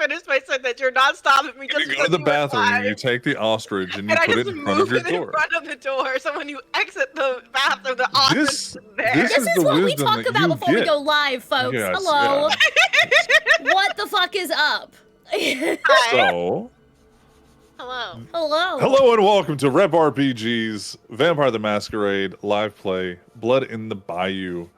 finish my sentence. You're not stopping me. You go to the bathroom and you take the ostrich and you put it in front of your door. In front of the door, so when you exit the bathroom, the ostrich is there. This is what we talk about before we go live, folks. Yes, Hello. yeah. What the fuck is up? So. Hello. Hello. Hello and welcome to Rep RPG's Vampire the Masquerade live play, Blood in the Bayou.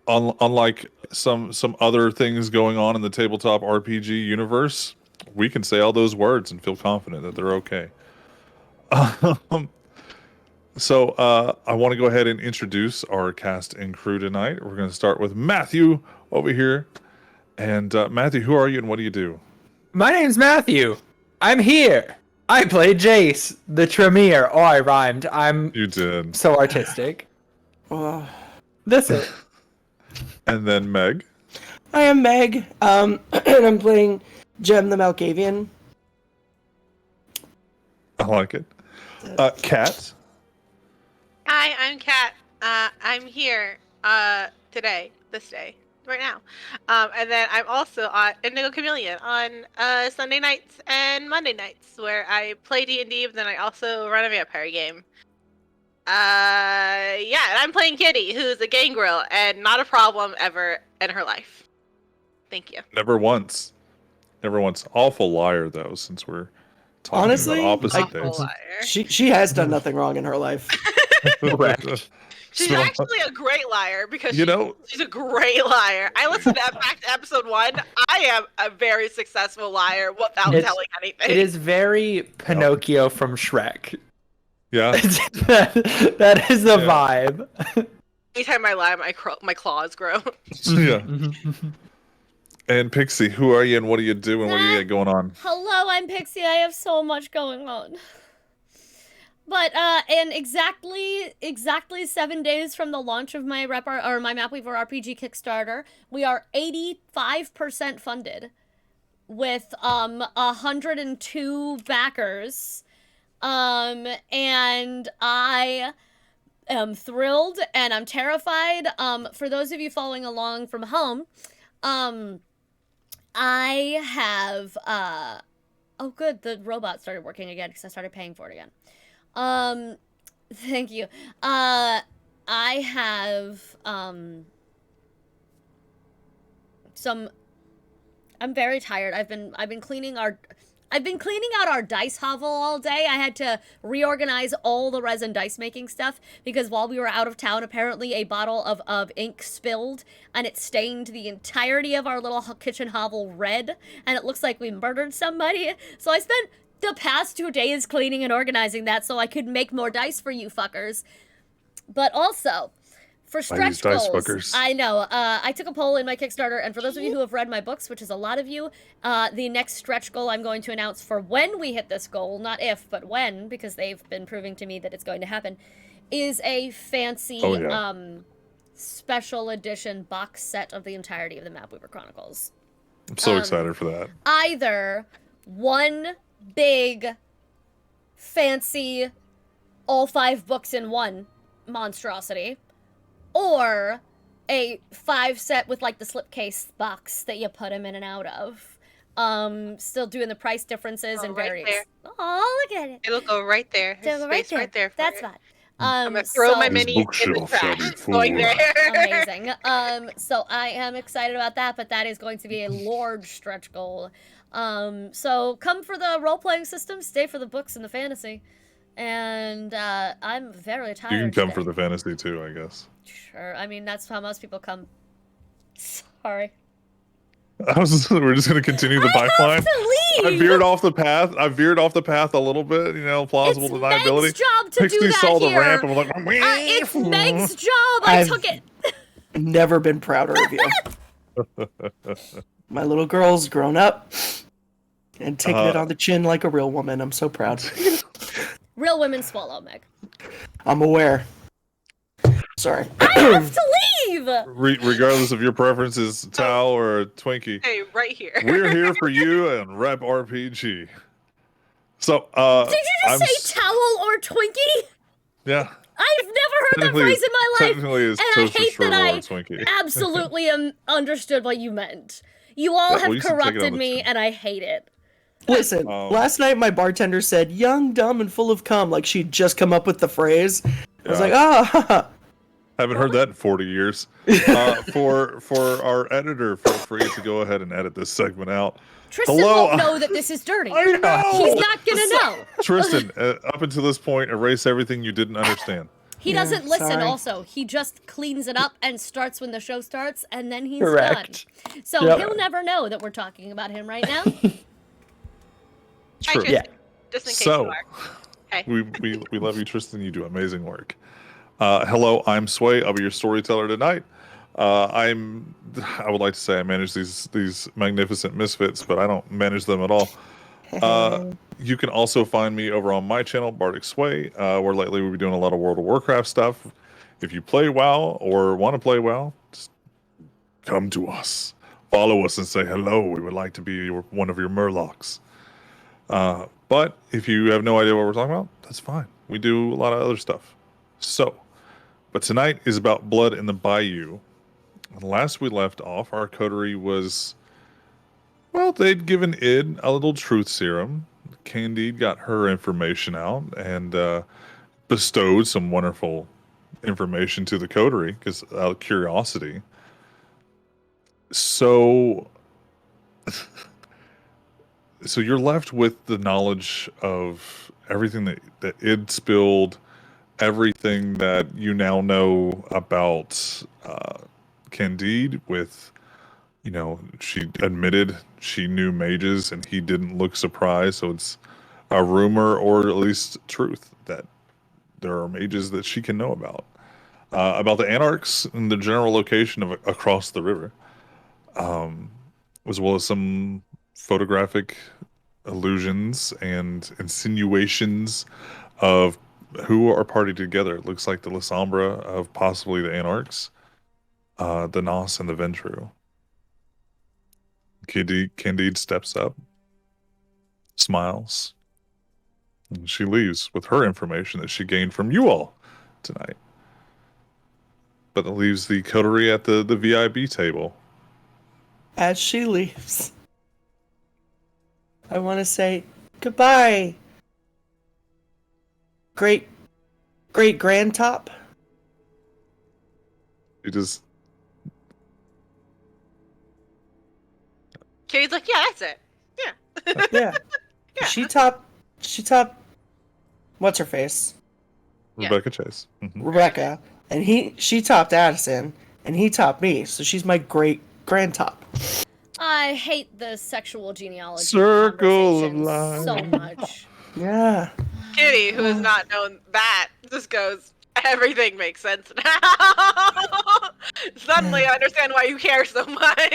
Unlike some other things going on in the tabletop RPG universe, we can say all those words and feel confident that they're okay. So I want to go ahead and introduce our cast and crew tonight. We're going to start with Matthew over here. And Matthew, who are you and what do you do? My name's Matthew. I'm here. I play Jace, the Tremere. Oh, I rhymed. You did. So artistic. That's it. And then Meg. I am Meg, and I'm playing Jem the Malkavian. I like it. Kat. Hi, I'm Kat. I'm here this day, right now. And then I'm also on Indigo Chameleon on Sunday nights and Monday nights, where I play D&D, but then I also run a vampire game. Yeah, and I'm playing Kitty, who's a gangrel and not a problem ever in her life. Thank you. Never once. Awful liar, though, since we're talking Honestly, about opposite days. She has done nothing wrong in her life. She's actually a great liar because she's a great liar. I listened back to episode 1. I am a very successful liar without telling anything. It is very Pinocchio from Shrek. Yeah. that is the vibe. Anytime I lie, my claws grow. Yeah. And Pixie, who are you and what do you do and what do you got going on? Hello, I'm Pixie. I have so much going on. But in exactly 7 days from the launch of my my Mapweaver RPG Kickstarter, we are 85% funded with 102 backers. And I am thrilled and I'm terrified. For those of you following along from home, I have oh good, the robot started working again because I started paying for it again. Thank you. I have I'm very tired. I've been cleaning out our dice hovel all day. I had to reorganize all the resin dice making stuff because while we were out of town, apparently a bottle of ink spilled and it stained the entirety of our little kitchen hovel red and it looks like we murdered somebody. So I spent the past 2 days cleaning and organizing that so I could make more dice for you fuckers. But also, for stretch goals, fuckers. I know, I took a poll in my Kickstarter, and for those of you who have read my books, which is a lot of you, the next stretch goal I'm going to announce for when we hit this goal, not if, but when, because they've been proving to me that it's going to happen, is a fancy, special edition box set of the entirety of the Mapweaver Chronicles. I'm so excited for that. Either one big, fancy, all 5 books in one monstrosity, or a 5 set with like the slipcase box that you put them in and out of. Still doing the price differences and various. Oh, look at it! It'll go right there. It'll go right there. That's fine. I'm gonna throw my mini in the trash. It's going there. Amazing. So I am excited about that, but that is going to be a large stretch goal. So come for the role-playing system, stay for the books and the fantasy. And I'm very tired. You can come for the fantasy too, I guess. Sure. I mean, that's how most people come. Sorry. We're just gonna continue the pipeline. I veered off the path. I veered off the path a little bit. Plausible deniability. Meg's job to Pixie do that saw here. the ramp and was like, it's Meg's job. I took it. Never been prouder of you. My little girl's grown up and taking it on the chin like a real woman. I'm so proud. Real women swallow, Meg. I'm aware. Sorry. I have to leave! Regardless of your preferences, Tao or Twinkie. Hey, right here. We're here for you and Rep RPG. So, did you just say towel or Twinkie? Yeah. I've never heard that phrase in my life, Technically, it's and I hate that I Twinkie. absolutely understood what you meant. You all well, have you should take it on corrupted the me, chin. and I hate it. Listen, last night my bartender said "young, dumb, and full of cum," like she'd just come up with the phrase. I was like, ah, Haven't heard that in 40 years. For our editor, feel free to go ahead and edit this segment out. Tristan Hello. won't know that this is dirty. I know. He's not gonna know. Tristan, up until this point, erase everything you didn't understand. He Yeah, doesn't listen. sorry. Also, he just cleans it up and starts when the show starts, and then he's Correct. done. So Yep. he'll never know that we're talking about him right now. Hi, True. Tristan. Yeah. Just in case So, you are. Hey. we love you, Tristan. You do amazing work. Hello, I'm Sway. I'll be your storyteller tonight. I would like to say I manage these magnificent misfits, but I don't manage them at all. You can also find me over on my channel, Bardic Sway, where lately we'll be doing a lot of World of Warcraft stuff. If you play WoW or want to play WoW, just come to us. Follow us and say hello. We would like to be one of your Murlocs. But if you have no idea what we're talking about, that's fine. We do a lot of other stuff. So, but tonight is about blood in the Bayou. And last we left off, our coterie was, well, they'd given Id a little truth serum. Candide got her information out and bestowed some wonderful information to the coterie because out of curiosity. So, so you're left with the knowledge of everything that Id spilled, everything that you now know about Candide with, you know, she admitted she knew mages and he didn't look surprised. So it's a rumor or at least truth that there are mages that she can know about the Anarchs and the general location of across the river, as well as some photographic illusions and insinuations of who are party together. It looks like the Lasombra of possibly the Anarchs, the Nos, and the Ventru. Candide steps up, smiles, and she leaves with her information that she gained from you all tonight. But it leaves the coterie at the VIB table. as she leaves, I want to say goodbye, great grand top. She just Katie's like, yeah, that's it. Yeah. Yeah. Yeah. She top, what's her face? Yeah. Rebecca Chase. Mhm. Rebecca. And she topped Addison, and he topped me, so she's my great grand top. I hate the sexual genealogy Circle of conversation so life. much. Yeah. Kitty, who has not known that, just goes, everything makes sense now. Suddenly I understand why you care so much.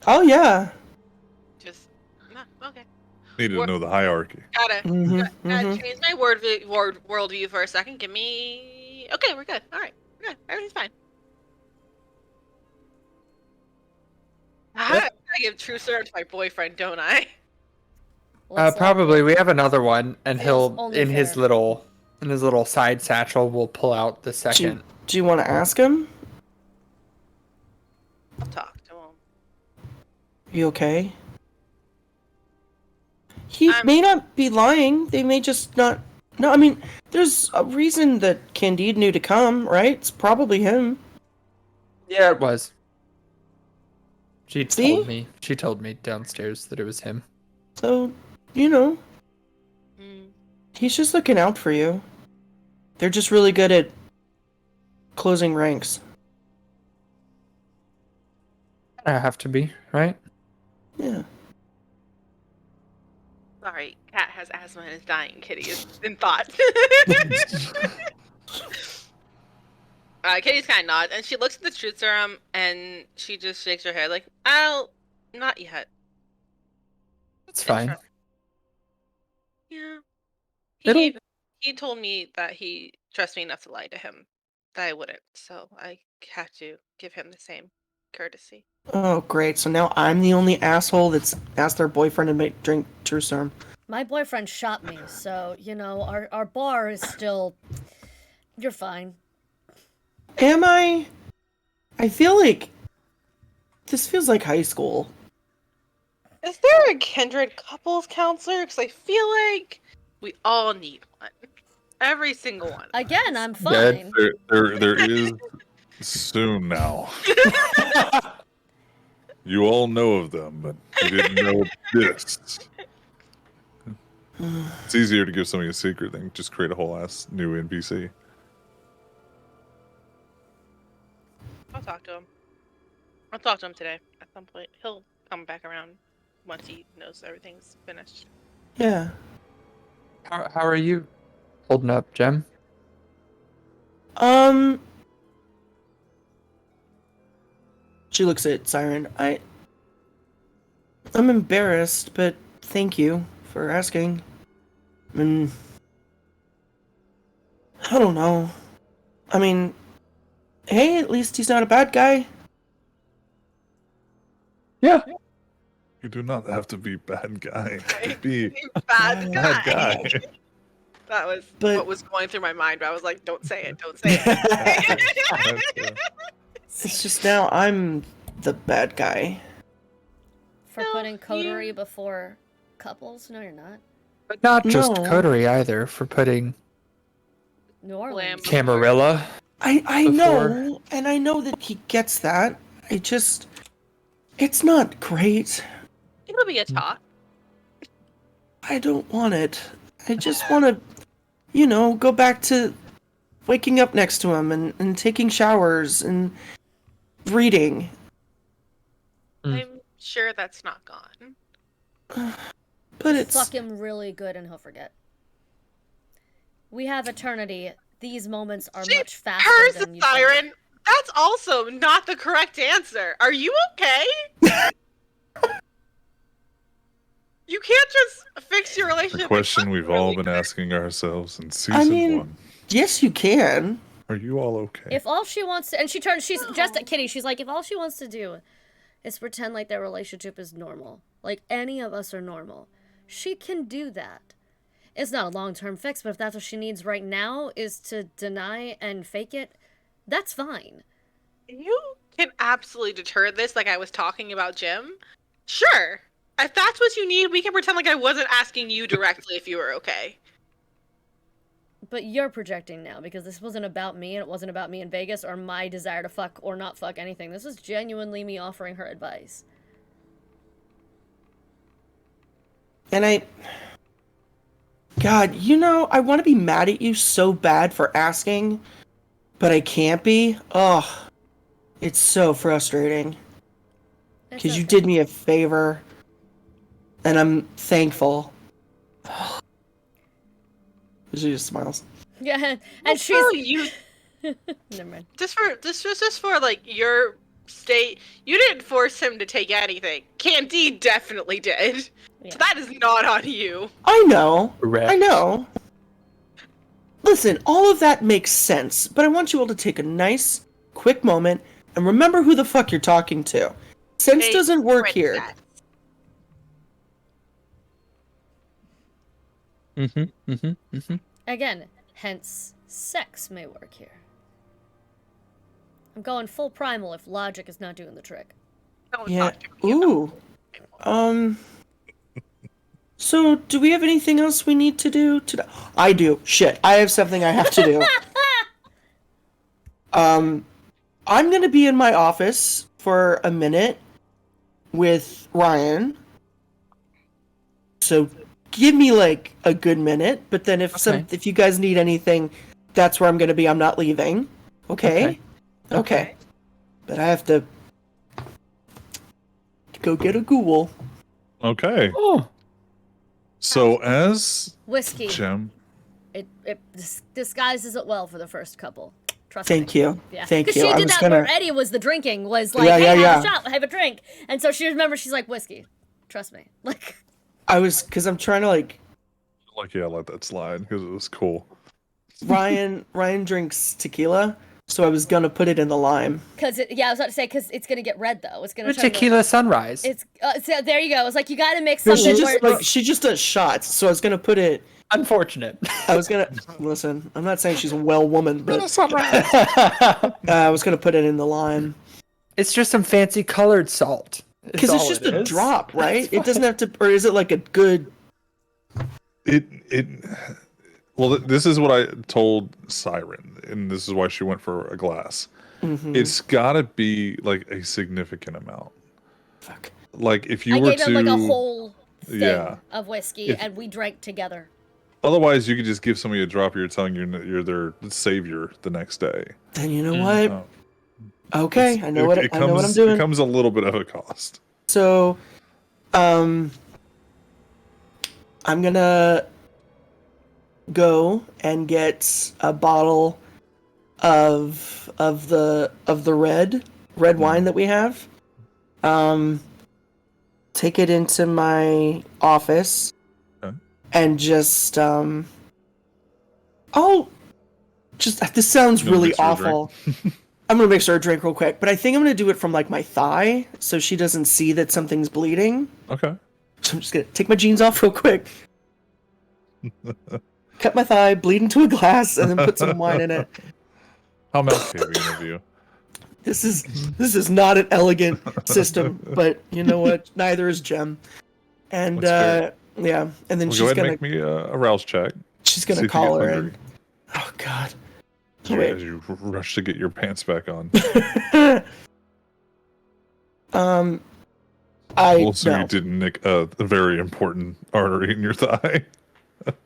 Oh yeah. Just, no, okay. Needed to know the hierarchy. Gotta Mhm. change my worldview for a second. Give me. Okay, we're good. All right, we're good. Everything's fine. I give true serve to my boyfriend, don't I? Looks Probably. We have another one, and Feels he'll only in his fair. little side satchel. We'll pull out the Do second. you want to ask him? I'll talk to him. You okay? He I'm- may not be lying. They may just not. No, I mean, there's a reason that Candide knew to come, right? It's probably him. Yeah, it was. She See? told me. She told me downstairs that it was him. So, you know, Mm. he's just looking out for you. They're just really good at closing ranks. I have to be, right? Yeah. Sorry, Cat has asthma and is dying. Kitty is in thought. Kitty's kind of nods, and she looks at the truth serum, and she just shakes her head like, "Oh, not yet." It's fine. Yeah. It'll- He told me that he trusts me enough to lie to him that I wouldn't, so I have to give him the same courtesy. Oh, great. So now I'm the only asshole that's asked their boyfriend to make drink True Serum. My boyfriend shot me, so, you know, our bar is still... You're fine. Am I? I feel like This feels like high school. Is there a kindred couples counselor? Because I feel like we all need one. Every single one. Again, I'm Good. fine. There is soon now. You all know of them, but you didn't know this. It's easier to give somebody a secret than just create a whole ass new NPC. I'll talk to him. I'll talk to him today at some point. He'll come back around once he knows everything's finished. Yeah. How are you holding up, Jem? She looks at Siren. I'm embarrassed, but thank you for asking. I don't know. I mean, hey, at least he's not a bad guy. Yeah. You do not have to be bad guy to be Bad bad guy. guy. That was But- what was going through my mind, but I was like, don't say it, don't say it. It's just now I'm the bad guy. For No, putting coterie you- before couples? No, you're not. But not just No. coterie either, for putting New Orleans. Camarilla. I Before- know, and I know that he gets that. It's not great. It'll be a talk. I don't want it. I just want to, go back to waking up next to him and taking showers and reading. I'm sure that's not gone. But it's Fuck him really good and he'll forget. We have eternity. These moments are She much faster Hers than the you think. siren. That's also not the correct answer. Are you okay? You can't just fix your relationship. The with question fucking we've all really been good. asking ourselves in season mean- 1. yes, you can. Are you all okay? If all she wants to, and she's just at Kitty, she's like, if all she wants to do is pretend like their relationship is normal, like any of us are normal, she can do that. It's not a long-term fix, but if that's what she needs right now is to deny and fake it, that's fine. You can absolutely deter this, like I was talking about Jim. Sure. If that's what you need, we can pretend like I wasn't asking you directly if you were okay. But you're projecting now because this wasn't about me and it wasn't about me in Vegas or my desire to fuck or not fuck anything. This is genuinely me offering her advice. And God, I want to be mad at you so bad for asking, but I can't be. Oh, it's so frustrating. It's Because you okay. did me a favor, and I'm thankful. She just smiles. Yeah, and she's... Also, you Never mind. just for like your state, you didn't force him to take anything. Candide definitely did. Yeah. So that is not on you. I know. Correct. I know. Listen, all of that makes sense, but I want you all to take a nice, quick moment and remember who the fuck you're talking to. Sense Hey, doesn't work here. princess. Again, hence, sex may work here. I'm going full primal if logic is not doing the trick. Don't Yeah. talk to me about Ooh. So, do we have anything else we need to do today? I do. Shit. I have something I have to do. I'm gonna be in my office for a minute with Ryan. So, give me like a good minute. But then if you guys need anything, that's where I'm gonna be. I'm not leaving. Okay. Okay. But I have to go get a ghoul. Okay. Oh. So as Whiskey. Jem, It disguises it well for the first couple. Trust me. Thank you. Yeah. Thank Because you. she I did was that gonna. where Eddie was the drinking, was like, Yeah, hey, yeah, have a yeah. shot, have a drink. And so she remembers, she's like, whiskey. Trust me. Like, Because I'm trying to like. yeah, let that slide because it was cool. Ryan drinks tequila, so I was gonna put it in the lime. I was about to say, because it's going to get red, though. It's going The to turn tequila sunrise. It's, so there you go. It's like, you got to mix No, something where she just does shots, so I was gonna put it. Unfortunate. I was gonna listen. I'm not saying she's a well woman, but I was gonna put it in the lime. It's just some fancy colored salt. Because it's just a drop, right? It doesn't have to, or is it like a good? Well, this is what I told Siren, and this is why she went for a glass. Mm-hmm. It's gotta be like a significant amount. Fuck. Like if you I were gave him like a whole thing of whiskey, and we drank together. Otherwise, you could just give somebody a drop. You're telling you're their savior the next day. Then you know what? Okay, I know what I'm doing. It comes a little bit of a cost. So, I'm gonna go and get a bottle of the red wine that we have. Take it into my office. Okay. And just this sounds really awful. I'm gonna mix her a drink real quick, but I think I'm gonna do it from like my thigh so she doesn't see that something's bleeding. Okay. So I'm just gonna take my jeans off real quick, cut my thigh, bleed into a glass, and then put some wine in it. How malcavian of you. This is not an elegant system, but you know what? Neither is Jem. And yeah, and then Well, she's go ahead gonna and make me a rouse check. she's gonna See if you call get her hungry. in. Oh God. As you rush to get your pants back on. Also, you didn't nick a very important artery in your thigh.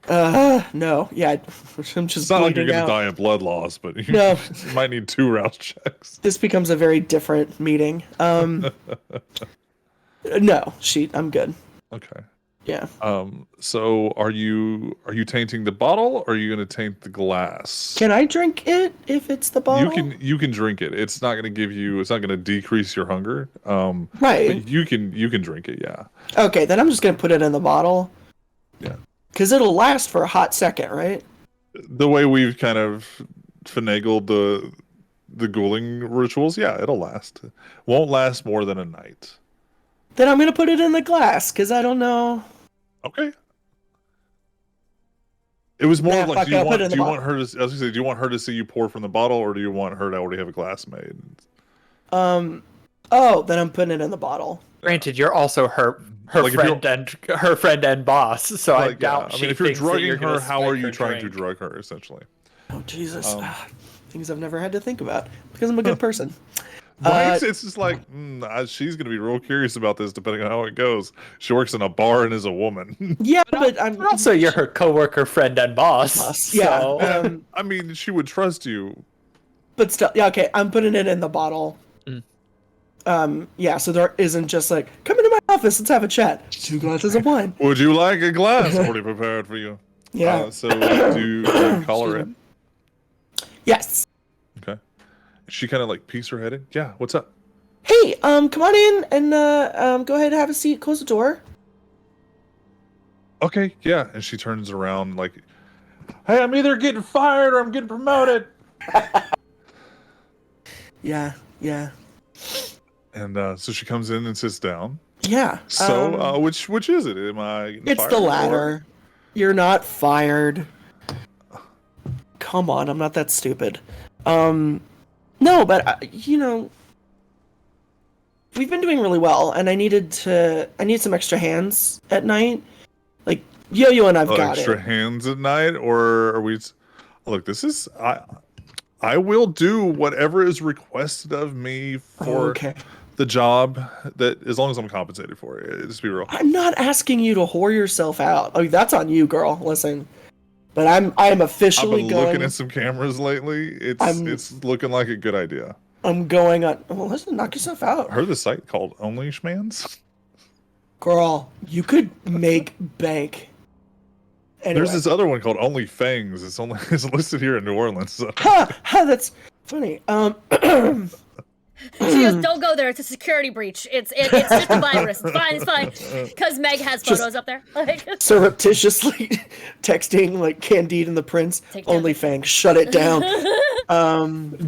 No, yeah, I'm just It's not like you're bleeding going to out. die of blood loss, but you, No. you might need 2 rouse checks. This becomes a very different meeting. No, I'm good. Okay. Yeah. So are you tainting the bottle, or are you going to taint the glass? Can I drink it if it's the bottle? You can drink it. It's not going to give you. It's not going to decrease your hunger. Right. But you can drink it. Yeah. Okay, then I'm just gonna put it in the bottle. Yeah. Because it'll last for a hot second, right? The way we've kind of finagled the ghouling rituals, yeah, it'll last. Won't last more than a night. Then I'm gonna put it in the glass because I don't know. Okay. It was more Yeah, like, fuck it, I'll put it in the do you bottle. want her to? I was gonna say, do you want her to see you pour from the bottle, or do you want her to already have a glass made? Oh, then I'm putting it in the bottle. Granted, you're also her Like, if friend and boss, so I Like, doubt yeah. I she mean, if you're thinks that drugging you're gonna her, how are spike you her trying to drink. drug her? Essentially. Oh Jesus, things I've never had to think about because I'm a good person. Right? It's just like she's gonna be real curious about this, depending on how it goes. She works in a bar and is a woman. Yeah, but I'm But also, you're her coworker, friend, and boss. Yeah. So. I mean, she would trust you. But still, yeah, okay, I'm putting it in the bottle. Yeah, so there isn't just like, come into my office, let's have a chat. 2 glasses of wine. Would you like a glass already prepared for you? Yeah. So do you call her in? Yes. Okay. She kind of like peeks her head in. Yeah. What's up? Hey, come on in and go ahead and have a seat. Close the door. Okay. Yeah. And she turns around like, hey, I'm either getting fired or I'm getting promoted. Yeah. And so she comes in and sits down. Yeah. So which is it? Am I getting it's fired the or- latter. You're not fired. Come on, I'm not that stupid. No, but we've been doing really well, and I need some extra hands at night. Like Yo-Yo and I've got extra it. hands at night, or are we? Look, this is I will do whatever is requested of me for Okay. the job, that as long as I'm compensated for it. Just be real. I'm not asking you to whore yourself out. Oh, that's on you, girl. Listen, but I am I've officially been going. looking at some cameras lately. It's looking like a good idea. I'm going on. Well, listen, knock yourself out, I heard the site called OnlyShmans. girl. You could make bank. Anyway. There's this other one called OnlyFangs. It's listed here in New Orleans. So. Ha! That's funny. She goes, don't go there. It's a security breach. It's just a virus. It's fine. Because Meg has photos up there. Like, Surreptitiously texting like Candide and the Prince. Take down. OnlyFang, shut it down.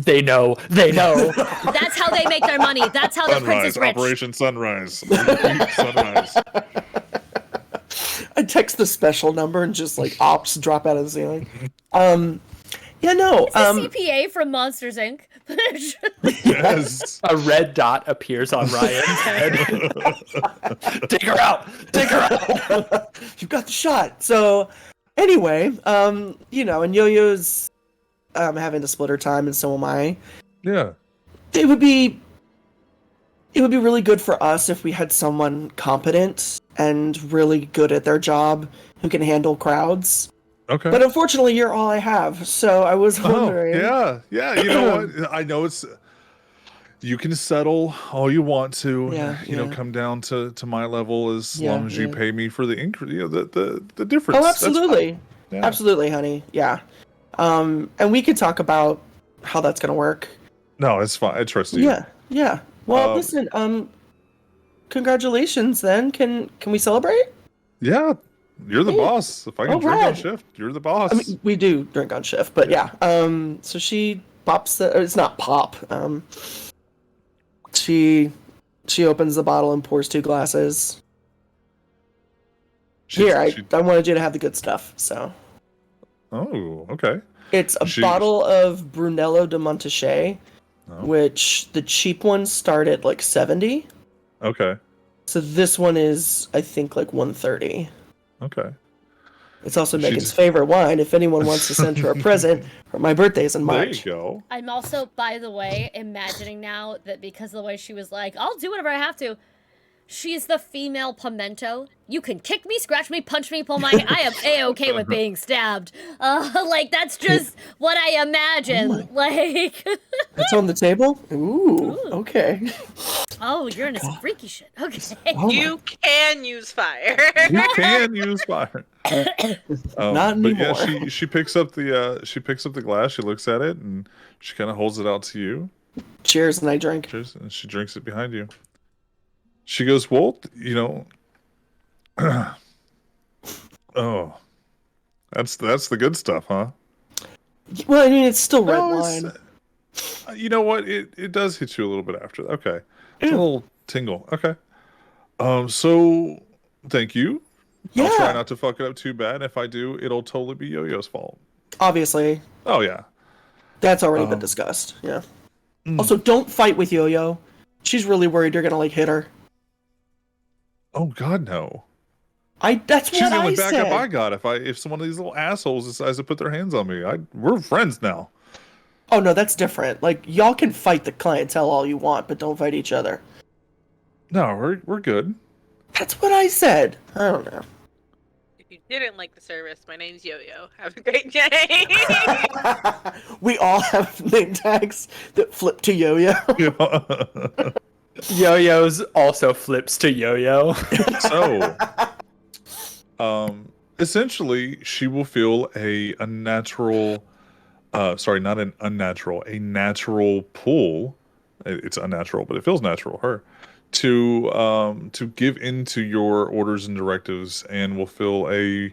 They know. that's how they make their money. That's how the prince Sunrise, is rich. Operation Sunrise. Sunrise. I text the special number and just like ops drop out of the ceiling. Yeah, no. It's the CPA from Monsters Inc. Yes. A red dot appears on Ryan's head. Take her out! Take her out! You've got the shot. So, anyway, you know, and Yo-Yo's having to split her time, and so am I. Yeah. It would be really good for us if we had someone competent and really good at their job who can handle crowds. Okay. But unfortunately, you're all I have. So I was wondering. Oh, yeah. You know what? I know it's. You can settle all you want to. Yeah, You know, yeah. come down to my level as Yeah, long as you yeah. pay me for the increase. You know, the difference. Oh, That's fine. absolutely. Yeah. Absolutely, honey. Yeah. And we could talk about how that's gonna work. No, it's fine. I trust you. Yeah. Yeah. Well, Um, listen. Congratulations. Then can we celebrate? Yeah. You're the Hey. boss. If I can All drink on right. shift, you're the boss. I mean, we do drink on shift, but yeah. So she pops the. Or it's not pop. She opens the bottle and pours 2 glasses. Here, I wanted you to have the good stuff. So Oh, okay. it's a She- bottle of Brunello de Monteche, Oh. which the cheap ones start at like 70. Okay. So this one is, I think, like 130. Okay. It's also She's- Megan's favorite wine. If anyone wants to send her a present, my birthday's in There you March. go. I'm also, by the way, imagining now that because of the way she was like, I'll do whatever I have to. She's the female pimento. You can kick me, scratch me, punch me, pull my. I am a-okay with being stabbed. Like that's just what I imagine. Like, It's on the table? Ooh, okay. oh, you're into some freaky shit. Okay. Oh, You can use fire. You can use fire. Not but yeah, anymore. she picks up the glass. She looks at it and she kind of holds it out to you. Cheers, and I drink. Cheers, and she drinks it behind you. She goes, "Well, you know, oh, that's the good stuff, huh?" Well, I mean, it's still red No, wine. You know what? It does hit you a little bit after. Okay, it's a Ew. little tingle. Okay. So thank you. Yeah, I'll try not to fuck it up too bad. If I do, it'll totally be Yo-Yo's fault. obviously. Oh yeah. That's already been Um, discussed. Yeah. mm. Also, don't fight with Yo-Yo. She's really worried you're gonna like hit her. Oh God, no. That's She's what the only I backup said. I got. If some one of these little assholes decides to put their hands on me, we're friends now. Oh no, that's different. Like y'all can fight the clientele all you want, but don't fight each other. No, we're good. That's what I said. I don't know. If you didn't like the service, my name's Yo-Yo. Have a great day. We all have name tags that flip to Yo-Yo. Yo-Yo's also flips to Yo-Yo. So, essentially, she will feel a natural, sorry, not an unnatural, a natural pull. It's unnatural, but it feels natural. Her to give into your orders and directives, and will feel a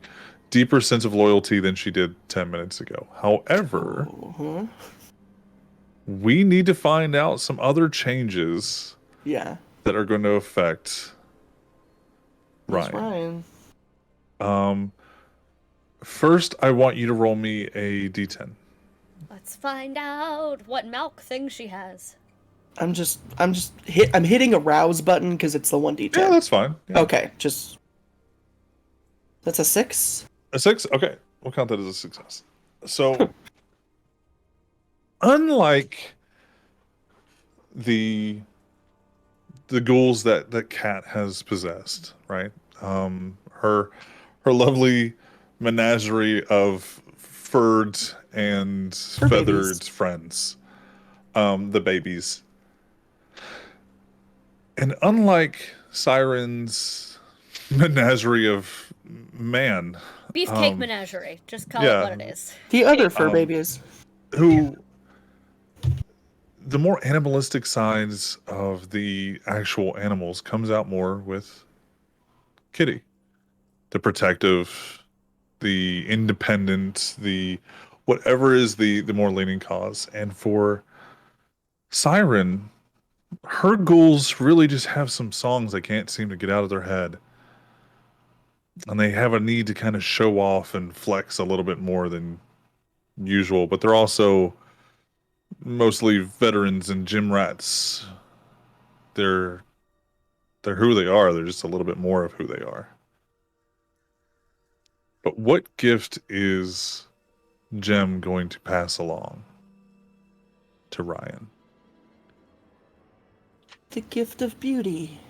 deeper sense of loyalty than she did 10 minutes ago. However, Mhm. we need to find out some other changes Yeah. that are going to affect That's Ryan. Ryan. First, I want you to roll me a d10. Let's find out what milk thing she has. I'm hitting a rouse button because it's the 1d10. Yeah, that's fine. Yeah. Okay, just that's a 6. A 6? Okay. We'll count that as a success. So, unlike the ghouls that Cat has possessed, right? Her lovely menagerie of furred and Fur feathered babies. friends, the babies. And unlike Siren's menagerie of man, Beefcake menagerie. Just call yeah. it what it is. The other fur Um, babies. who the more animalistic sides of the actual animals comes out more with Kitty. The protective, the independent, the whatever is the more leaning cause. And for Siren, her ghouls really just have some songs they can't seem to get out of their head. And they have a need to kind of show off and flex a little bit more than usual, but they're also mostly veterans and gym rats. They're who they are. They're just a little bit more of who they are. But what gift is Jem going to pass along to Ryan? The gift of beauty.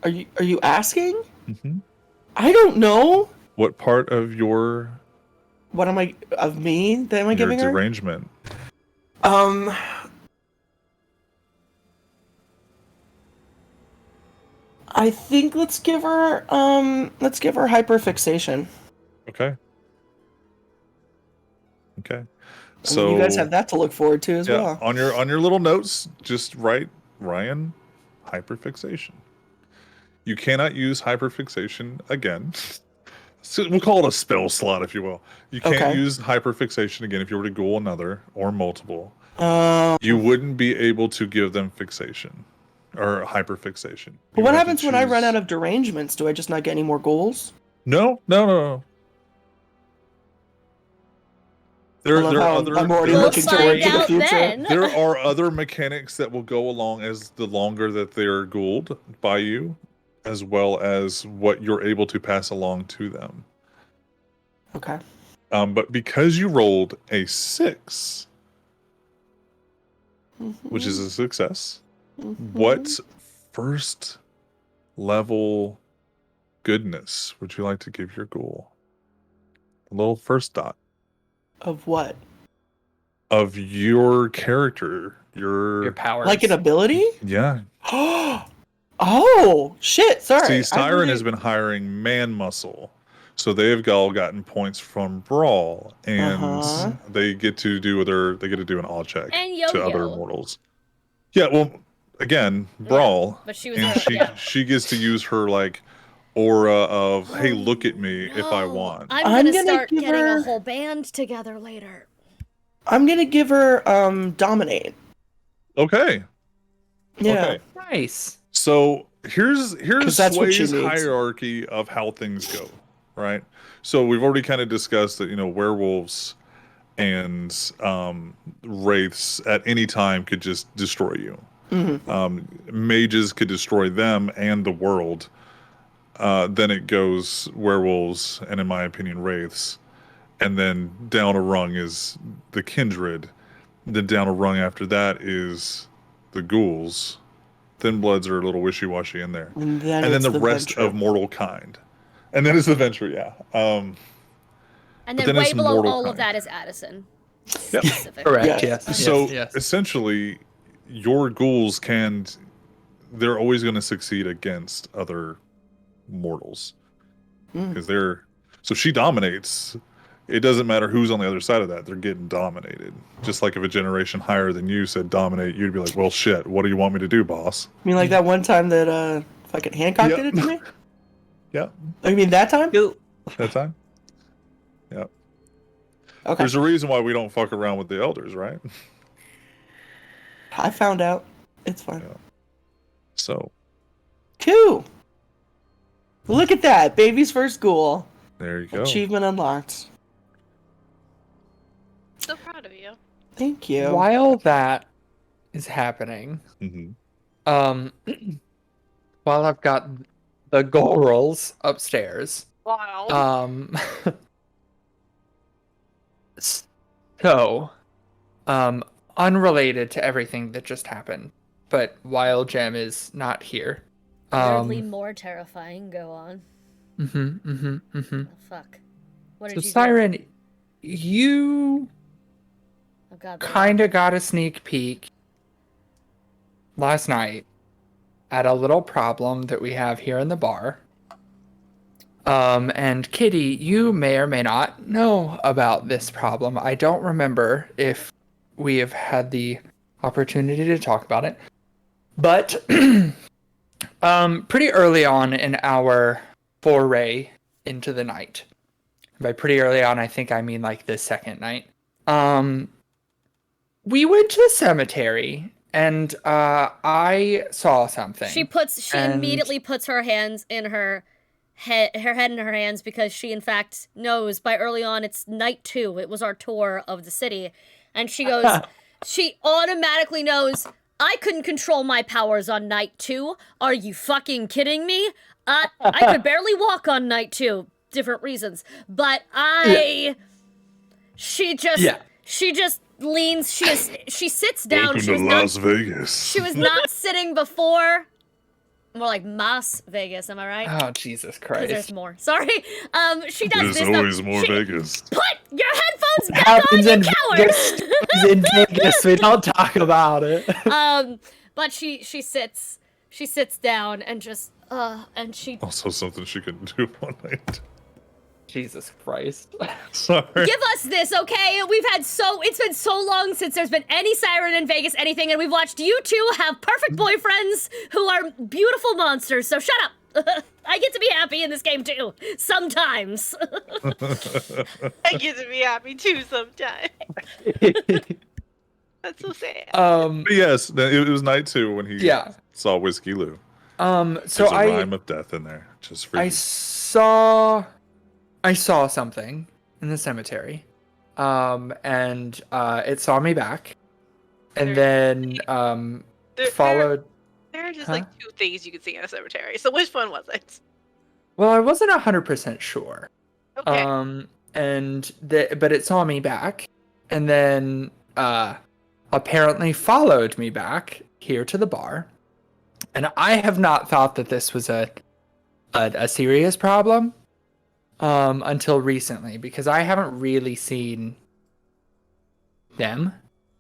Are you asking? Mhm. I don't know. What part of your What am I of me that am I your giving her? derangement? I think let's give her hyperfixation. Okay. Okay. I mean, you guys have So that to look forward to as yeah, well. on your little notes, just write Ryan hyperfixation. You cannot use hyperfixation again. So we'll call it a spell slot, if you will. You can't Okay. use hyperfixation again if you were to ghoul another or multiple. Um, You wouldn't be able to give them fixation or hyperfixation. You but would what have to happens when I run choose- out of derangements? Do I just not get any more goals? No, no, no, no. I love There are how other I'm already We'll looking find to the out future. then. there are other mechanics that will go along as the longer that they're ghouled by you, as well as what you're able to pass along to them. Okay. But because you rolled a 6, which is a success, what first level goodness would you like to give your ghoul? The little first dot Of what? of your character. Your powers. Like an ability? Yeah. Oh shit! Sorry. See, I Siren really- has been hiring man muscle. So they've all gotten points from Brawl, and Uh-huh. they get to do an awe check And to other Yo-Yo. mortals. Yeah, well, again, Brawl, But she was and a- yeah. she gets to use her like aura of hey, look at me if I No, want. I'm I'm gonna gonna start give getting her- a whole band together later. I'm gonna give her dominate. Okay, Yeah. okay. Nice. So here's 'Cause that's what she Sway's needs. hierarchy of how things go, right? So we've already kind of discussed that werewolves and wraiths at any time could just destroy you. Mages could destroy them and the world. Then it goes werewolves and, in my opinion, wraiths, and then down a rung is the kindred. Then down a rung after that is the ghouls. Thin bloods are a little wishy-washy in there, And then and then it's the rest venture. of mortal kind, and then it's the venture. Yeah. And But then then way it's below mortal all of kind. that is Addison. Yep. Specifically. Correct. Yes. Yes. So yes. essentially, your ghouls they're always going to succeed against other mortals because so she dominates. It doesn't matter who's on the other side of that; they're getting dominated. Just like if a generation higher than you said dominate, you'd be like, "Well, shit, what do you want me to do, boss?" You mean like that one time that fucking Hancock Yep. did it to me? Yeah, Oh, you mean that time? that time. Yeah, Okay. there's a reason why we don't fuck around with the elders, right? I found out. It's fine. Yeah. So Cool. Look at that. Baby's first ghoul. there you go. Achievement unlocked. So proud of you. Thank you. While that is happening, Mhm. while I've got the Gorals upstairs, Wow. so, unrelated to everything that just happened, but while Jem is not here, Weirdly more terrifying. Go on. Oh, fuck. What So did you do? Siren, you Oh god. kind of got a sneak peek last night at a little problem that we have here in the bar. And Kitty, you may or may not know about this problem. I don't remember if we have had the opportunity to talk about it. But pretty early on in our foray into the night. By pretty early on, I think I mean like the second night. We went to the cemetery and I saw something. She And- immediately puts her hands in her her head in her hands because she, in fact, knows by early on it's night 2. It was our tour of the city. And she goes, she automatically knows, I couldn't control my powers on night 2. Are you fucking kidding me? I could barely walk on night 2. Different reasons. But she just leans, she sits down. Welcome She to was Las not, Vegas. she was not sitting before. More like Mas Vegas, am I right? Oh, Jesus 'Cause Christ. there's more. Sorry. She does There's this. always more Vegas. Put your headphones It back on, happens you in coward! Vegas. It's in Vegas. We don't talk about it. But she sits down and just and she Also something she can do one night. Jesus Christ. Sorry. give us this, okay? It's been so long since there's been any siren in Vegas, anything, and we've watched you two have perfect boyfriends who are beautiful monsters. So shut up. I get to be happy in this game too. Sometimes. I get to be happy too sometimes. That's so sad. But yes, it was night 2 when he saw Whiskey Lou. So There's a rhyme of death in there, just for you. I saw something in the cemetery. And it saw me back. And then followed. There are just like 2 things you could see in a cemetery. So which one was it? Well, I wasn't 100% sure. Okay. But it saw me back, and then apparently followed me back here to the bar. And I have not thought that this was a serious problem until recently, because I haven't really seen them,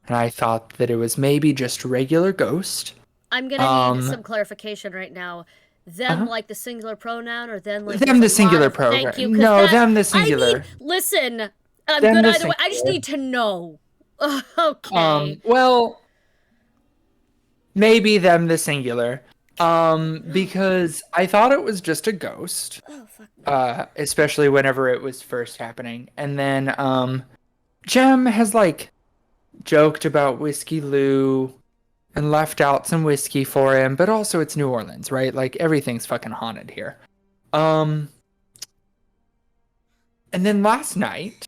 and I thought that it was maybe just a regular ghost. I'm gonna need some clarification right now. Them like the singular pronoun, or them like them the singular pronoun? Thank you. No, them the singular. Listen, I'm Them good the either way. I just singular. need to know. Okay. Well, maybe them the singular. Because I thought it was just a ghost. Oh fuck. Especially whenever it was first happening. And then Jem has like joked about Whiskey Lou and left out some whiskey for him, but also it's New Orleans, right? Like everything's fucking haunted here. And then last night,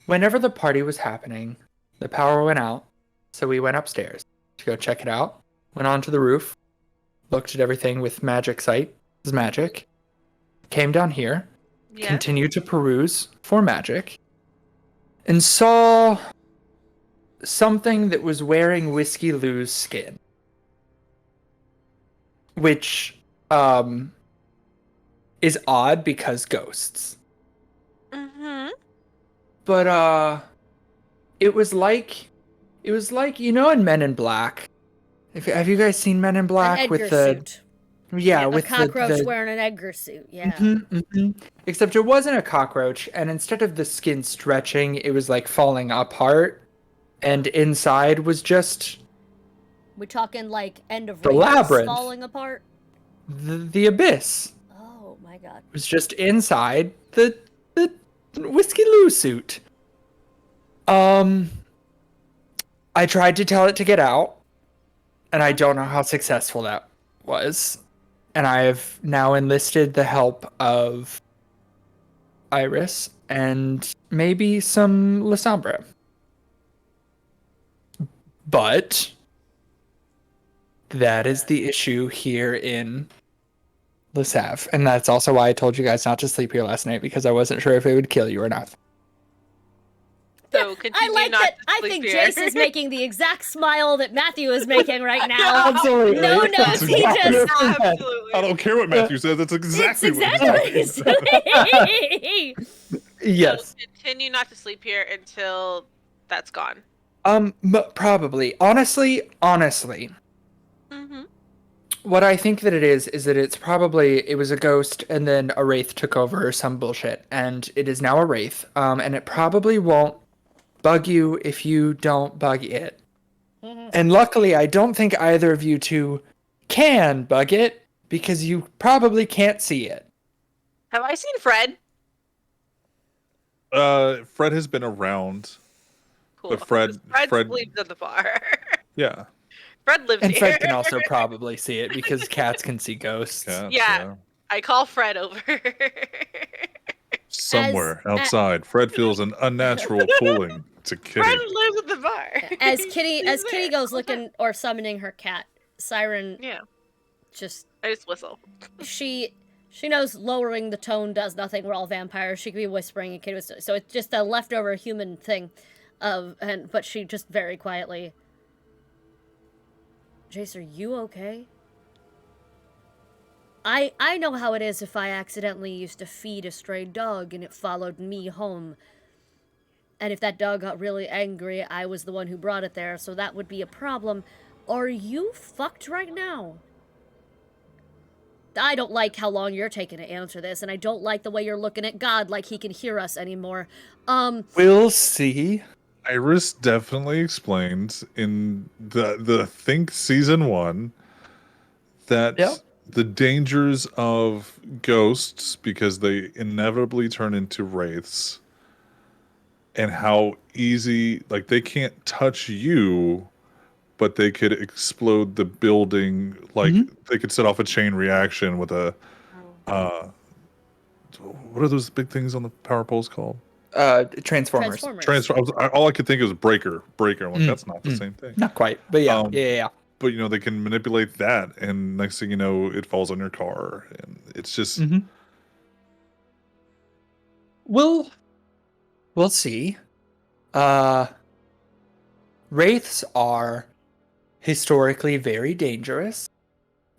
whenever the party was happening, the power went out, so we went upstairs to go check it out. Went onto the roof, looked at everything with magic sight. It was magic. Came down here, continued to peruse for magic, and saw something that was wearing Whiskey Lou's skin. Which is odd because ghosts. Mm-hmm. But it was like in Men in Black. Have you guys seen Men in Black An with Edgar the suit. yeah A with cockroach the wearing an Edgar suit. Yeah. Except it wasn't a cockroach, and instead of the skin stretching, it was like falling apart, and inside was just We talking like end of The Raiders labyrinth. falling apart? the abyss. Oh my god. It was just inside the Whiskey Lou suit. I tried to tell it to get out, and I don't know how successful that was. And I have now enlisted the help of Iris and maybe some Lasombra. But that is the issue here in Le Sav. And that's also why I told you guys not to sleep here last night, because I wasn't sure if it would kill you or not. So I continue like not that. to I sleep think here. Jace is making the exact smile that Matthew is making right now. Absolutely. No notes. He just. Absolutely. I don't care what Matthew says. That's exactly, It's exactly what he's saying. Yes. So continue not to sleep here until that's gone. Probably. Honestly, Mm-hmm. what I think that it is that it was a ghost, and then a wraith took over or some bullshit, and it is now a wraith. And it probably won't bug you if you don't bug it. And luckily, I don't think either of you two can bug it, because you probably can't see it. Have I seen Fred? Fred has been around. Cool. But Fred Sleeps at the bar. Yeah. Fred lives And here. Fred can also probably see it because cats can see ghosts. Cats, Yeah. I call Fred over. Somewhere outside, Fred feels an unnatural pulling to Fred Kitty. lives at the bar. As He's Kitty there goes all the time. looking or summoning her cat, Siren Yeah, just I just whistle. she knows lowering the tone does nothing. We're all vampires. She could be whispering and Kitty was so it's just a leftover human thing, but she just very quietly. Jace, are you okay? I know how it is if I accidentally used to feed a stray dog and it followed me home. And if that dog got really angry, I was the one who brought it there, so that would be a problem. Are you fucked right now? I don't like how long you're taking to answer this, and I don't like the way you're looking at God like he can hear us anymore. We'll see. Iris definitely explained in the Think season 1 that Yep. the dangers of ghosts, because they inevitably turn into wraiths, and how easy, like, they can't touch you, but they could explode the building. Like, they could set off a chain reaction with a what are those big things on the power poles called? Transformers. All I could think was breaker. I'm like, that's not the same thing. Not quite, but yeah, Um, yeah. But they can manipulate that, and next thing you know, it falls on your car, and it's just We'll see. Wraiths are historically very dangerous.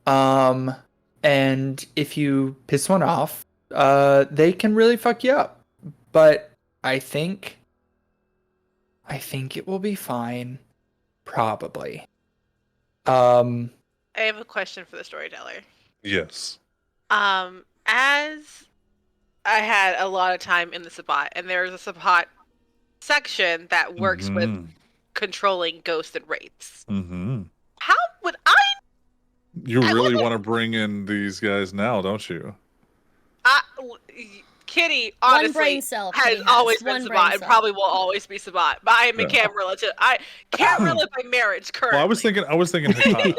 And if you piss one off, they can really fuck you up. But I think it will be fine. Probably. I have a question for the storyteller. yes. As I had a lot of time in the Sabbat, and there's a Sabbat section that works with controlling ghosts and wraiths. Mm-hmm. How would I? You really want to bring in these guys now, don't you? Kitty, One honestly, brain cell. has Kitty always one been brain Sabbat and cell. probably will always be Sabbat. But I am in Camarilla too. Camarilla by marriage currently. Well, I was thinking Hikata.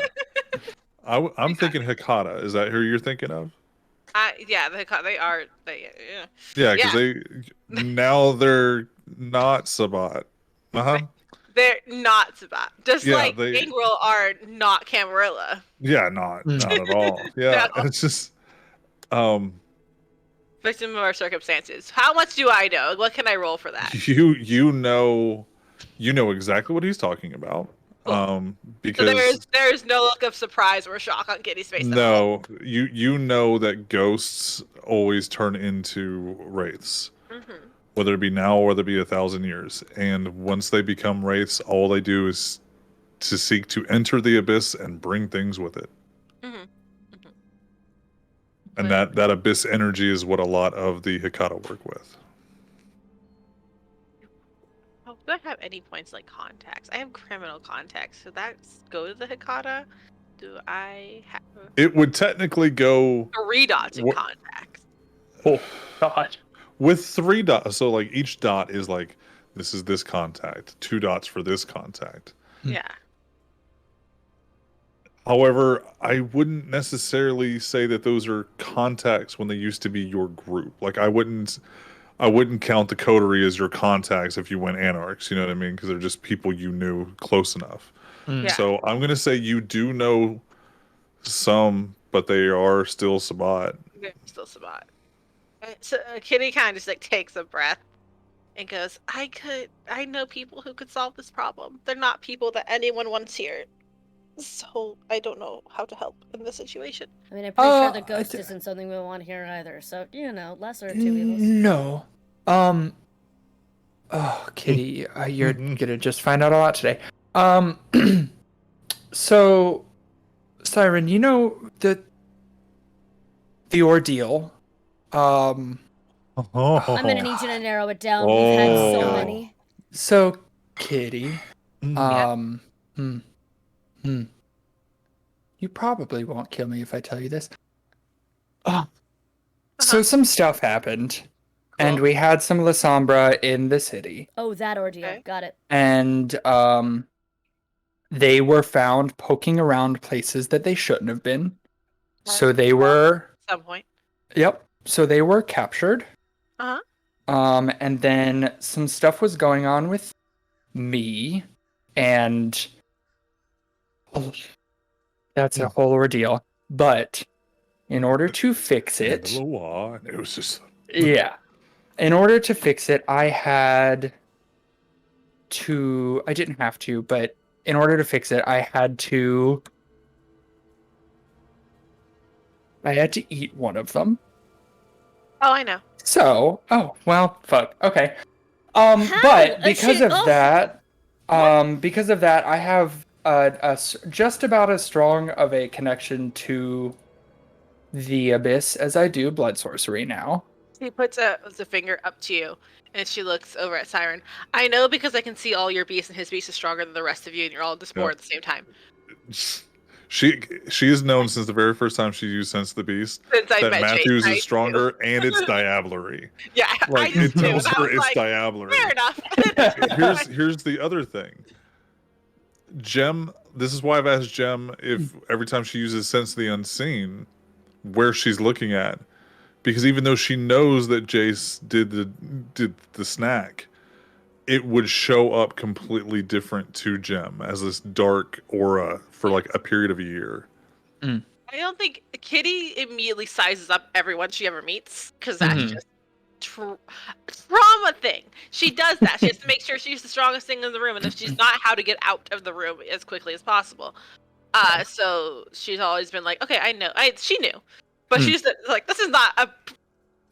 I'm thinking Hikata. Is that who you're thinking of? Yeah, they are. Yeah. Yeah, because now they're not Sabbat. They're not Sabbat. Just like they- Gangrel are not Camarilla. Yeah, not at all. Yeah, No. it's just Victim of our circumstances. How much do I know? What can I roll for that? you know exactly what he's talking about. Cool. Because So there's no look of surprise or shock on Kitty's face. no, you know that ghosts always turn into wraiths. Mm-hmm. Whether it be now or whether it be 1,000 years. And once they become wraiths, all they do is to seek to enter the abyss and bring things with it. Mm-hmm. And that abyss energy is what a lot of the Hikata work with. Oh, do I have any points like contacts? I have criminal contacts. So that's go to the Hikata. Do I have It would technically go 3 dots in contacts? Oh, God. with 3 dots. So like each dot is like, this is this contact, 2 dots for this contact. Yeah. However, I wouldn't necessarily say that those are contacts when they used to be your group. Like I wouldn't count the coterie as your contacts if you went anarchs, you know what I mean? Because they're just people you knew close enough. Yeah. So I'm going to say you do know some, but they are still Sabbat. They're still Sabbat. So Kitty kind of just like takes a breath and goes, I know people who could solve this problem. They're not people that anyone wants here. So I don't know how to help in this situation. I mean, I'm pretty sure the ghost isn't something we want here either. So lesser of 2 evils. No. Oh, Kitty, you're gonna just find out a lot today. So, Siren, you know the ordeal. I'm gonna need you to narrow it down. We've had so many. So, Kitty, you probably won't kill me if I tell you this. So some stuff happened, and we had some La Sombra in the city. Oh, that ordeal. Okay. Got it. And they were found poking around places that they shouldn't have been. So they were, At some point. yep. So they were captured. Uh-huh. And then some stuff was going on with me, and that's a whole ordeal. But in order to fix And it, the law, and it was just yeah. In order to fix it, I had to. I didn't have to, but in order to fix it, I had to. I had to eat one of them. Oh, I know. So, oh well, fuck. Okay. How? But because Shit, of oh. that, I have just about as strong of a connection to the abyss as I do blood sorcery now. She puts the finger up to you, and she looks over at Siren. I know because I can see all your beast, and his beast is stronger than the rest of you, and you're all just bored at the same time. she is known since the very first time she used Sense the Beast Since I that met Matthews Chase, is stronger and it's diablery. Yeah, Like I it do too. tells And I her was it's like, diablery. fair enough. Here's the other thing. Jem, this is why I've asked Jem if every time she uses Sense the Unseen, where she's looking at. Because even though she knows that Jace did the snack, it would show up completely different to Jem as this dark aura for like a period of a year. I don't think Kitty immediately sizes up everyone she ever meets because that's Mhm. just trauma thing. She does that. She has to make sure she's the strongest thing in the room, and if she's not, how to get out of the room as quickly as possible. So she's always been like, okay, I know. She knew, but she's like, this is not a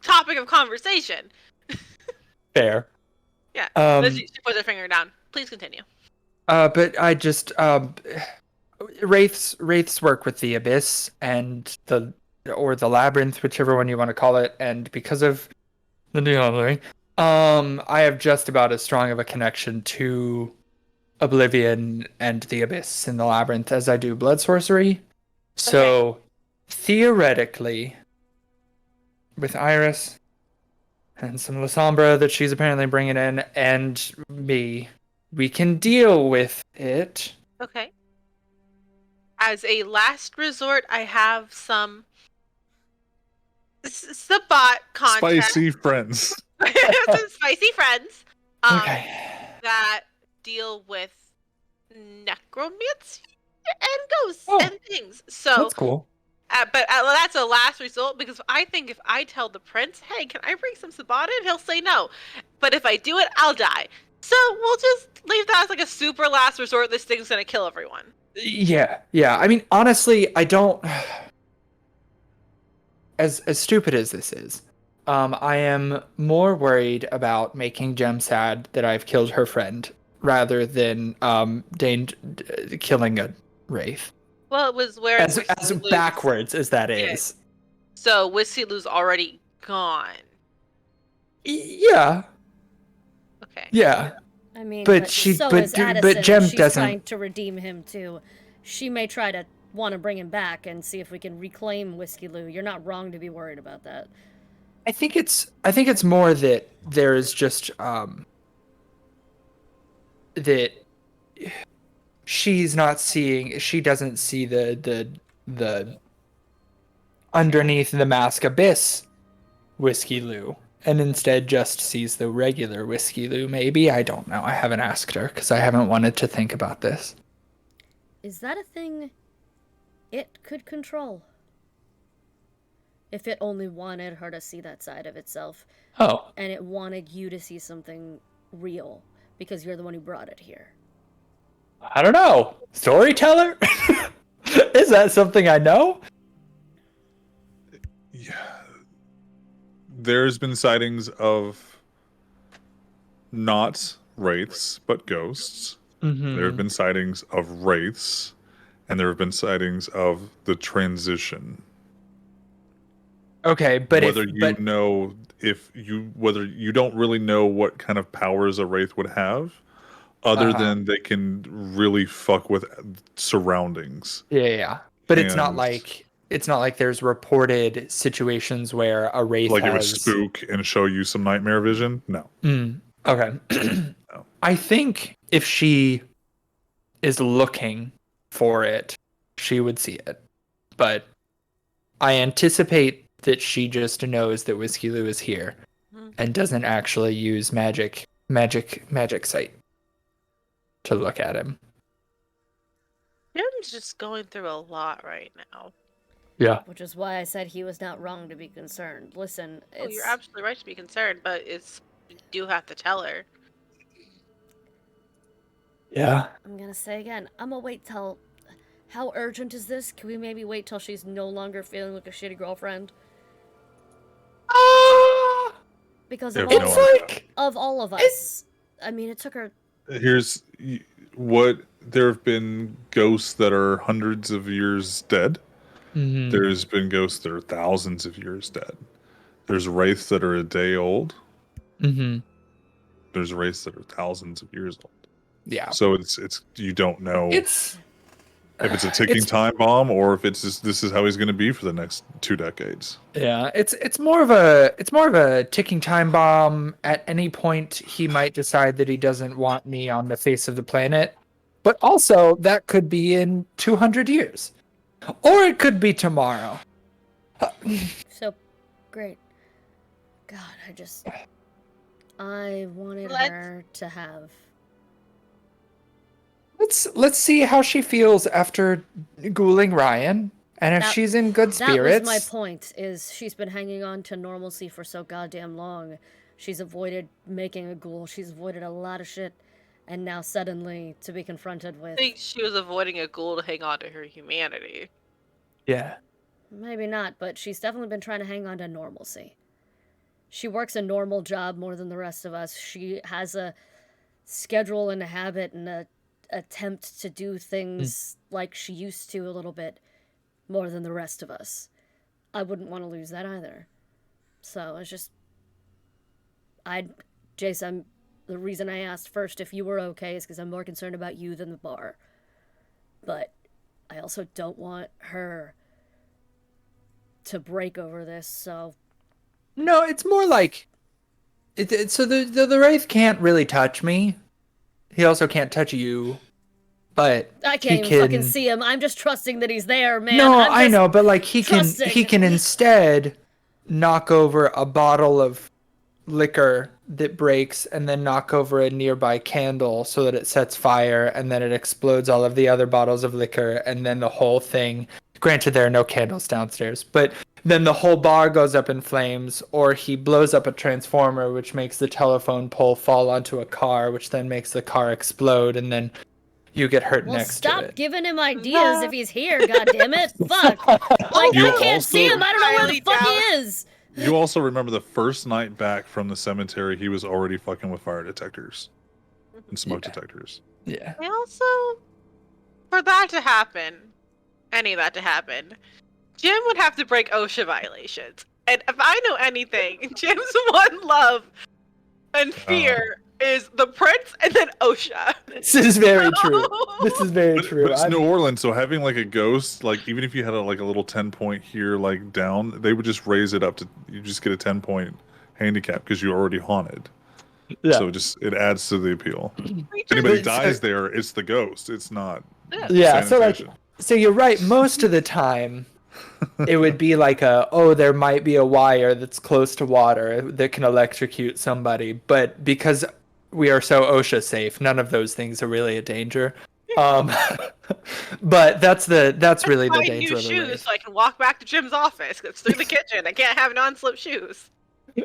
topic of conversation. Fair. Yeah. Then she puts her finger down. Please continue. But I just wraiths work with the abyss and the labyrinth, whichever one you want to call it, and because of the diablerie, I have just about as strong of a connection to Oblivion and the abyss in the labyrinth as I do blood sorcery. So theoretically, with Iris and some Lasombra that she's apparently bringing in, and me, we can deal with it. Okay. As a last resort, I have some Sabat content. Spicy friends. Some spicy friends. Okay. That deal with necromancy and ghosts Oh, and things. So, That's cool. but that's a last result because I think if I tell the prince, "Hey, can I bring some Sabat in?" he'll say no. But if I do it, I'll die. So we'll just leave that as like a super last resort. This thing's gonna kill everyone. Yeah. I mean, honestly, I don't. As stupid as this is, I am more worried about making Jem sad that I've killed her friend rather than killing a wraith. Well, it was where As backwards as that is. So Whiskey Lou's already gone. Yeah. Okay. Yeah. I mean, But but she- so but is do- but Addison, and Jem she's doesn't- trying to redeem him too. She may try to want to bring him back and see if we can reclaim Whiskey Lou. You're not wrong to be worried about that. I think it's more that there is just that she doesn't see the underneath the mask abyss Whiskey Lou, and instead just sees the regular Whiskey Lou. Maybe, I don't know. I haven't asked her because I haven't wanted to think about this. Is that a thing it could control? If it only wanted her to see that side of itself, Oh, and it wanted you to see something real, because you're the one who brought it here. I don't know. Storyteller? Is that something I know? Yeah. There's been sightings of not wraiths, but ghosts. Mm-hmm. There have been sightings of wraiths, and there have been sightings of the transition. Okay, but whether whether you don't really know what kind of powers a wraith would have, other than they can really fuck with surroundings. Yeah. But it's not And- like there's reported situations where a wraith Like it would has spook and show you some nightmare vision. No. Okay. I think if she is looking for it, she would see it. But I anticipate that she just knows that Whiskey Lou is here and doesn't actually use magic sight to look at him. Jim's just going through a lot right now. Yeah. Which is why I said he was not wrong to be concerned. Listen, Oh, it's... you're absolutely right to be concerned, but you do have to tell her. Yeah. I'm gonna say again, I'm gonna wait till... How urgent is this? Can we maybe wait till she's no longer feeling like a shitty girlfriend? Because of, Yeah, all, no idea. of all of us. I mean, it took her... Here's what there have been ghosts that are hundreds of years dead. Mhm. There's been ghosts that are thousands of years dead. There's wraiths that are a day old. Mhm. There's wraiths that are thousands of years old. Yeah. So it's you don't know It's if it's a ticking time bomb or if it's just this is how he's going to be for the next 2 decades. Yeah, it's more of a ticking time bomb. At any point, he might decide that he doesn't want me on the face of the planet. But also, that could be in 200 years, or it could be tomorrow. So, great. God, I wanted Let's- her to have... Let's see how she feels after ghouling Ryan, and if That- she's in good spirits. That was my point, is she's been hanging on to normalcy for so goddamn long. She's avoided making a ghoul, she's avoided a lot of shit, and now suddenly to be confronted I with... think she was avoiding a ghoul to hang on to her humanity. Yeah. Maybe not, but she's definitely been trying to hang on to normalcy. She works a normal job more than the rest of us. She has a schedule and a habit and a attempt to do things like she used to a little bit more than the rest of us. I wouldn't want to lose that either. So it's just... Jason, the reason I asked first if you were okay is because I'm more concerned about you than the bar. But I also don't want her to break over this, so... No, it's more like so the wraith can't really touch me. He also can't touch you, but I can't he even can... fucking see him. I'm just trusting that he's there, man. No, I'm I just know, but like he trusting. can instead knock over a bottle of liquor that breaks and then knock over a nearby candle so that it sets fire and then it explodes all of the other bottles of liquor and then the whole thing... Granted, there are no candles downstairs, but then the whole bar goes up in flames, or he blows up a transformer, which makes the telephone pole fall onto a car, which then makes the car explode, and then you get hurt Well, next to stop it. giving him ideas if he's here, goddammit. Fuck. Like, You I can't also- see him. I don't know where the Highly fuck he doubt- is. You also remember the first night back from the cemetery, he was already fucking with fire detectors and smoke detectors. Yeah. I also, for that to happen, any of that to happen, Jim would have to break OSHA violations. And if I know anything, Jim's one love and fear is the prince and then OSHA. This is very true. This is very But true. it's I'm- New Orleans, so having like a ghost, like even if you had a little 10-point here, like down, they would just raise it up to you just get a 10-point handicap because you're already haunted. Yeah. So it adds to the appeal. If anybody dies there, it's the ghost. It's not. Yeah, so like, sanitation. so you're right. Most of the time, it would be like there might be a wire that's close to water that can electrocute somebody. But because we are so OSHA safe, none of those things are really a danger. But that's really the I danger new of the shoes race. so I can walk back to Jim's office. It's through the kitchen. I can't have non-slip shoes.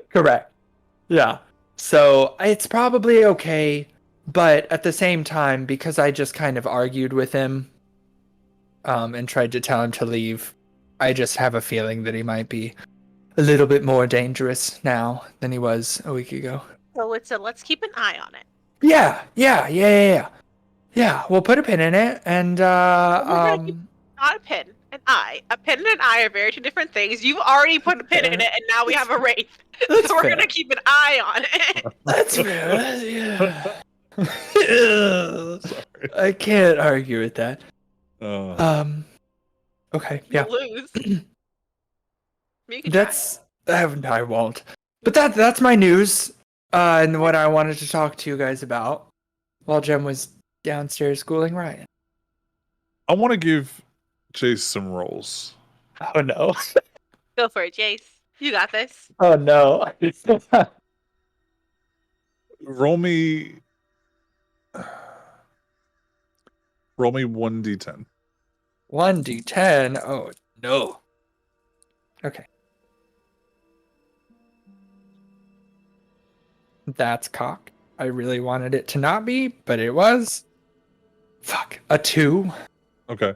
Correct. Yeah. So it's probably okay, but at the same time, because I just kind of argued with him, and tried to tell him to leave, I just have a feeling that he might be a little bit more dangerous now than he was a week ago. So let's keep an eye on it. Yeah. We'll put a pin in it, and We're gonna keep- Not a pin, an eye. A pin and an eye are very two different things. You've already put a pin in it, and now we have a wraith. That's So we're fair. gonna keep an eye on it. That's fair. Yeah. I can't argue with that. Okay. Yeah. You lose. You can try. That's I won't. But that's my news, and what I wanted to talk to you guys about while Jem was downstairs schooling Ryan. I want to give Chase some rolls. Oh no. Go for it, Jace. You got this. Oh no. Roll me. Roll me 1d10. 1d10. Oh no. Okay. That's cock. I really wanted it to not be, but it was. Fuck. A 2. Okay.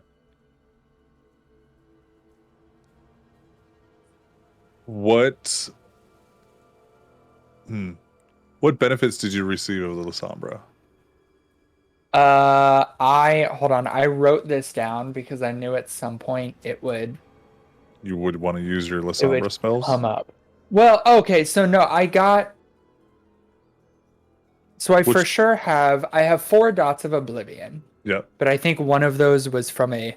What? What benefits did you receive of the Lasombra? Hold on. I wrote this down because I knew at some point it would You would want to use your it Lasombra would spells? come up. Well, okay, so no, I got. So I for sure I have 4 dots of oblivion, Yeah. but I think one of those was from a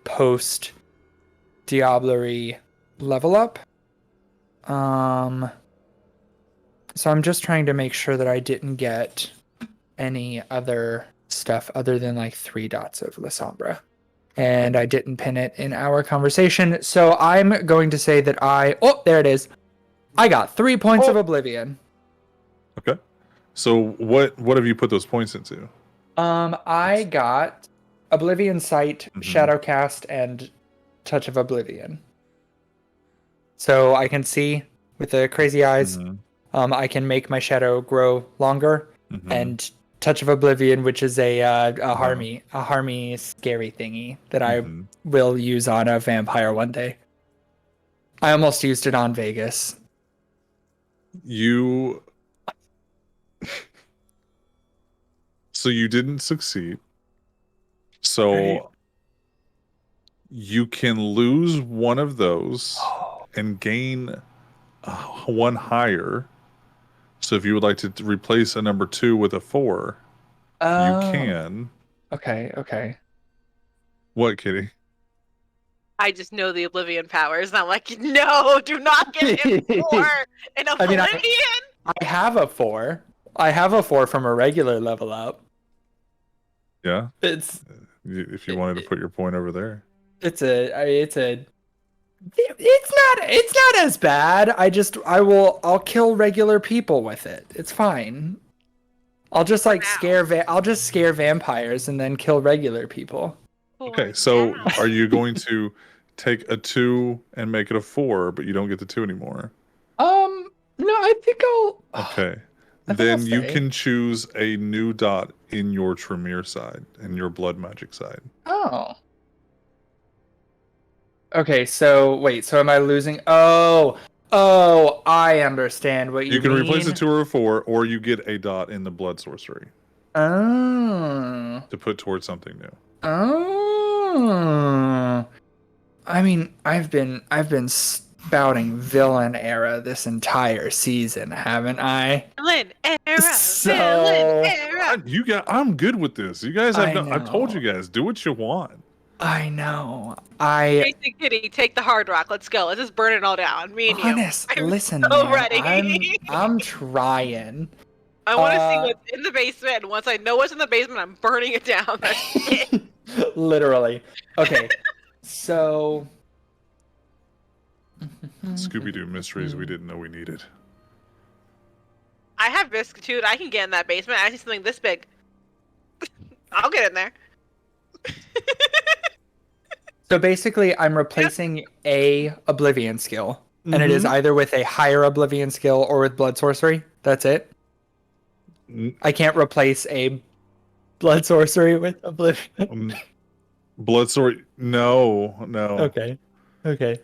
post Diablerie level up. So I'm just trying to make sure that I didn't get any other stuff other than like 3 dots of Lasombra. And I didn't pin it in our conversation. So I'm going to say that oh, there it is. I got 3 points of oblivion. Okay. So what have you put those points into? I got Oblivion Sight, Shadowcast, and Touch of Oblivion. So I can see with the crazy eyes. I can make my shadow grow longer, and Touch of Oblivion, which is a harmy scary thingy that I will use on a vampire one day. I almost used it on Vegas. So you didn't succeed. So Right. you can lose one of those and gain one higher. So if you would like to replace a number 2 with a 4, you can. Okay. What, Kitty? I just know the Oblivion powers, and I'm like, no, do not get him for an I mean, Oblivion. I have a 4. I have a 4 from a regular level up. Yeah. It's If you wanted to put your point over there. it's not as bad. I'll kill regular people with it. It's fine. I'll just like scare vampires and then kill regular people. Okay, so are you going to take a 2 and make it a 4, but you don't get the 2 anymore? No, I think I'll. Okay. I think Then I'll you stay. can choose a new dot in your Tremere side, in your blood magic side. Oh. Okay, so wait, so am I losing? Oh, I understand what you You can mean. replace a 2 or a 4, or you get a dot in the blood sorcery Oh. to put towards something new. Oh. I mean, I've been spouting villain era this entire season, haven't I? Villain era, So- villain era. I'm good with this. You guys have I I've told you know. guys, do what you want. I know. Jason, Kitty, take the hard rock. Let's go. Let's just burn it all down. Me and you. I'm listen, so man, ready. I'm trying. I want to see what's in the basement, and once I know what's in the basement, I'm burning it down. That's it. Literally. Okay. So Scooby-Doo mysteries we didn't know we needed. I have Biscuitude. I can get in that basement. I see something this big. I'll get in there. So basically, I'm replacing a Oblivion skill, and it is either with a higher Oblivion skill or with Blood Sorcery. That's it. I can't replace a Blood Sorcery with Oblivion. Blood Sorcery? No. Okay. You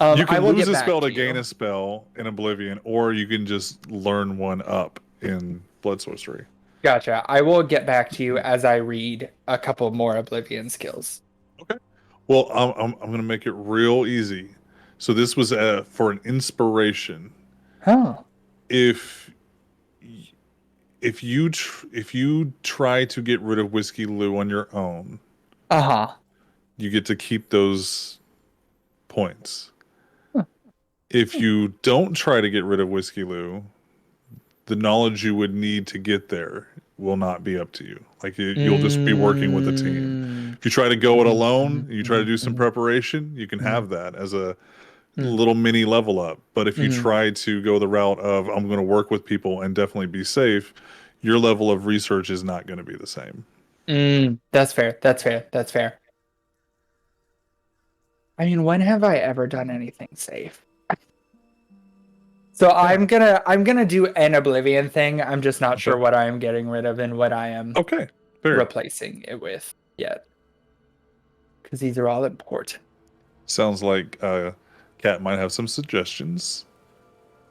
I can will lose get a back spell to you. gain a spell in Oblivion, or you can just learn one up in Blood Sorcery. Gotcha. I will get back to you as I read a couple more Oblivion skills. Okay. Well, I'm going to make it real easy. So this was for an inspiration. Oh. If you try to get rid of Whiskey Lou on your own, you get to keep those points. If you don't try to get rid of Whiskey Lou, the knowledge you would need to get there will not be up to you. Like you'll just be working with a team. If you try to go it alone, you try to do some preparation, you can have that as a little mini level up. But if you try to go the route of I'm going to work with people and definitely be safe, your level of research is not going to be the same. That's fair. That's fair. That's fair. I mean, when have I ever done anything safe? So I'm gonna do an Oblivion thing. I'm just not sure what I am getting rid of and what I am fair. replacing it with yet. Because these are all important. Sounds like Kat might have some suggestions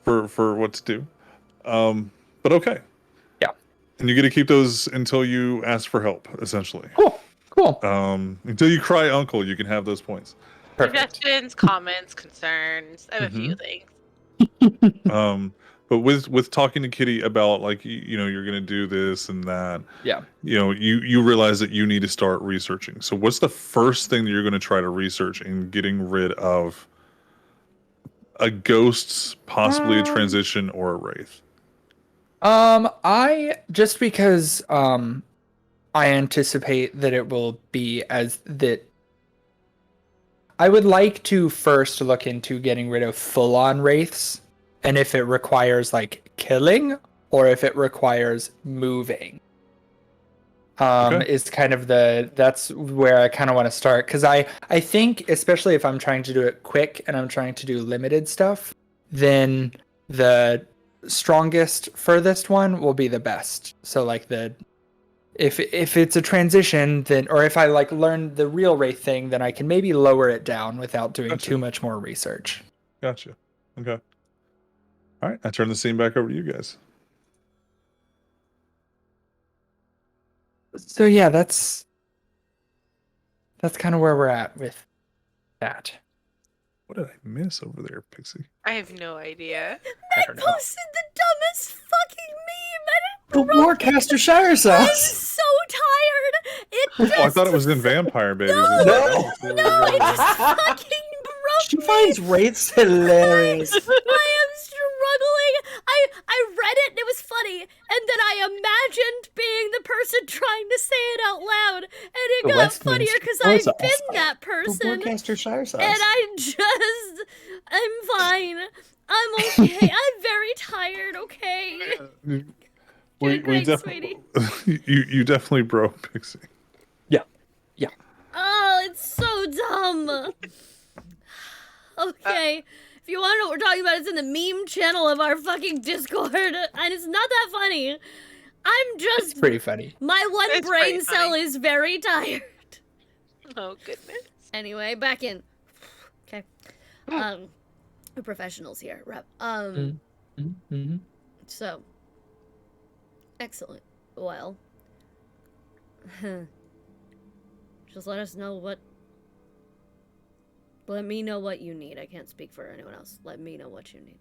for what to do. But okay. Yeah. And you get to keep those until you ask for help, essentially. Cool. Until you cry uncle, you can have those points. Perfect. Suggestions, comments, concerns. I have a few things. But with talking to Kitty about like you're gonna do this and that, Yeah. You realize that you need to start researching. So what's the first thing that you're gonna try to research in getting rid of a ghost, possibly a transition or a wraith? I just because I anticipate that it will be as that. I would like to first look into getting rid of full-on wraiths, and if it requires like killing or if it requires moving. Is kind of that's where I kind of want to start, because I think, especially if I'm trying to do it quick and I'm trying to do limited stuff, then the strongest furthest one will be the best. So like if it's a transition, then, or if I like learn the real wraith thing, then I can maybe lower it down without doing too much more research. Gotcha. Okay. All right, I turn the scene back over to you guys. So yeah, that's kind of where we're at with that. What did I miss over there, Pixie? I have no idea. Meg posted the dumbest fucking meme. The Warcaster Shire I'm sauce. so tired. It just... Oh, I thought it was in Vampire Babies. No, it just fucking broke She me. finds wraiths hilarious. I am struggling. I read it and it was funny, and then I imagined being the person trying to say it out loud, and it The got Westminster funnier because Shire I've sauce. been that The person, Warcaster Shire sauce. and I'm fine. I'm okay. I'm very tired. Okay. We Great, definitely sweetie. you definitely broke Pixie. Yeah. Oh, it's so dumb. Okay. If you want to know what we're talking about, it's in the meme channel of our fucking Discord, and it's not that funny. I'm just... It's pretty funny. My one It's brain pretty cell funny. is very tired. Oh goodness. Anyway, back in. Okay. We're professionals here. Rep. Mm-hmm. So. Excellent. Well. Just let us know what... Let me know what you need. I can't speak for anyone else. Let me know what you need.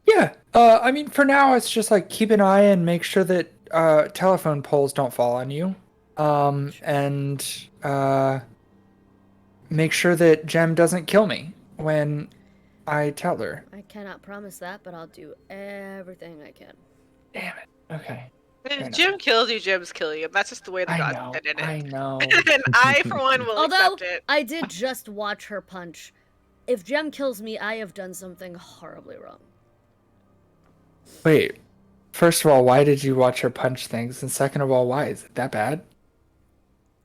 Yeah. I mean, for now, it's just like keep an eye and make sure that telephone poles don't fall on you. And make sure that Jem doesn't kill me when I tell her. I cannot promise that, but I'll do everything I can. Damn it. Okay. If Jim kills you, Jim's killing you. That's just the way the I gods know. intended it. I know. And I, for one, will Although, accept it. I did just watch her punch. If Jem kills me, I have done something horribly wrong. Wait. First of all, why did you watch her punch things? And second of all, why? Is it that bad?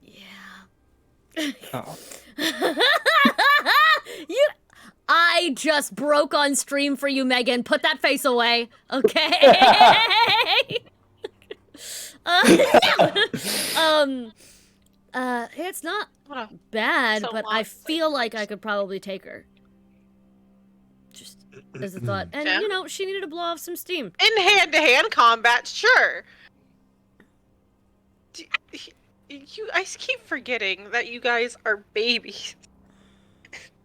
Yeah. Oh. I just broke on stream for you, Megan. Put that face away, okay? It's not bad, So but long, I feel like I could probably take her. Just as a thought. And, Yeah. you know, she needed to blow off some steam. In hand-to-hand combat, sure. I keep forgetting that you guys are babies.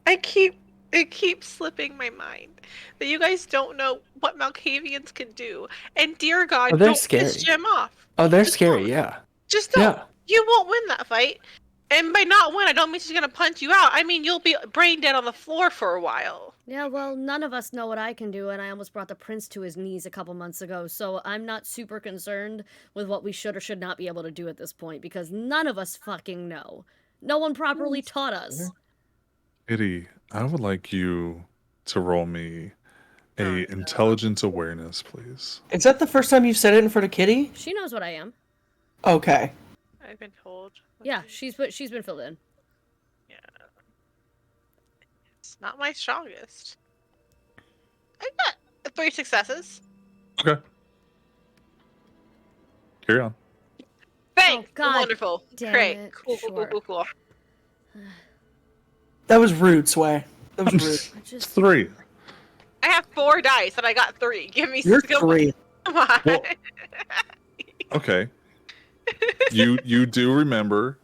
It keeps slipping my mind that you guys don't know what Malkavians can do. And dear God, Oh, they're don't scary. piss Jim off. Oh, they're Just scary, don't. yeah. Just don't. Yeah. You won't win that fight. And by not win, I don't mean she's gonna punch you out. I mean you'll be brain dead on the floor for a while. Yeah, well, none of us know what I can do, and I almost brought the prince to his knees a couple months ago, so I'm not super concerned with what we should or should not be able to do at this point, because none of us fucking know. No one properly taught us. Kitty, I would like you to roll me Oh, a no. intelligence awareness, please. Is that the first time you've said it in front of Kitty? She knows what I am. Okay. I've been told. Yeah, she's been filled in. Yeah. It's not my strongest. I got 3 successes. Okay. Carry on. Thanks. God Wonderful. damn Great. it. Cool, cool, Sure. cool, cool, cool. That was rude, Sway. That was rude. I just 3. I have 4 dice and I got 3. Give me You're skill. 3. Come on. Well, okay. You do remember.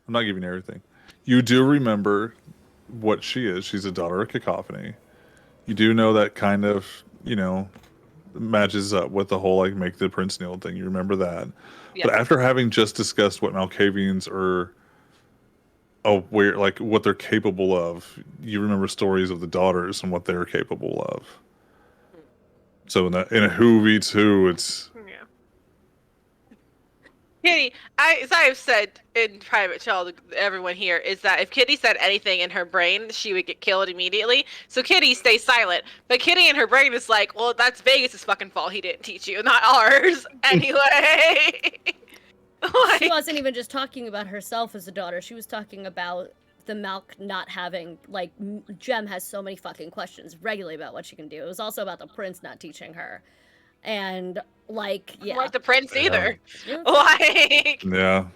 I'm not giving you everything. You do remember what she is. She's a daughter of cacophony. You do know that kind of, matches up with the whole like make the prince kneel thing. You remember that. Yeah. But after having just discussed what Malkavians are aware, like what they're capable of, you remember stories of the daughters and what they're capable of. So in a who beats who, it's Yeah. Kitty, as I've said in private to all everyone here, is that if Kitty said anything in her brain, she would get killed immediately. So Kitty stays silent. But Kitty in her brain is like, well, that's Vegas' fucking fault. He didn't teach you, not ours. Anyway. she wasn't even just talking about herself as a daughter. She was talking about the Malk not having, like, Jem has so many fucking questions regularly about what she can do. It was also about the prince not teaching her. And, like, yeah. Like the prince either. Yeah. Like, yeah.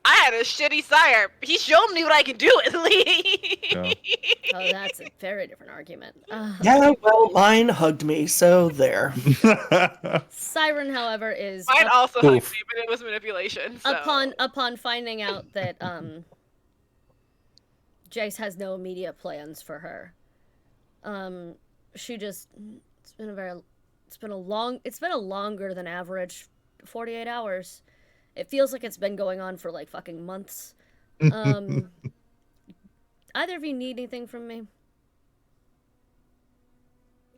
I had a shitty sire. He showed me what I could do at least. Yeah. Oh, that's a very different argument. Yeah, well, mine hugged me, so there. Siren, however, is Mine also hugged me, Oof. but it was manipulation. So. upon finding out that Jace has no immediate plans for her. She just it's been a longer than average 48 hours. It feels like it's been going on for like fucking months. Either of you need anything from me?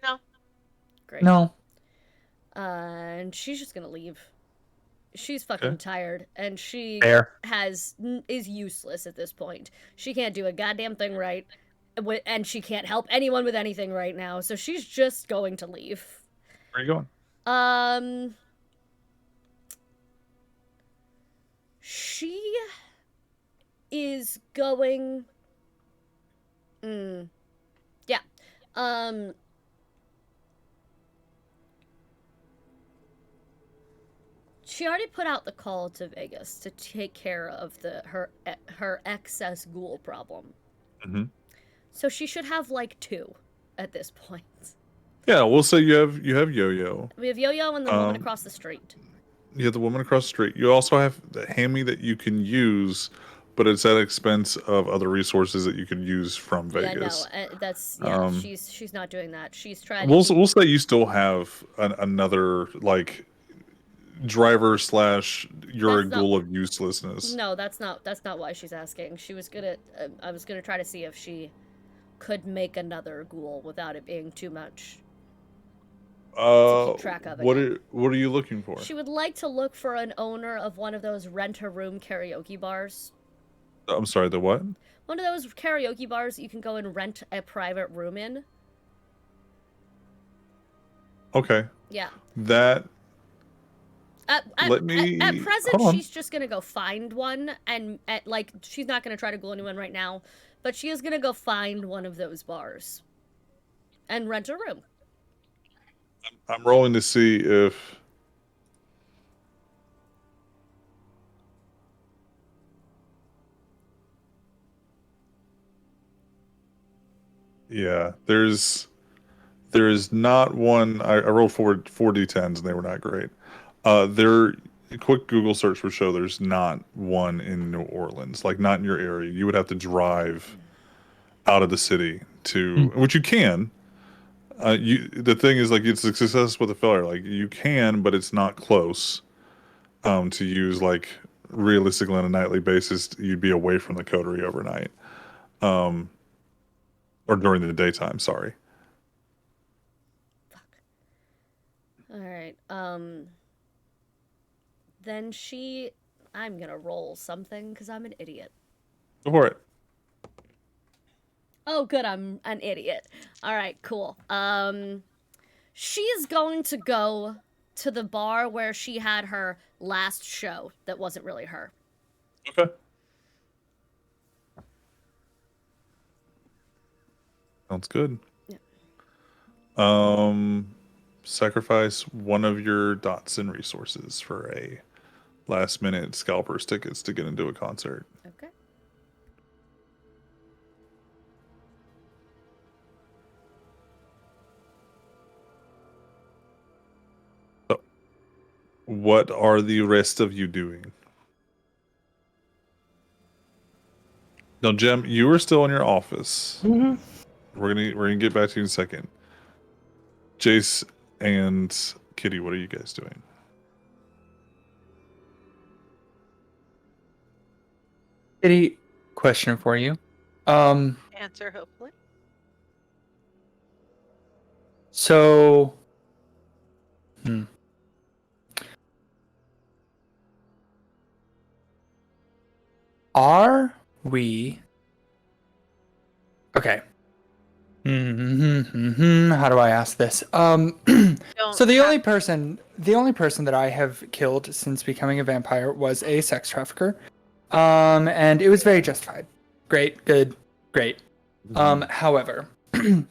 No. Great. No. And she's just gonna leave. She's fucking Okay. tired, and she Fair. is useless at this point. She can't do a goddamn thing right, and she can't help anyone with anything right now. So she's just going to leave. Where are you going? She is going. Yeah. She already put out the call to Vegas to take care of her excess ghoul problem. Mm-hmm. So she should have like 2 at this point. Yeah, we'll say you have Yo-Yo. We have Yo-Yo and the woman across the street. You have the woman across the street. You also have the Hammy that you can use, but it's at expense of other resources that you can use from Vegas. Yeah, no, that's she's not doing that. She's trying. We'll say you still have another like driver / you're That's a ghoul of uselessness. No, that's not why she's asking. She was gonna. I was gonna try to see if she could make another ghoul without it being too much. To keep track of it. What are you looking for? She would like to look for an owner of one of those rent-a-room karaoke bars. I'm sorry, the what? One of those karaoke bars you can go and rent a private room in. Okay. Yeah. That At Let me- present, hold on. she's just gonna go find one, and like she's not gonna try to ghoul anyone right now, but she is gonna go find one of those bars and rent a room. I'm rolling to see if yeah, there is not one. I rolled four d10s and they were not great. There, a quick Google search would show there's not one in New Orleans, like not in your area. You would have to drive out of the city to, which you can. The thing is, like, it's a success with a failure. Like, you can, but it's not close. To use like realistically on a nightly basis, you'd be away from the coterie overnight, or during the daytime. Sorry. All right. Then I'm gonna roll something because I'm an idiot. Go for it. Oh, good. I'm an idiot. All right, cool. She is going to go to the bar where she had her last show that wasn't really her. Okay. Sounds good. Yeah. Sacrifice one of your dots and resources for a last minute scalpers tickets to get into a concert. Okay. So, what are the rest of you doing? Now, Jem, you are still in your office. Mm-hmm. We're gonna get back to you in a second. Jace and Kitty, what are you guys doing? Kitty, question for you. Answer, hopefully. So, are we okay? How do I ask this? Don't So the have- only person that I have killed since becoming a vampire was a sex trafficker, and it was very justified. Great, good, great. However, would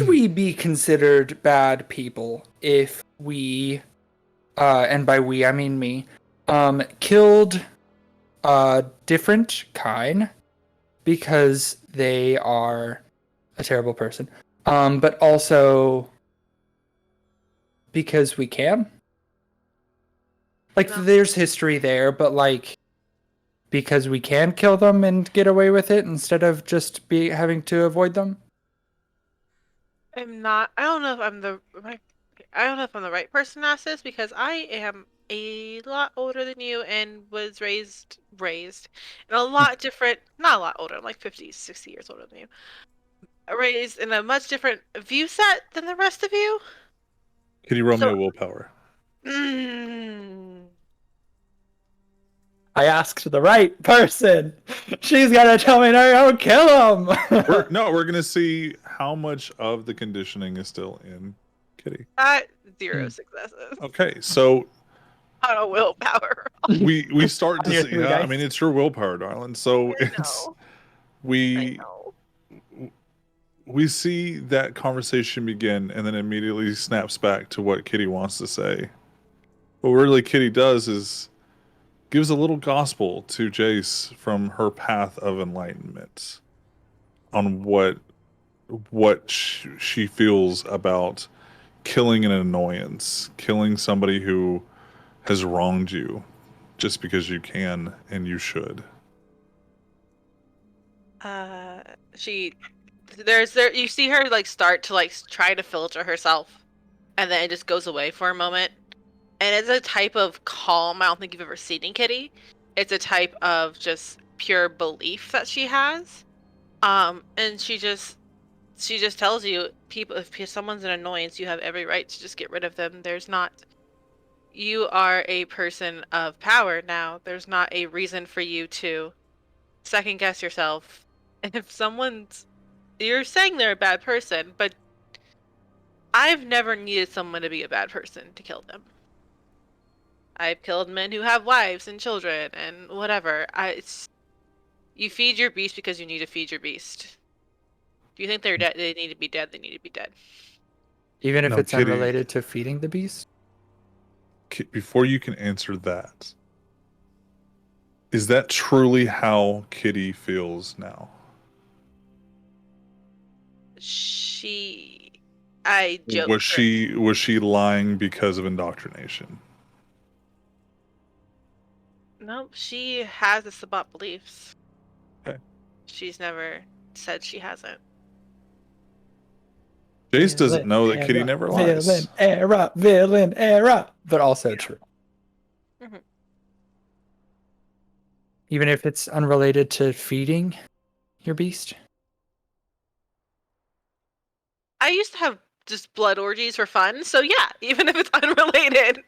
we be considered bad people if we, and by we I mean me, killed a different kind because they are a terrible person, but also because we can? Like, No. there's history there, but like, because we can kill them and get away with it instead of just having to avoid them. I'm not. I don't know if I'm the right. I don't know if I'm the right person to ask this because I am a lot older than you and was raised in a lot different. Not a lot older. I'm like 50, 60 years older than you. Raised in a much different view set than the rest of you. Kitty, roll me So- a willpower. Mm, I asked the right person. She's gonna tell me no, don't kill him. We're gonna see how much of the conditioning is still in Kitty. got 0 Hmm. successes Okay, so on a willpower. we start On to your see. 3 I dice? mean, it's your willpower, darling. So I it's know. I we know. we see that conversation begin, and then immediately snaps back to what Kitty wants to say. What really Kitty does is gives a little gospel to Jace from her path of enlightenment on what she feels about killing an annoyance, killing somebody who has wronged you just because you can and you should. She you see her like start to like try to filter herself, and then it just goes away for a moment. And it's a type of calm I don't think you've ever seen in Kitty. It's a type of just pure belief that she has. And she just tells you, people, if someone's an annoyance, you have every right to just get rid of them. There's not. You are a person of power now. There's not a reason for you to second guess yourself. And if you're saying they're a bad person, but I've never needed someone to be a bad person to kill them. I've killed men who have wives and children and whatever. You feed your beast because you need to feed your beast. If you think they're dead, they need to be dead. They need to be dead. Even if No, it's Kitty. unrelated to feeding the beast? Before you can answer that, is that truly how Kitty feels now? I joke. Was she lying because of indoctrination? No, she has the Sabat beliefs. Okay. She's never said she hasn't. Jace doesn't know that Kitty never lies. Villain era. But also true. Mhm. Even if it's unrelated to feeding your beast? I used to have just blood orgies for fun, so yeah, even if it's unrelated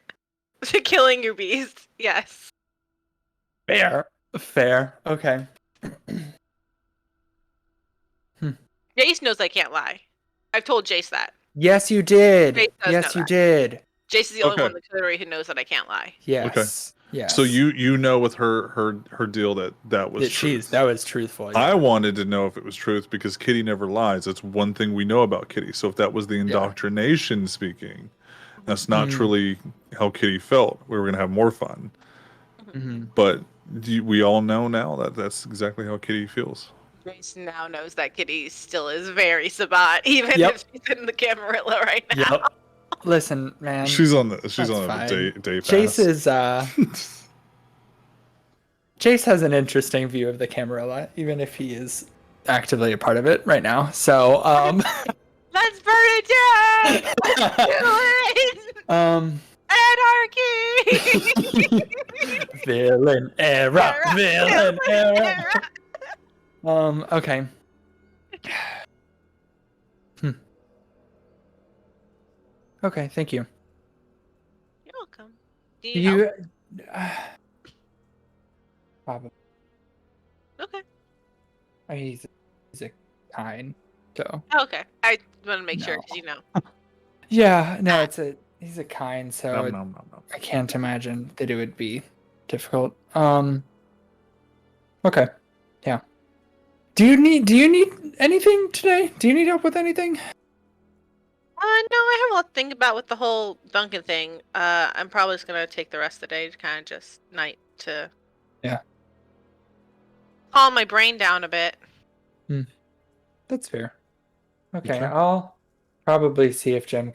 to killing your beast, yes. Fair. Fair. Okay. Jace knows I can't lie. I've told Jace that. Yes, you did. Jace does know Yes, you that. did. Jace is the only Okay. one in the community who knows that I can't lie. Yes. Yes. So you know with her deal that was truth. That was truthful. Yeah. I wanted to know if it was truth because Kitty never lies. That's one thing we know about Kitty. So if that was the indoctrination speaking, that's not truly how Kitty felt. We were going to have more fun. Mm-hmm. But we all know now that that's exactly how Kitty feels. Jace now knows that Kitty still is very Sabat, even Yep. if she's in the Camarilla right now. Yep. Listen, man. She's on a fine. day pass. Jace is Jace has an interesting view of the Camarilla, even if he is actively a part of it right now. So Let's burn it down! Let's do it! Anarchy! Villain era. Villain era. Okay. Okay, thank you. You're welcome. Do you help? Probably. Okay. I mean, he's a kind, so. Oh, okay. I want to make sure No. because you know. Yeah, no, he's a kind, so Nom, nom, nom, nom. I can't imagine that it would be difficult. Okay. Yeah. Do you need anything today? Do you need help with anything? No, I have a lot to think about with the whole Duncan thing. I'm probably just gonna take the rest of the day to kind of just night to. Yeah. Calm my brain down a bit. That's fair. Okay, Okay. I'll probably see if Jem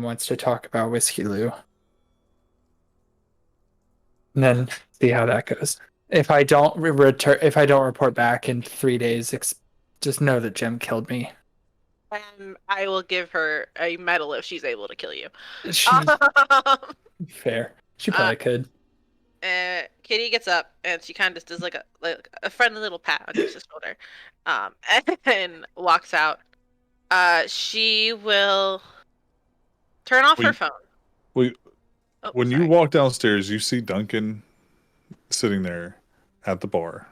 wants to talk about Whiskey Lou. And then see how that goes. If I don't report back in 3 days, just know that Jem killed me. And I will give her a medal if she's able to kill you. Fair. She probably could. Kitty gets up and she kind of just does like a friendly little pat on Jace's shoulder, and then walks out. She will turn off her phone. Oh, When you sorry. walk downstairs, you see Duncan sitting there at the bar.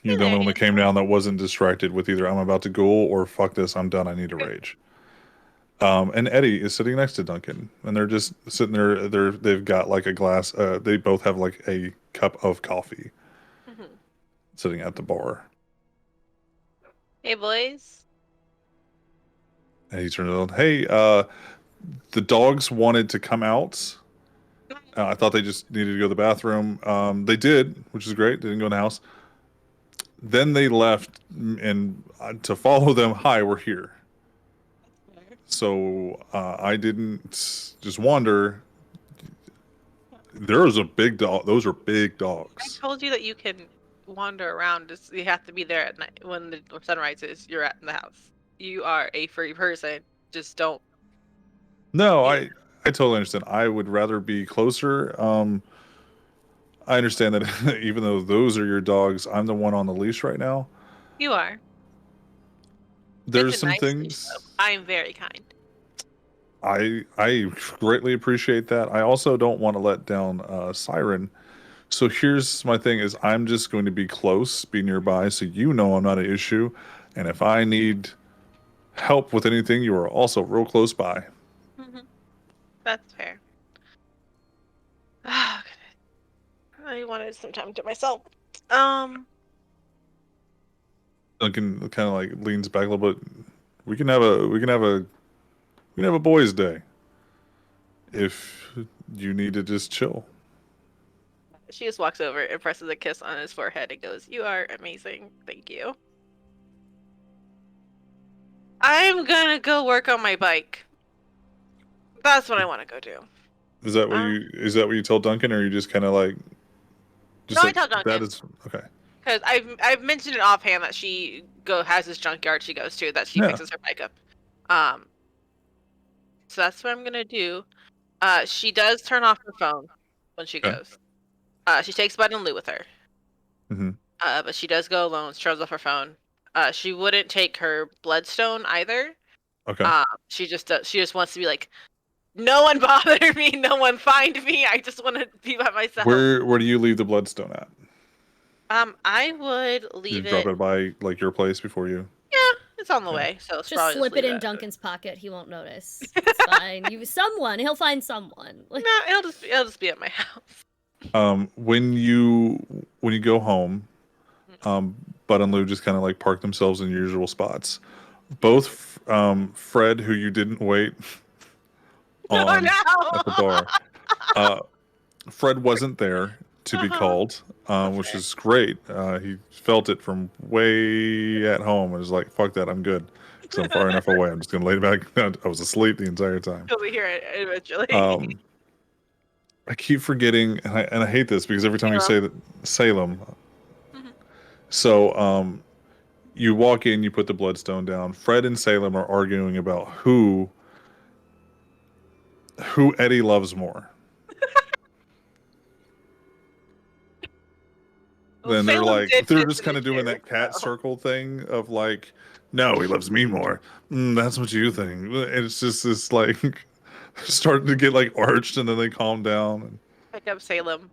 You're the only one that came down that wasn't distracted with either I'm about to go or fuck this, I'm done, I need to rage. And Eddie is sitting next to Duncan, and they're just sitting there. They've got like a glass. They both have like a cup of coffee, sitting at the bar. Hey, boys. And he turned it on. Hey, the dogs wanted to come out. I thought they just needed to go to the bathroom. They did, which is great. They didn't go in the house. Then they left, and to follow them, hi, we're here. So I didn't just wander. There's a big dog. Those are big I dogs. told you that you can wander around. Just, you have to be there at night when the sun rises. You're in the house. You are a free person. Just don't. No, I totally understand. I would rather be closer. I understand that even though those are your dogs, I'm the one on the leash right now. You are. There's It's a some nice leash, things though. I am very kind. I greatly appreciate that. I also don't want to let down Siren. So here's my thing: is I'm just going to be close, be nearby, so you know I'm not an issue. And if I need help with anything, you are also real close by. That's fair. Ah, I wanted some time to myself. Duncan kind of like leans back a little bit. We can have a boys' day. If you need to just chill. She just walks over and presses a kiss on his forehead and goes, "You are amazing. Thank you." I'm gonna go work on my bike. That's what I want to go do. Is that what you tell Duncan, or are you just kind of like? No, I tell Duncan. That is okay. Because I've mentioned it offhand that she has this junkyard she goes to that she fixes her bike up. So that's what I'm gonna do. She does turn off her phone when she Okay. goes. She takes Bud and Lou with her. Mm-hmm. But she does go alone. She turns off her phone. She wouldn't take her bloodstone either. Okay. She just wants to be like, no one bother me, no one find me. I just want to be by myself. Where do you leave the bloodstone at? I would You leave drop it. it by like your place before you. Yeah, it's on the Yeah. way, so it's Just probably slip it leave in Duncan's pocket. He won't notice. It's fine. He'll find someone. Like, No, it'll just be at my house. When you go home, Bud and Lou just kind of like park themselves in usual spots. Both Fred, who you didn't wait Oh on no! at the bar, Fred wasn't there to be called, which fair. is great. He felt it from way at home and was like, "Fuck that, I'm good." Because I'm far enough away. I'm just gonna lay back down. I was asleep the entire time. He'll be here eventually. I keep forgetting, and I hate this because every time you say that Salem. Mhm. So, you walk in, you put the bloodstone down. Fred and Salem are arguing about who Eddie loves more. Well, Then Salem did they're piss just in kind his of doing shoes, that cat so. circle thing of like, no, he loves me more. That's what you think. It's just this like starting to get like arched, and then they calm down. And Pick up Salem.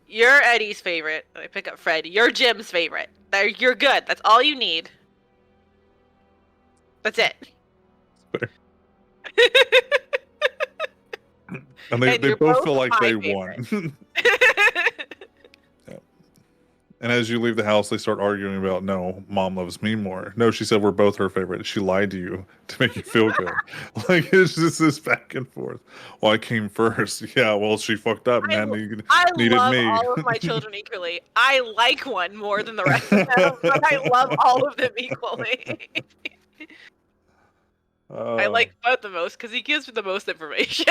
You're Eddie's favorite. I pick up Fred. You're Jim's favorite. You're good. That's all you need. That's it. and And they you're both both feel like my they favorite. won. Yeah. And as you leave the house, they start arguing about, no, mom loves me more. No, she said we're both her favorite. She lied to you to make you feel good. Like, it's just this back and forth. Well, I came first. Yeah, well, she fucked up and I, then I needed love me. all of my children equally. I like one more than the rest of them, but I love all of them equally. I like Bud the most because he gives me the most information.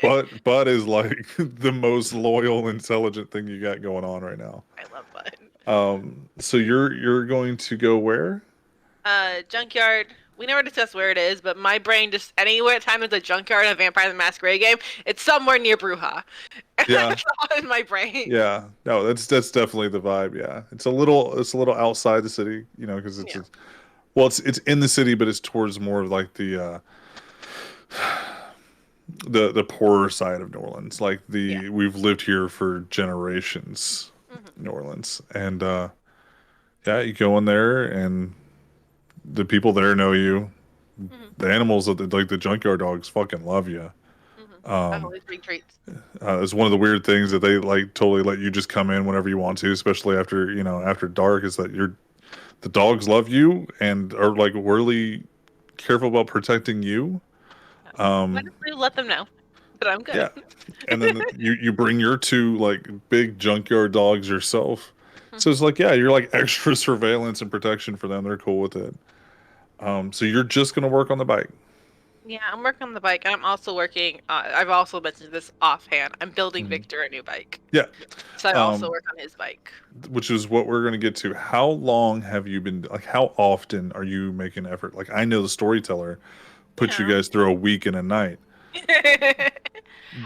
Bud is like the most loyal, intelligent thing you got going on right now. I love Bud. So you're going to go where? Junkyard. We never discussed where it is, but my brain just anywhere time there's a junkyard in a Vampire the Masquerade game, it's somewhere near Bruja. Yeah. That's all in my brain. Yeah, no, that's definitely the vibe. Yeah, it's a little outside the city, you know, because Yeah. it's in the city, but it's towards more of like the poorer side of New Orleans. Like we've lived here for generations, New Orleans, and yeah, you go in there and the people there know you. The animals like the junkyard dogs fucking love you. I always bring treats. It's one of the weird things that they like totally let you just come in whenever you want to, especially after dark. Is that the dogs love you and are like really careful about protecting you. Why don't we let them know that I'm good? Yeah, and then you bring your two like big junkyard dogs yourself. So it's like, yeah, you're like extra surveillance and protection for them. They're cool with it. So you're just gonna work on the bike. Yeah, I'm working on the bike, and I'm also working. I've also mentioned this offhand. I'm building Mhm. Victor a new bike, Yeah, so I also work on his bike. which is what we're gonna get to. How long have you been like? How often are you making effort? Like, I know the storyteller put you Yeah. guys through a week and a night,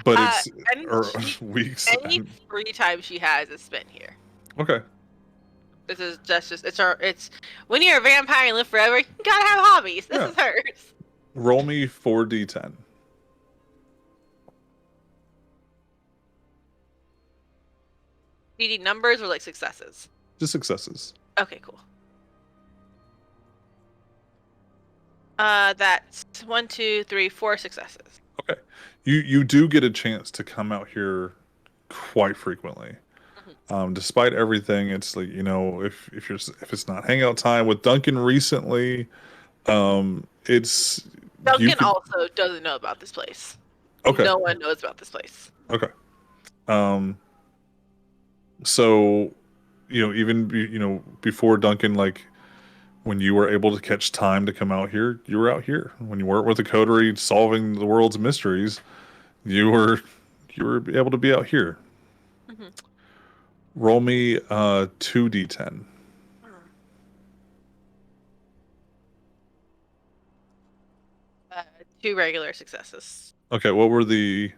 but it's And or weeks. any free time she has is spent here. Okay. This is just it's when you're a vampire and live forever, you gotta have hobbies. This Yeah. is hers. Roll me 4d10. Do you need numbers or like successes? Just successes. Okay, cool. That's 1, 2, 3, 4 successes. Okay. You do get a chance to come out here quite frequently. Despite everything, it's like, if it's not hangout time with Duncan recently, it's you Duncan could also doesn't know about this place. okay. No one knows about this place. Okay. So, even before Duncan, like when you were able to catch time to come out here, you were out here. When you weren't with the coterie solving the world's mysteries, you were able to be out here. Roll me 2d10. 2 regular successes. Okay, what were the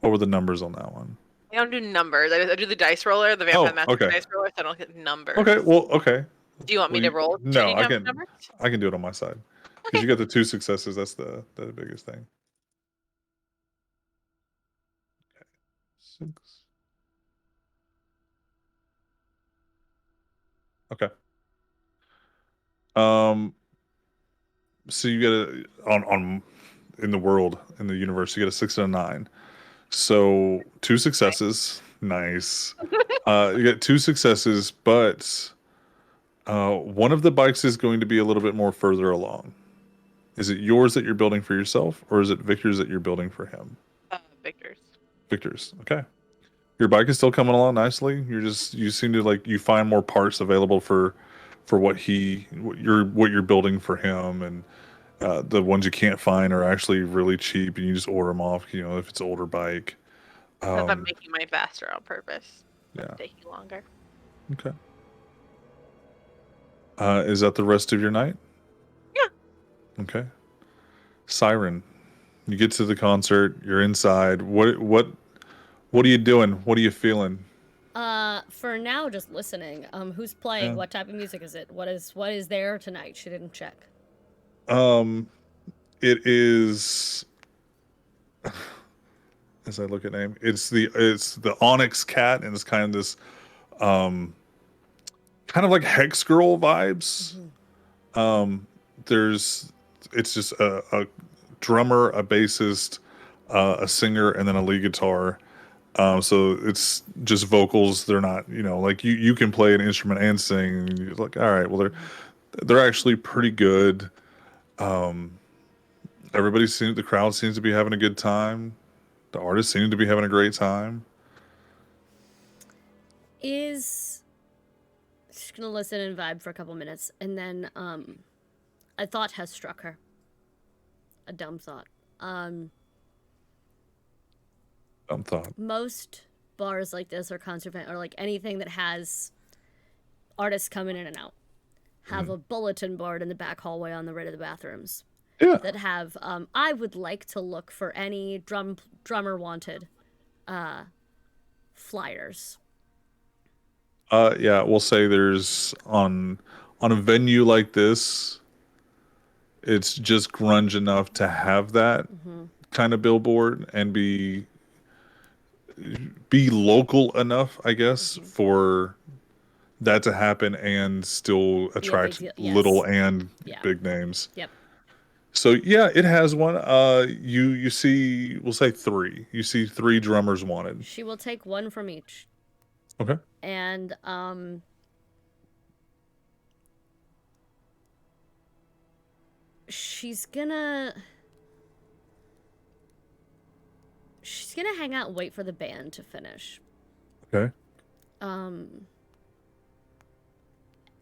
numbers on that one? I don't do numbers. I do the dice roller, the Vampire Oh, Master okay. dice roller, so I don't get numbers. Okay, well, okay. Do you want me Well, to roll no, shitty numbers? I can do it on my side because Okay. you got the 2 successes. That's the biggest thing. 6. Okay. So you get on in the world, in the universe, you get a 6 and a 9. So 2 successes. Nice. You get 2 successes, but one of the bikes is going to be a little bit more further along. Is it yours that you're building for yourself, or is it Victor's that you're building for him? Victor's. Victor's. Okay. Your bike is still coming along nicely. You seem to like you find more parts available for what you're building for him, and the ones you can't find are actually really cheap, and you just order them off. You know, if it's an older bike. Because I'm making mine faster on purpose. Yeah. It's taking longer. Okay. Is that the rest of your night? Yeah. Okay. Siren, you get to the concert. You're inside. What are you doing? What are you feeling? For now, just listening. Who's playing? Yeah. What type of music is it? What is there tonight? She didn't check. It is. As I look at name, it's the Onyx Cat, and it's kind of this, kind of like Hex Girl vibes. It's just a drummer, a bassist, a singer, and then a lead guitar. So it's just vocals. They're not, like you can play an instrument and sing. And you're like, all right, well they're actually pretty good. The crowd seems to be having a good time. The artist seems to be having a great time. She's gonna listen and vibe for a couple minutes, and then a thought has struck her. A dumb thought. Dumb thought. Most bars like this or concert or like anything that has artists coming in and out have a bulletin board in the back hallway on the right of the bathrooms. Yeah. That have I would like to look for any drummer wanted flyers. Yeah, we'll say there's on a venue like this, it's just grunge enough to have that kind of billboard and be local enough, I guess, for that to happen and still attract little and big names. Yep. So yeah, it has one. You see, we'll say 3. You see 3 drummers wanted. She will take one from each. Okay. And she's gonna hang out and wait for the band to finish. Okay.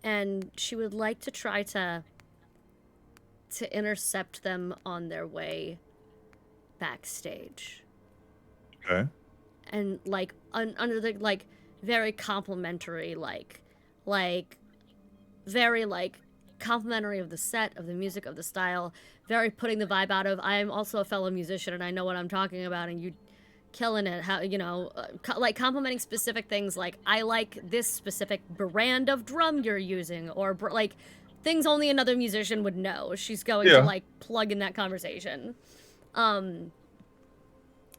And she would like to try to intercept them on their way backstage. Okay. And like under the like very complimentary very complimentary of the set, of the music, of the style, very putting the vibe out of I am also a fellow musician and I know what I'm talking about and you killing it, how like complimenting specific things like I like this specific brand of drum you're using, or like things only another musician would know. She's going to like plug in that conversation.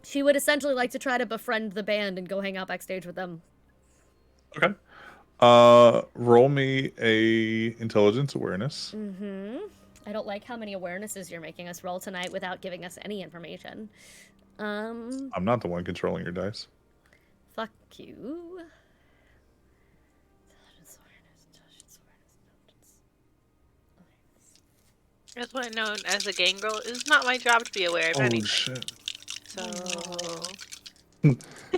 She would essentially like to try to befriend the band and go hang out backstage with them. Okay. Roll me a intelligence awareness. I don't like how many awarenesses you're making us roll tonight without giving us any information. I'm not the one controlling your dice. Fuck you. That's what known as a gang girl. It's not my job to be aware of anything. Shit. So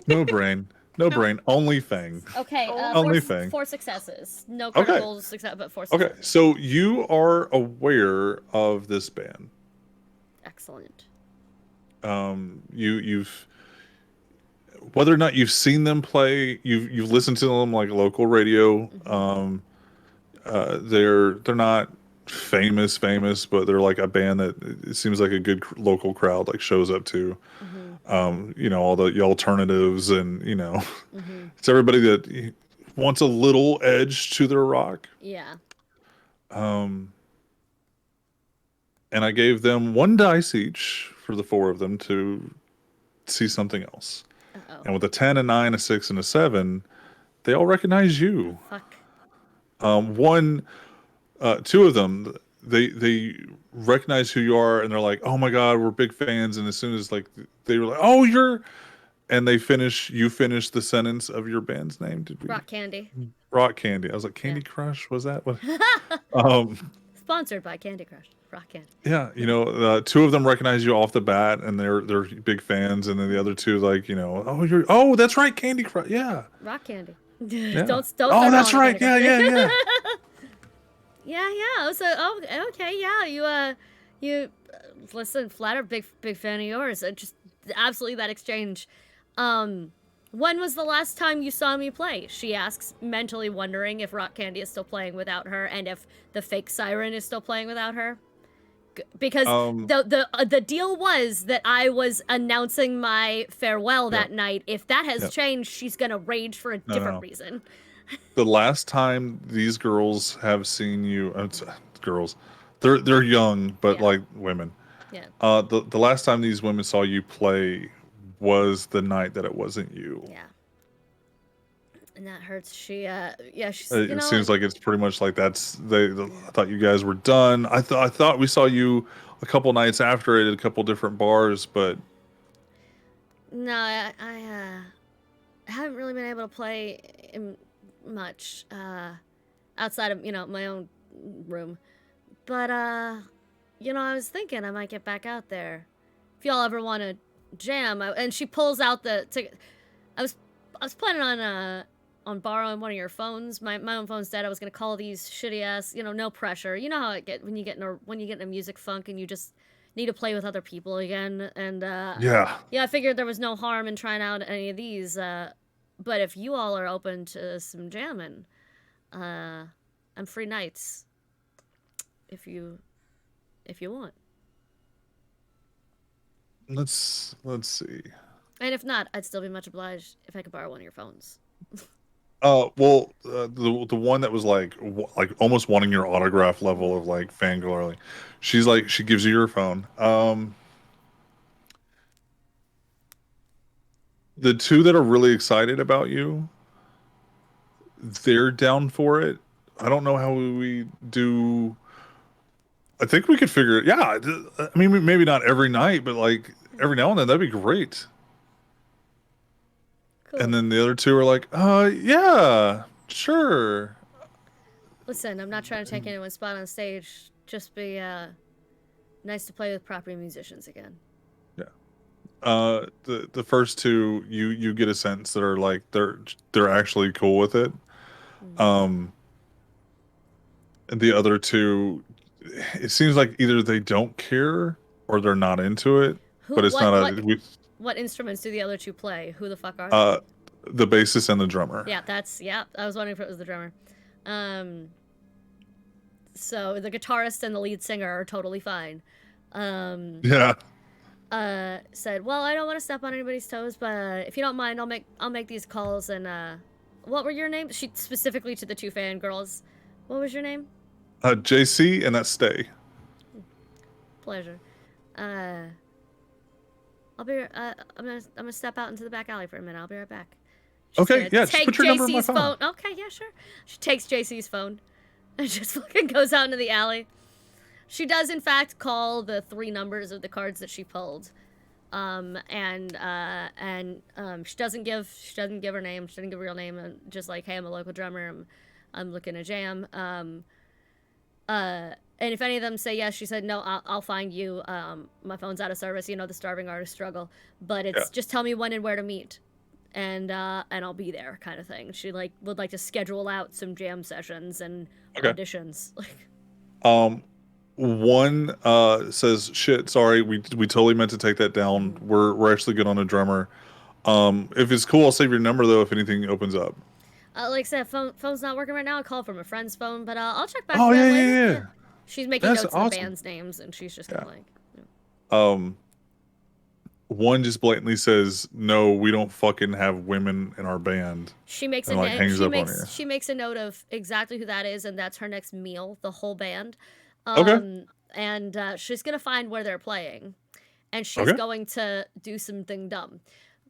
No brain. No brain. Only thing. Okay, Only thing. 4 successes. No critical success, but 4 successes. Okay, so you are aware of this band. Excellent. You've whether or not you've seen them play, you've listened to them like local radio. They're not famous, but they're like a band that it seems like a good local crowd like shows up to. You know, all the alternatives, and you know, it's everybody that wants a little edge to their rock. Yeah. Um, and I gave them 1 dice each for the 4 of them to see something else. Uh-oh. And with a 10, a 9, a 6, and a 7, they all recognize you. Fuck. Two of them, they recognize who you are, and they're like, "Oh my god, we're big fans!" And as soon as like they were like, "Oh, you're," and you finish the sentence of your band's name. Did we? Rock Candy. Rock Candy. I was like, Candy Crush. Was that what? um, Sponsored by Candy Crush. Rock Candy. yeah, you know, 2 of them recognize you off the bat, and they're big fans, and then the other 2 like, you know, oh, that's right, Candy Crush. Yeah. Rock Candy. Yeah. Don't. Oh, that's right. Yeah. Yeah. So, okay. Yeah, you listen. Flattered, big fan of yours. Just absolutely that exchange. When was the last time you saw me play? She asks, mentally wondering if Rock Candy is still playing without her, and if the fake siren is still playing without her. Because the deal was that I was announcing my farewell that night. If that has changed, she's gonna rage for a different reason. The last time these girls have seen you, girls, they're young, but like women. Yeah. The last time these women saw you play was the night that it wasn't you. Yeah. And that hurts. She's. It seems like it's pretty much like I thought you guys were done. I thought we saw you a couple nights after it at a couple different bars, but no, I haven't really been able to play much outside of my own room. But I was thinking I might get back out there if y'all ever want to jam. And she pulls out the ticket. I was planning on borrowing one of your phones. My own phone's dead. I was gonna call these shitty ass, no pressure. You know how it get when you get in a music funk and you just need to play with other people again. And yeah, I figured there was no harm in trying out any of these. But if you all are open to some jamming, I'm free nights. If you want. Let's see. And if not, I'd still be much obliged if I could borrow one of your phones. Well, the one that was like almost wanting your autograph level of like fangirling, she gives you your phone. The 2 that are really excited about you, they're down for it. I don't know how we do. I think we could figure it. Yeah, I mean, maybe not every night, but like every now and then, that'd be great. Cool. And then the other 2 are like, yeah, sure. Listen, I'm not trying to take anyone's spot on stage. Just be nice to play with proper musicians again. Yeah. The first 2, you get a sense that are like they're actually cool with it. And the other 2, it seems like either they don't care or they're not into it. But it's What instruments do the other 2 play? Who the fuck are they? The bassist and the drummer. Yeah, I was wondering if it was the drummer. So the guitarist and the lead singer are totally fine. Yeah. Said, well, I don't want to step on anybody's toes, but if you don't mind, I'll make these calls. And what were your names? She specifically to the 2 fangirls. What was your name? JC, and that's Stay. Pleasure. I'll be. I'm gonna step out into the back alley for a minute. I'll be right back. Okay, yeah. Take just put your number in my JC's phone. Okay, yeah, sure. She takes JC's phone and just fucking goes out into the alley. She does, in fact, call the 3 numbers of the cards that she pulled, and she doesn't give her name. She doesn't give her real name. And just like, hey, I'm a local drummer. I'm looking to jam. And if any of them say yes, she said, no, I'll find you. My phone's out of service. The starving artist struggle. But it's just tell me when and where to meet. And I'll be there, kind of thing. She would like to schedule out some jam sessions and auditions. One says, shit, sorry, we totally meant to take that down. We're actually good on a drummer. If it's cool, I'll save your number though if anything opens up. Like I said, phone's not working right now. I called from a friend's phone, but I'll check back. Oh, later. She's making That's notes of the awesome. band's names, and she's just kind of like, One just blatantly says, "No, we don't fucking have women in our band," she makes and like hangs up on you. she makes a note of exactly who that is, and that's her next meal. The whole band, Okay. and she's gonna find where they're playing, and she's Okay. going to do something dumb.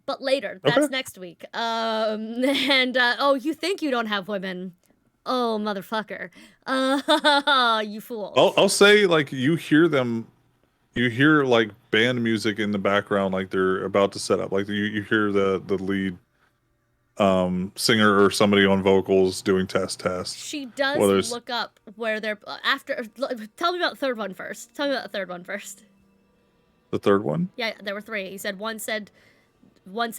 But later, Okay. that's next week. And oh, you think you don't have women? Oh, motherfucker! You fool! I'll say like you hear them. You hear like band music in the background, like they're about to set up. Like you hear the lead singer or somebody on vocals doing tests. She does Whether it's look up where they're after. Tell me about the third one first. Tell me about the third one first. the third one. Yeah, there were three. He said one said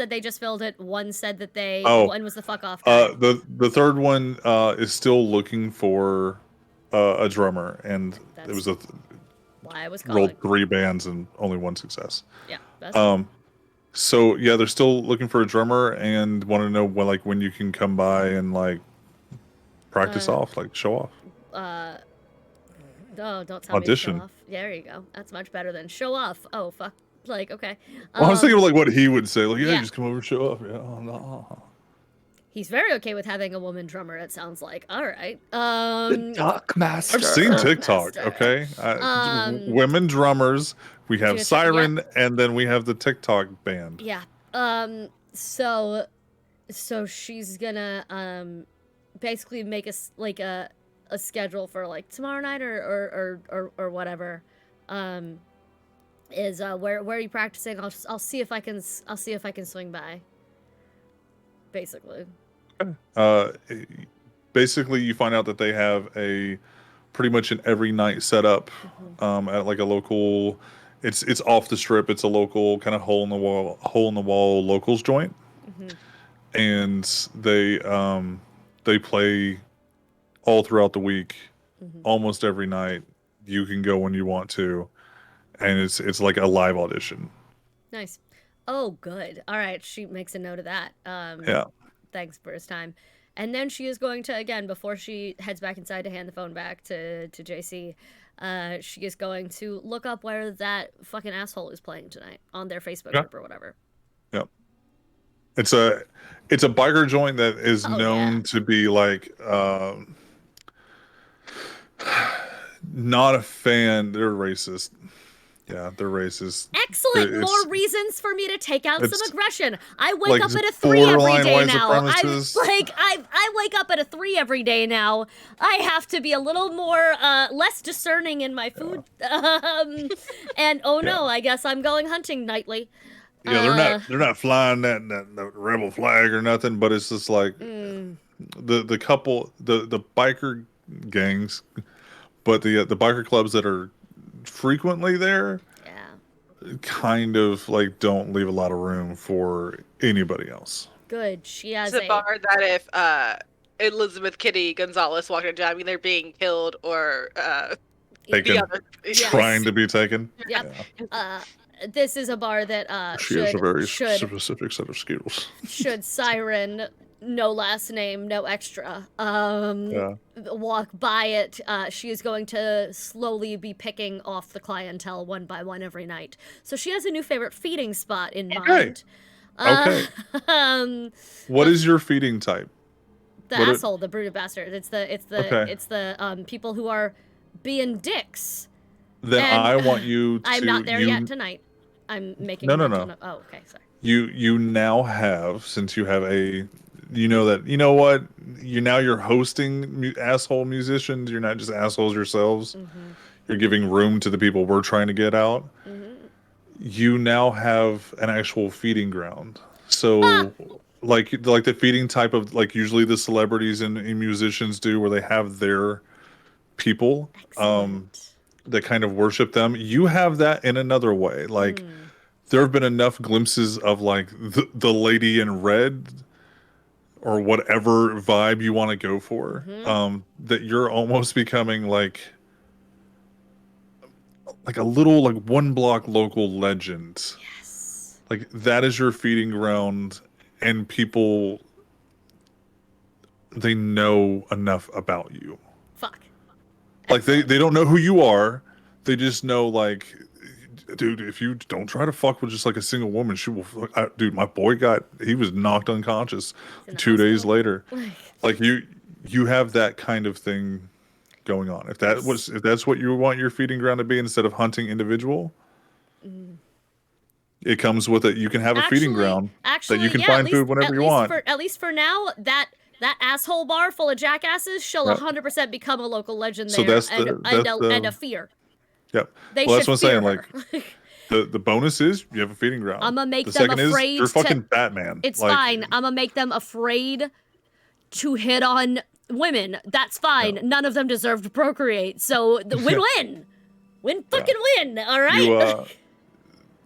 they just filled it. One said that they. Oh, One was the fuck off guy. the third one is still looking for a drummer, and it That's was a why I was calling. rolled 3 bands and only 1 success. Yeah. That's So yeah, they're still looking for a drummer and want to know when you can come by and like practice off, like show off. Oh, don't tell Audition. me to show off. Yeah, there you go. That's much better than show off. Oh fuck. Like okay. Well, I was thinking of like what he would say, like yeah, yeah. just come over and show off. Yeah, oh, no. He's very okay with having a woman drummer. It sounds like. All right. The Duck Master. I've seen TikTok. Master. Okay, women drummers. We have Siren, and then we have the TikTok band. Yeah. So she's gonna basically make us like a schedule for like tomorrow night or whatever. Is where are you practicing? I'll see if I can swing by. Basically. Basically, you find out that they have a pretty much an every night setup at like a local. It's off the strip. It's a local kind of hole in the wall locals joint, and they play all throughout the week, almost every night. You can go when you want to, and it's like a live audition. Nice. Oh, good. All right. She makes a note of that. Yeah. Thanks for his time. And then she is going to, again, before she heads back inside to hand the phone back to JC, she is going to look up where that fucking asshole is playing tonight on their Facebook group or whatever. Yep. It's a biker joint that is known to be like not a fan. They're racist. Yeah, they're racist. Excellent. More reasons for me to take out some aggression. I wake up at a 3 every day now. I wake up at a 3 every day now. I have to be a little more less discerning in my food. And no, I guess I'm going hunting nightly. Yeah, they're not flying that rebel flag or nothing, but it's just like the couple the biker gangs, but the biker clubs that are frequently there kind of like don't leave a lot of room for anybody else. Good. She has it's a bar that if Elizabeth Kitty Gonzalez walked into, I mean, they're being killed or taken, trying to be taken. Yep. Yeah. This is a bar that she has a very specific set of skills. Should Siren, no last name, no extra, walk by it, she is going to slowly be picking off the clientele one by one every night. So she has a new favorite feeding spot in mind. Okay. What is your feeding type? The asshole, the brooded bastard. It's the people who are being dicks. Then I want you to. I'm not there yet tonight. I'm making. No. Oh, okay, sorry. You now have, since you have you're hosting asshole musicians. You're not just assholes yourselves. You're giving room to the people we're trying to get out. You now have an actual feeding ground. So like the feeding type of like usually the celebrities and musicians do, where they have their people that kind of worship them. You have that in another way. Like there have been enough glimpses of like the lady in red or whatever vibe you want to go for, that you're almost becoming like a little like 1 block local legend. Yes. Like that is your feeding ground, and people, they know enough about you. Fuck. Like they don't know who you are. They just know like, dude, if you don't try to fuck with just like a single woman, she will. Dude, my boy he was knocked unconscious In the 2 days hospital. later. Like you have that kind of thing going on. If that's what you want your feeding ground to be instead of hunting individual, it comes with it. You can have a feeding ground that you can yeah, find food whenever you want. At least for now, that asshole bar full of jackasses, she'll Yep. 100% become a local legend So there, that's and a fear. Yep. They Well, that's should what I'm saying. fear Like her. the bonus is you have a feeding ground. I'm gonna make the them second afraid is you're to- fucking Batman. It's Like, fine. I'm gonna make them afraid to hit on women. That's fine. Yeah. None of them deserve to procreate. So win-win. Win. All right. You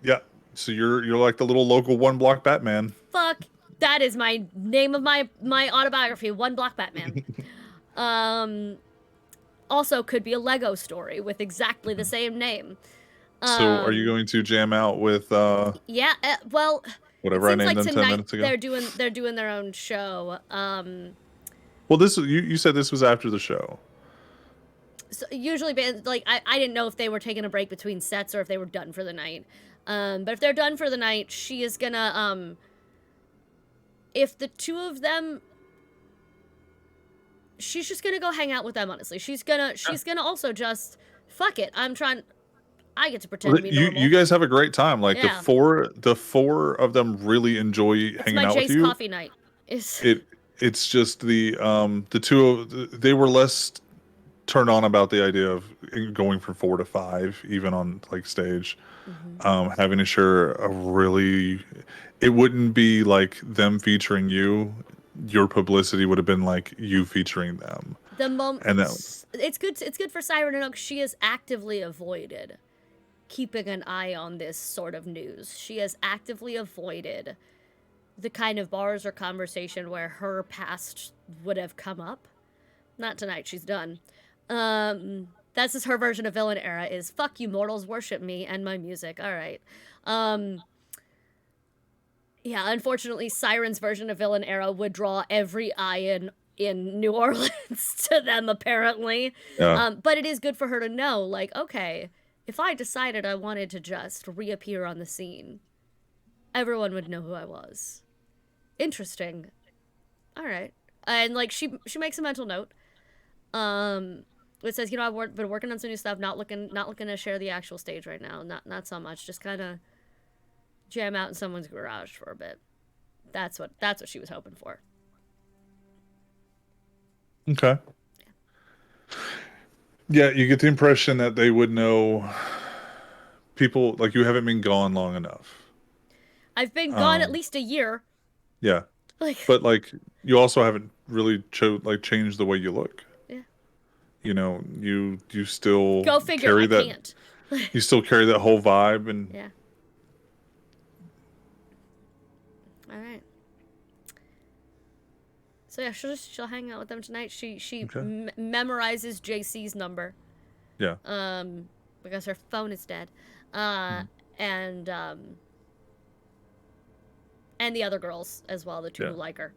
yeah. So you're like the little local one block Batman. Fuck. That is my name of my autobiography, One Block Batman. Also could be a Lego story with exactly the same name. So are you going to jam out with Yeah, well, whatever I it seems named like them 10 tonight minutes ago? they're doing their own show. Well, you said this was after the show. So usually bands like I didn't know if they were taking a break between sets or if they were done for the night. But if they're done for the night, she is gonna if the two of them, she's just gonna go hang out with them. Honestly, she's gonna also just fuck it. I get to pretend to be normal. You guys have a great time. Like Yeah. the four of them really enjoy It's hanging my out with Jace you. coffee night. It's just the two they were less turned on about the idea of going from 4 to 5 even on like stage. Having to share it wouldn't be like them featuring you. Your publicity would have been like you featuring them. The moment And it's good for Siren to know 'cause she has actively avoided keeping an eye on this sort of news. She has actively avoided the kind of bars or conversation where her past would have come up. Not tonight, she's done. That's just her version of villain era is fuck you mortals, worship me and my music. All right. Yeah, unfortunately Siren's version of villain era would draw every eye in New Orleans to them apparently. Yeah. But it is good for her to know like, okay, if I decided I wanted to just reappear on the scene, everyone would know who I was. Interesting. All right. And like she makes a mental note. It says, I've been working on some new stuff, not looking to share the actual stage right now. Not so much. Just kind of jam out in someone's garage for a bit. That's what she was hoping for. Okay. Yeah, you get the impression that they would know people like you haven't been gone long enough. I've been gone at least a year. Yeah. Like, But like you also haven't really changed the way you look. yeah. You still Go figure. carry I that can't. you still carry that whole vibe and Yeah. All right. So yeah, she'll hang out with them tonight. She Okay. Memorizes JC's number. Yeah. Because her phone is dead. And the other girls as well, the two who like her.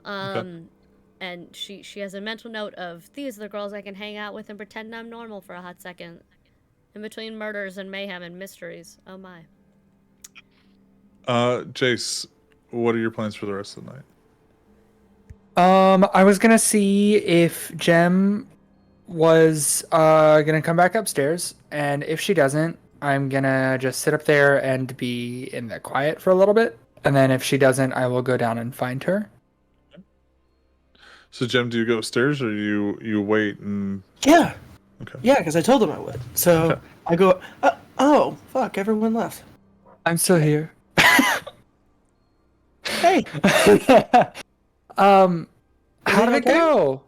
And she has a mental note of these are the girls I can hang out with and pretend I'm normal for a hot second. In between murders and mayhem and mysteries. Oh my. Jace, what are your plans for the rest of the night? I was gonna see if Jem was gonna come back upstairs, and if she doesn't, I'm gonna just sit up there and be in the quiet for a little bit, and then if she doesn't, I will go down and find her. So Jem, do you go upstairs or you wait and Yeah. okay. Yeah, because I told them I would. So Okay. I go, oh, fuck, everyone left. I'm still here. Hey. How did it okay? go?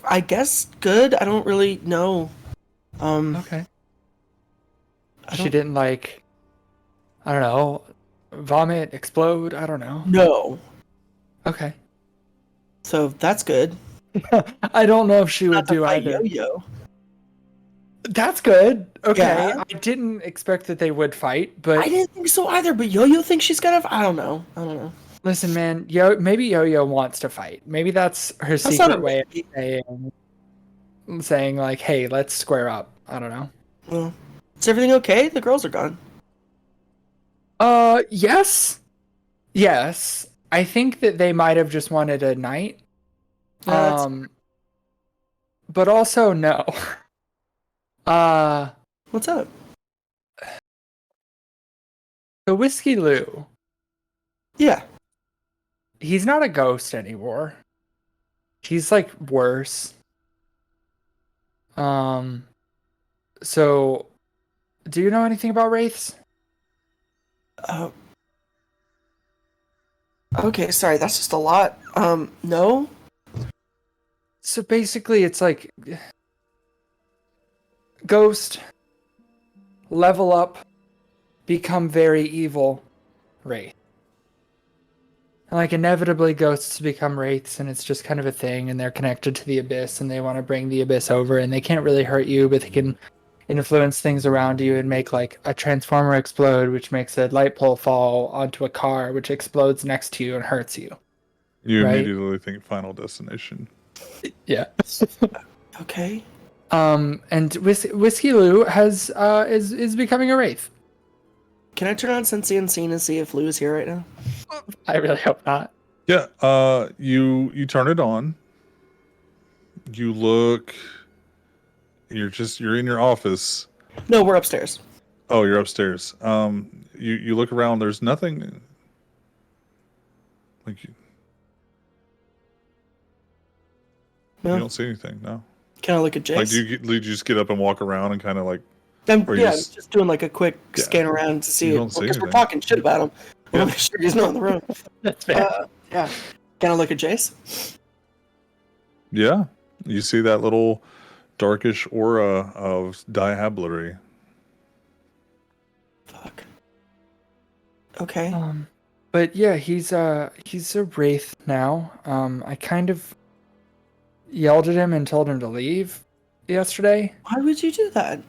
I guess good. I don't really know. Okay. I She don't- didn't like, I don't know, vomit, explode. I don't know. No. Okay. So that's good. I don't know if she would Not to do fight either. Yo-yo. That's good. Okay. Yeah. I didn't expect that they would fight, but I didn't think so either, but Yo-Yo thinks she's gonna. I don't know. listen, man, maybe Yo-Yo wants to fight. Maybe that's her That's not secret a way of maybe. saying, saying like, "Hey, let's square up." I don't know. Well, is everything okay? The girls are gone. Yes. Yes. I think that they might have just wanted a night. Yeah, that's... But also no. Uh, What's up? the Whiskey Lou, Yeah. he's not a ghost anymore. He's like worse. So do you know anything about wraiths? Uh, okay, sorry, that's just a lot. No? So basically it's like ghost, level up, become very evil, wraith. And like inevitably ghosts become wraiths and it's just kind of a thing and they're connected to the abyss and they want to bring the abyss over and they can't really hurt you, but they can influence things around you and make like a transformer explode, which makes a light pole fall onto a car, which explodes next to you and hurts you. You Right. immediately think Final Destination. Yeah. Okay. And Whiskey Lou has is becoming a wraith. Can I turn on Sensi Unseen and see if Lou is here right now? I really hope not. Yeah, you turn it on. You look. You're in your office. No, we're upstairs. Oh, you're upstairs. You look around. There's nothing. Like you No. don't see anything. No. Can I look at Jace? Like do you just get up and walk around and kind of like I'm or you just doing like a quick Yeah. scan around to see You it. don't see Because we're anything. talking shit about him. I Yeah. want to make sure he's not in the room. That's fair. Yeah. Can I look at Jace? yeah, you see that little darkish aura of diablerie. Fuck. Okay. But yeah, he's a wraith now. I kind of yelled at him and told him to leave yesterday Why would you do that?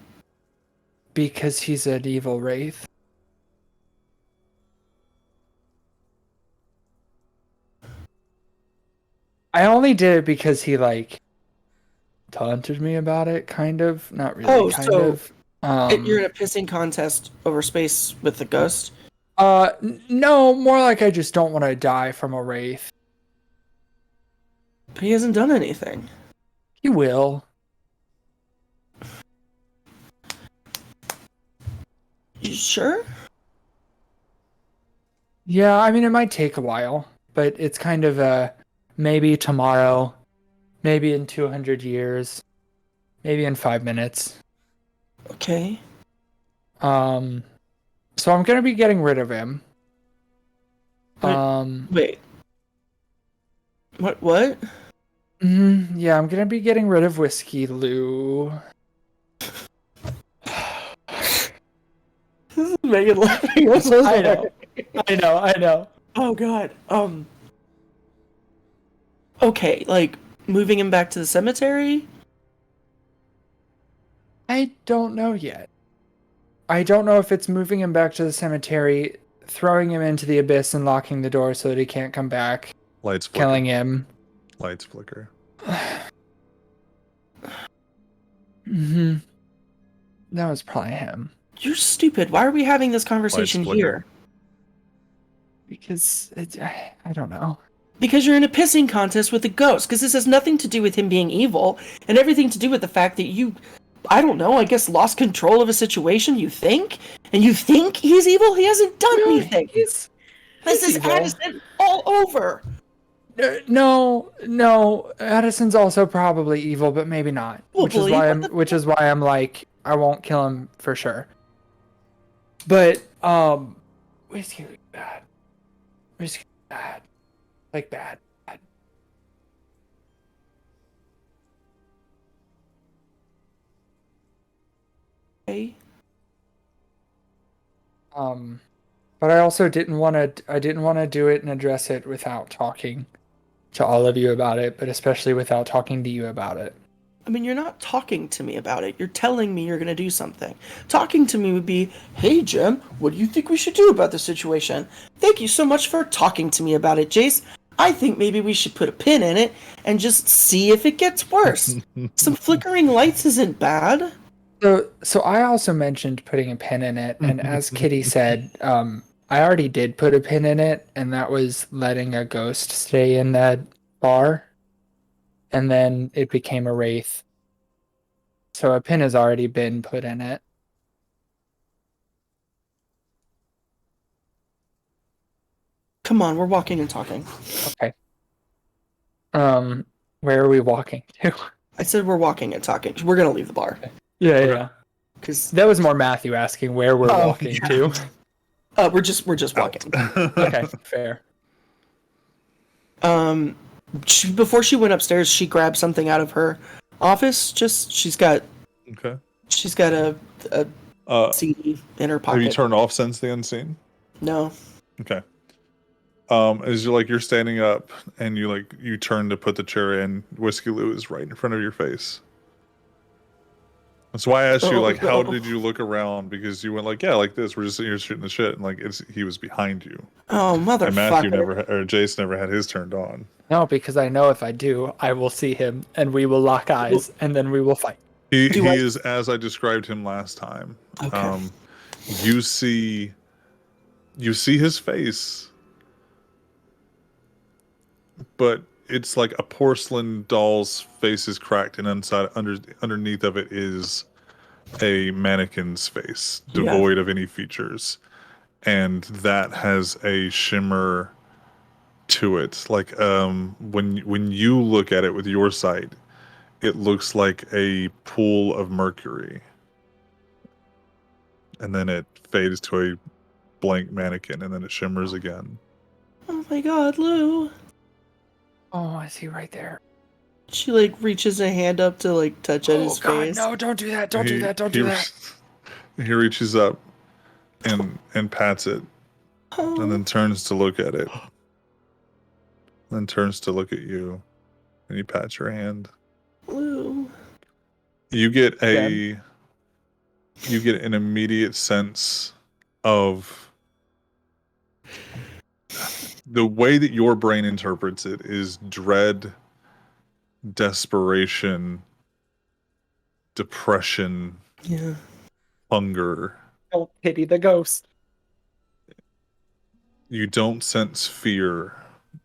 because he's an evil wraith. I only did it because he like taunted me about it, kind of. Not really, Oh, kind so of. You're in a pissing contest over space with the ghost? No, more like I just don't want to die from a wraith. But he hasn't done anything. He will. You sure? Yeah, I mean, it might take a while, but it's kind of a maybe tomorrow, maybe in 200 years, maybe in 5 minutes. Okay. So I'm gonna be getting rid of him. Wait. What? Yeah, I'm gonna be getting rid of Whiskey Lou. This is Megan laughing. I'm so I sorry. know. I know. Oh god. Okay, like moving him back to the cemetery? I don't know yet. I don't know if it's moving him back to the cemetery, throwing him into the abyss and locking the door so that he can't come back, Lights flicker. killing him. Lights flicker. That was probably him. You're stupid. Why are we having this conversation flicker. here? Because I don't know. Because you're in a pissing contest with a ghost. Because this has nothing to do with him being evil, and everything to do with the fact that you, I don't know, I guess lost control of a situation, you think? And you think he's evil? He hasn't done anything. This is evil. Addison all over. No. Addison's also probably evil, but maybe not. Well, which is believe why what which is why I'm like, I won't kill him for sure. But Whiskey Lou's bad. Whiskey Lou's bad. Like bad. Okay. But I also didn't want to do it and address it without talking to all of you about it, but especially without talking to you about it. I mean, you're not talking to me about it. You're telling me you're going to do something. Talking to me would be, hey, Jim, what do you think we should do about the situation? Thank you so much for talking to me about it, Jace. I think maybe we should put a pin in it and just see if it gets worse. Some flickering lights isn't bad. So I also mentioned putting a pin in it, and as Kitty said, I already did put a pin in it, and that was letting a ghost stay in that bar, and then it became a wraith. So a pin has already been put in it. Come on, we're walking and talking. Okay. Where are we walking to? I said we're walking and talking. We're gonna leave the bar. Yeah, Okay. yeah. Because That was more Matthew asking where we're Oh, walking yeah. to. we're just walking. Okay, fair. Before she went upstairs, she grabbed something out of her office. She's got Okay. a CD in her pocket. Have you turned off Sense the Unseen? No. Okay. As you're standing up and you turn to put the chair in, Whiskey Lou is right in front of your face. That's why I asked you, Oh, how no. did you look around? Because you went like this. We're just sitting here shooting the shit, and he was behind you. Oh, And motherfucker. Jace never had his turned on. No, because I know if I do, I will see him, and we will lock eyes, and then we will fight. He Do I- is as I described him last time. Okay. You see his face, but it's like a porcelain doll's face is cracked, and underneath of it is a mannequin's face, devoid of any features, and that has a shimmer to it. Like when you look at it with your sight, it looks like a pool of mercury, and then it fades to a blank mannequin, and then it shimmers again. Oh my god, Lou. Oh, I see right there. She reaches a hand up to touch at his face. No, don't do that. Don't do that. Don't do that. He reaches up and pats it, Oh. and then turns to look at it. Then turns to look at you, and he pats your hand. Lou. You get an immediate sense of the way that your brain interprets it is dread, desperation, depression, Yeah. hunger. Don't pity the ghost. You don't sense fear,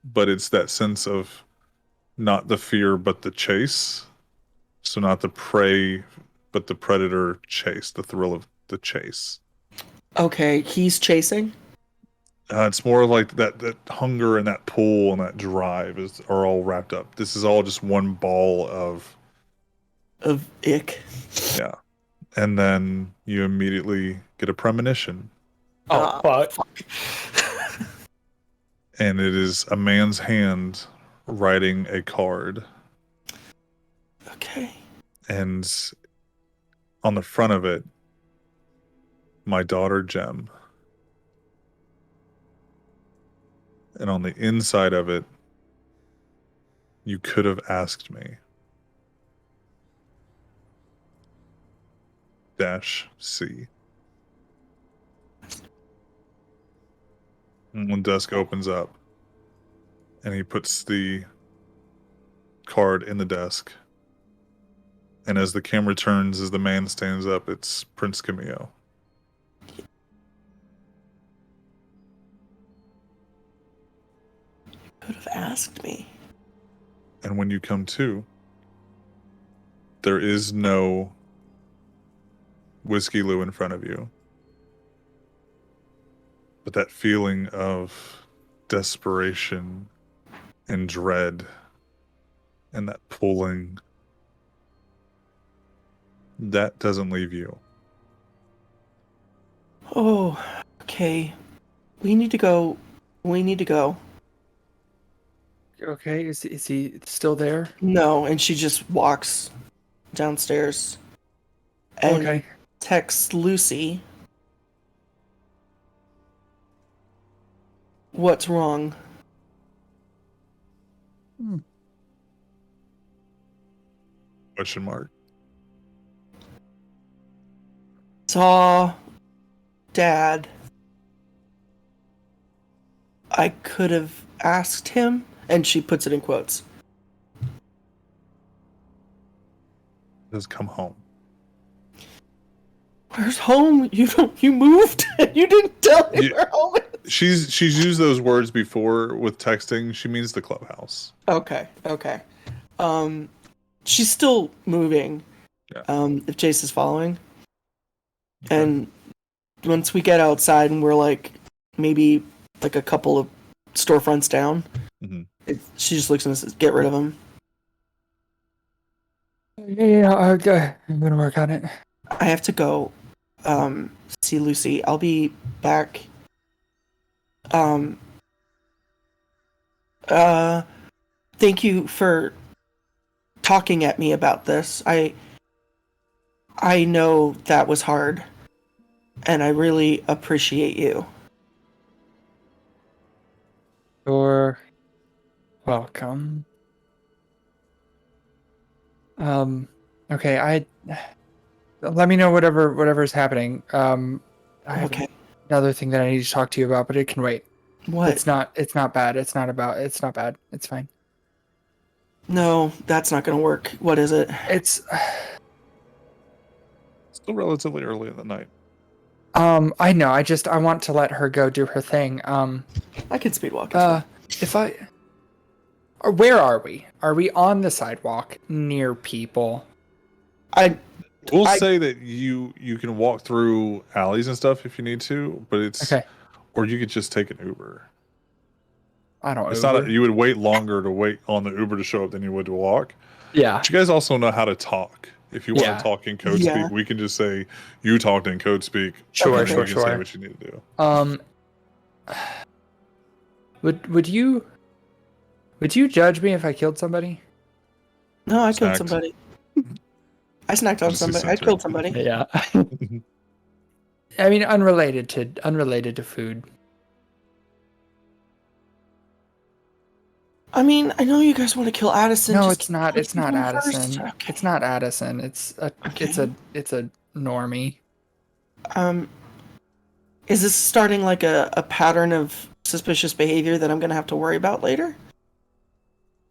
but it's that sense of not the fear, but the chase. So not the prey, but the predator chase, the thrill of the chase. Okay, he's chasing? It's more like that hunger and that pull and that drive are all wrapped up. This is all just one ball of ick. Yeah. And then you immediately get a premonition. Oh, fuck. And it is a man's hand writing a card. Okay. And on the front of it, my daughter Jem. And on the inside of it, you could have asked me. -C. And when desk opens up, and he puts the card in the desk. And as the camera turns, as the man stands up, it's Prince Camille. Could have asked me. And when you come to, there is no Whiskey Lou in front of you. But that feeling of desperation and dread and that pulling, that doesn't leave you. Oh, okay. We need to go. Okay, is he still there? No, and she just walks downstairs and Okay. texts Lucy. What's wrong? Question mark. Saw Dad. I could have asked him And she puts it in quotes. Just come home. Where's home? You moved? You didn't tell me You- where home is. She's used those words before with texting. She means the clubhouse. Okay. She's still moving. Yeah. If Jace is following. Okay. And once we get outside and we're like maybe like a couple of storefronts down, Mhm. she just looks at us and says, "Get rid of him." Yeah, okay. I'm gonna work on it. I have to go see Lucy. I'll be back. Thank you for talking at me about this. I know that was hard, and I really appreciate you. You're welcome. Okay, let me know whatever's happening. I have Okay. another thing that I need to talk to you about, but it can wait. What? It's not bad. It's not bad. It's fine. No, that's not gonna work. What is it? It's Still relatively early in the night. I know. I want to let her go do her thing. I can speed walk. It's fine. Or where are we? Are we on the sidewalk near people? We'll say that you can walk through alleys and stuff if you need to, but it's Okay. or you could just take an Uber. I don't. It's Uber. not. You would wait longer to wait on the Uber to show up than you would to walk. Yeah. But you guys also know how to talk. If you want Yeah. to talk in code Yeah. speak, we can just say you talked in code speak. Sure, and sure, you can say sure. what you need to do. Would you judge me if I killed somebody? No, I killed Snacked. somebody. I snacked on Just the somebody. I center. killed somebody. Yeah. I mean, unrelated to food. I mean, I know you guys want to kill Addison. No, just it's not. kill It's not him first. Addison. Okay. It's not Addison. It's a normie. Is this starting like a pattern of suspicious behavior that I'm gonna have to worry about later?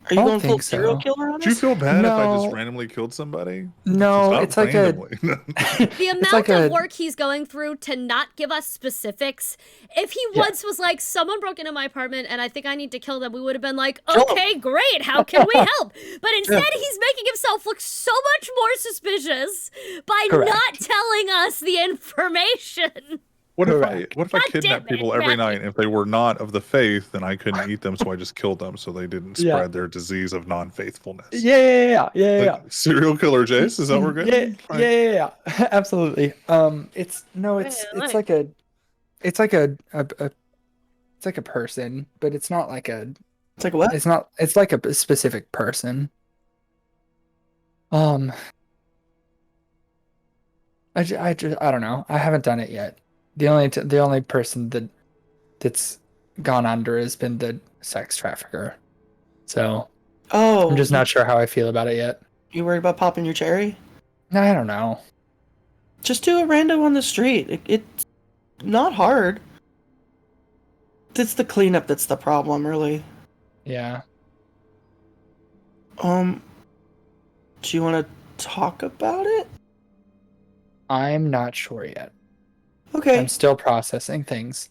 Are you I don't going full think serial so. killer on Do you us? feel bad if I just No. randomly killed somebody? No, Not it's like randomly. The It's amount like of a- work he's going through to not give us specifics. If he Yeah. once was like, someone broke into my apartment and I think I need to kill them, we would have been like, Kill 'em. okay, great, how can we help? But instead, he's making himself look so much more suspicious by Correct. not telling us the information. What if Correct. I God damn kidnapped it, people every Matthew. night? And if they were not of the faith, then I couldn't eat them, so I just killed them so they didn't Yeah. spread their disease of non-faithfulness. Yeah. Like, serial killer Jace, is that we're good? Yeah, Fine. yeah. Absolutely. It's like a it's like a person, but it's not like a It's like what? it's like a specific person. I don't know. I haven't done it yet. The only person that's gone under has been the sex trafficker. So Oh, I'm just not sure how I feel about it yet. You worried about popping your cherry? No, I don't know. Just do a rando on the street. It's not hard. It's the cleanup that's the problem, really. Yeah. Do you want to talk about it? I'm not sure yet. Okay, I'm still processing things.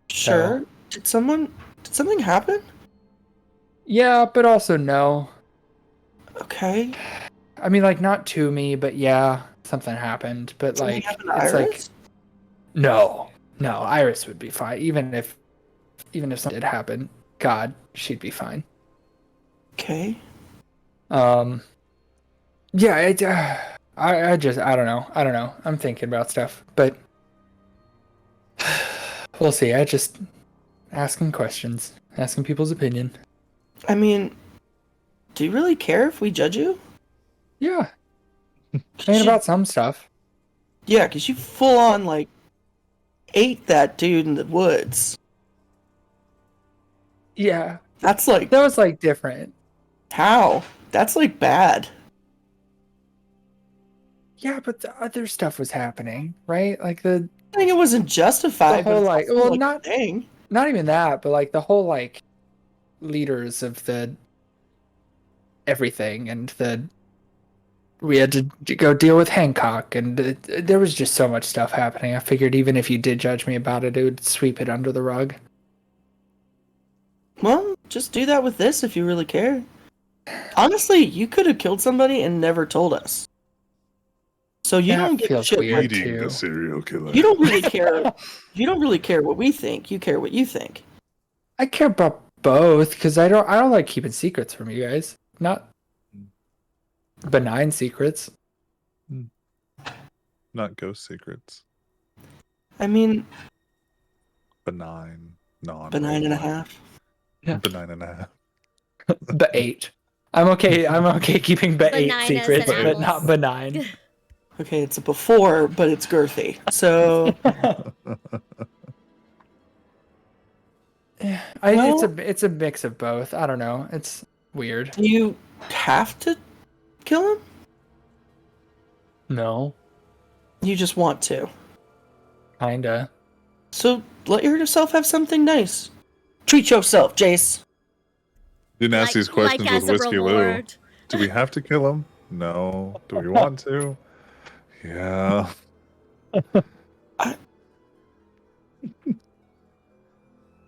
sure. Did something happen? Yeah, but also no. Okay. I mean, like, not to me, but yeah, something happened. But Something like, happened to it's Iris? like, no, Iris would be fine. Even if something did happen, God, she'd be fine. Okay. Yeah, I don't know. I'm thinking about stuff, but we'll see. I just asking questions, asking people's opinion. I mean, do you really care if we judge you? Yeah, I mean, about some stuff. Yeah, because you full on, like, ate that dude in the woods. Yeah, That's like, that was like different. how? That's like bad. Yeah, but the other stuff was happening, right? Like the I think it wasn't justified, The whole, but like- it's also, well, like, not- a thing. not even that, but like the whole like leaders of the everything, and we had to go deal with Hancock, and there was just so much stuff happening. I figured even if you did judge me about it, it would sweep it under the rug. Well, just do that with this if you really care. Honestly, you could have killed somebody and never told us. So you That don't give a feels shit weird. what Eating too. the serial killer. you don't really care. You don't really care what we think. You care what you think. I care about both because I don't like keeping secrets from you guys. Not benign secrets. Not ghost secrets. I mean, Benign. Non. benign and a half. Yeah. Benign and a half. The 8. I'm okay keeping the 8 Bananas secrets, and but not apples. benign. Okay, it's a before, but it's girthy. So Yeah, Well- it's a mix of both. I don't know. It's weird. do you have to kill him? No, You just want to. kinda. So let yourself have something nice. Treat yourself, Jace. Didn't ask these questions as with a Whiskey Lou. reward. Do we have to kill him? No. Do we want to? Yeah.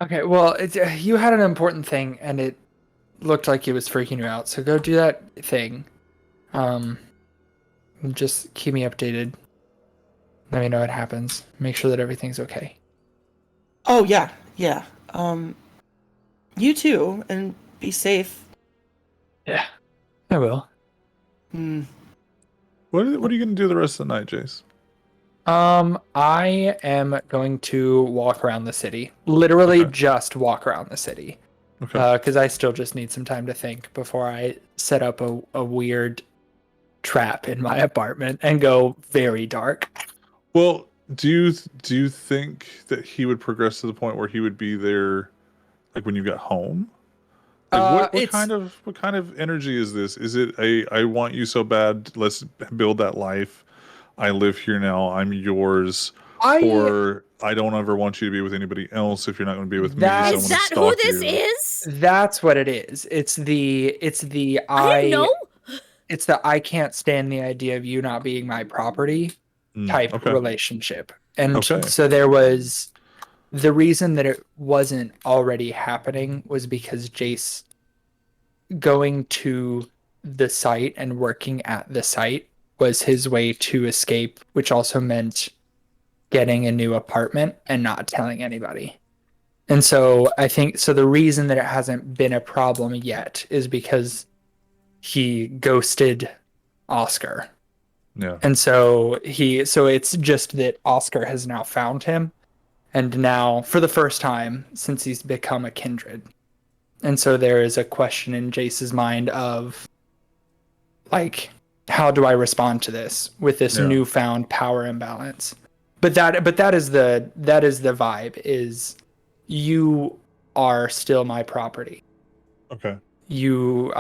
Okay, well, you had an important thing, and it looked like it was freaking you out. So go do that thing. Just keep me updated. Let me know what happens. Make sure that everything's okay. Oh yeah, yeah. You too, and be safe. Yeah, I will. Hmm. What are you going to do the rest of the night, Jace? I am going to walk around the city. Literally Okay. just walk around the city. Okay. Because I still just need some time to think before I set up a weird trap in my apartment and go very dark. Well, do you think that he would progress to the point where he would be there, like when you got home? Like what kind of energy is this? Is it I want you so bad, let's build that life. I live here now, I'm yours. Or I don't ever want you to be with anybody else if you're not going to be with me. So I'm Is gonna that who stalk this you. is? That's what it is. It's the I didn't know. it's the I can't stand the idea of you not being my property type Okay. relationship. And Okay. so there was the reason that it wasn't already happening was because Jace going to the site and working at the site was his way to escape, which also meant getting a new apartment and not telling anybody. And so I think the reason that it hasn't been a problem yet is because he ghosted Oscar. Yeah. And so it's just that Oscar has now found him, and now for the first time since he's become a kindred. And so there is a question in Jace's mind of like, how do I respond to this with this Yeah. newfound power imbalance? But that is the vibe is you are still my property. Okay. You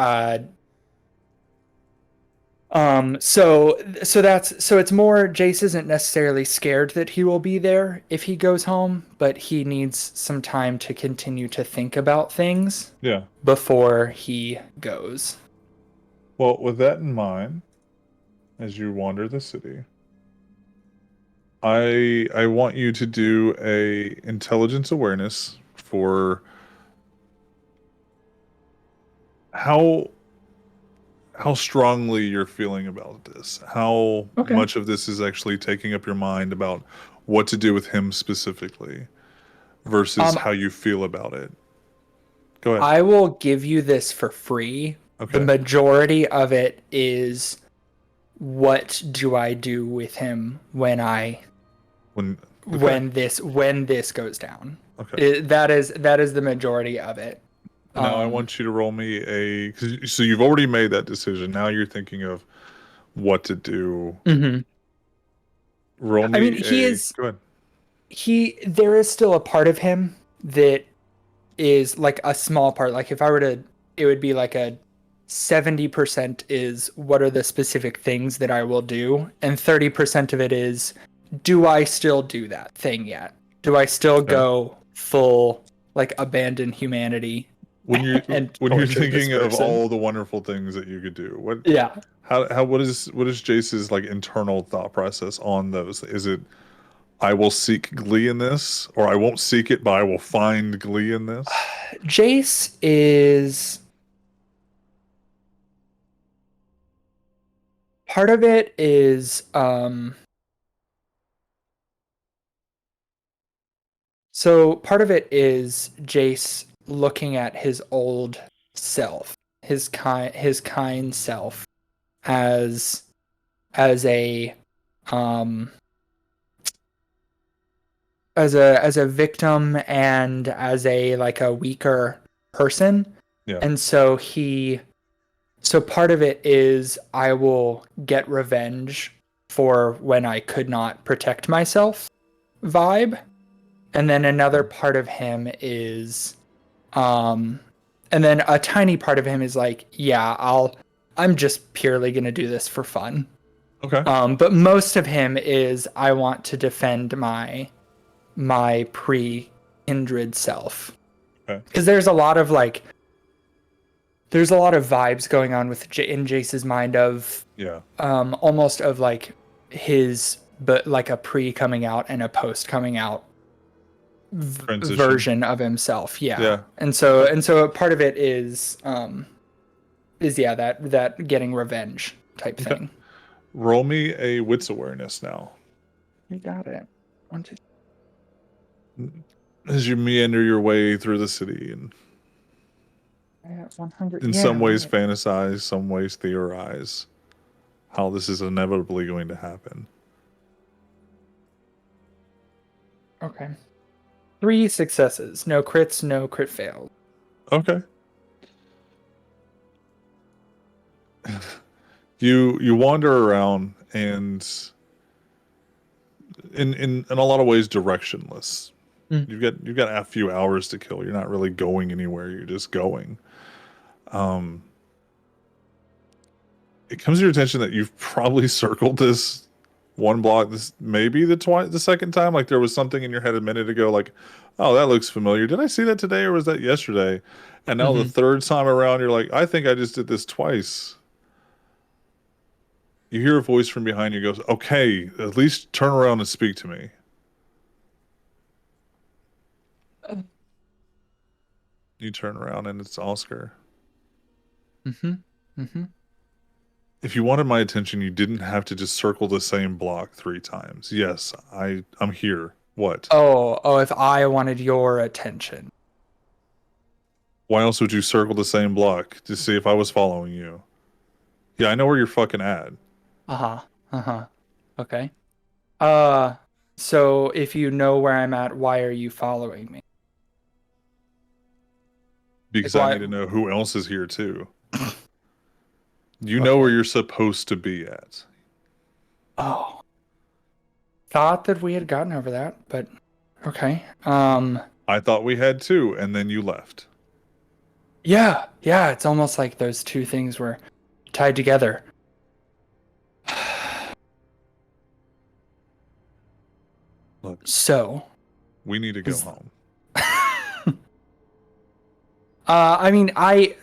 so it's more Jace isn't necessarily scared that he will be there if he goes home, but he needs some time to continue to think about things Yeah. before he goes. Well, with that in mind, as you wander the city, I want you to do a intelligence awareness for how strongly you're feeling about this. How Okay. much of this is actually taking up your mind about what to do with him specifically versus how you feel about it. Go ahead. I will give you this for free. Okay. The majority of it is what do I do with him when this goes down. Okay. That is the majority of it. Now I want you to roll me so you've already made that decision. Now you're thinking of what to do. Mm-hmm. Roll me. I mean, Go ahead. there is still a part of him that is like a small part. Like if I were to, it would be like a 70% is what are the specific things that I will do, and 30% of it is, do I still do that thing yet? Do I still go full like abandon humanity When you're and when you're torture this thinking of person. all the wonderful things that you could do, Yeah. what is Jace's like internal thought process on those? Is it I will seek glee in this, or I won't seek it, but I will find glee in this? Jace is part of it is so part of it is Jace looking at his old self, his kind self as a um as a victim and as a like a weaker person. Yeah. And so so part of it is I will get revenge for when I could not protect myself vibe. And then another part of him is and then a tiny part of him is like, yeah, I'm just purely going to do this for fun. Okay. But most of him is I want to defend my pre-kindred self. Okay. Because there's a lot of vibes going on with in Jace's mind of Yeah. almost of like his but like a pre coming out and a post coming out Transition. version of himself. Yeah. Yeah. And so part of it is yeah, that getting revenge type Okay. thing. Roll me a wits awareness now. You got it. 1, 2, As you meander your way through the city and 100. in Yeah, some ways right. fantasize, some ways theorize how this is inevitably going to happen. Okay. 3 successes. No crits, no crit fails. Okay. You wander around and in a lot of ways directionless. Mm. You've got a few hours to kill. You're not really going anywhere. You're just going. It comes to your attention that you've probably circled this one block, this maybe the second time. Like there was something in your head a minute ago, like, oh, that looks familiar. Did I see that today or was that yesterday? And now the third time around, you're like, I think I just did this twice. You hear a voice from behind you goes, okay, at least turn around and speak to me. You turn around and it's Oscar. If you wanted my attention, you didn't have to just circle the same block 3 times. Yes, I'm here. What? Oh, if I wanted your attention. Why else would you circle the same block to see if I was following you? Yeah, I know where you're fucking at. Okay. So if you know where I'm at, why are you following me? Because Like, I why- need to know who else is here too. You know where you're supposed to be at. Oh. Thought that we had gotten over that, but okay. I thought we had too, and then you left. Yeah, it's almost like those two things were tied together. Look, So, we need to go home. I mean, I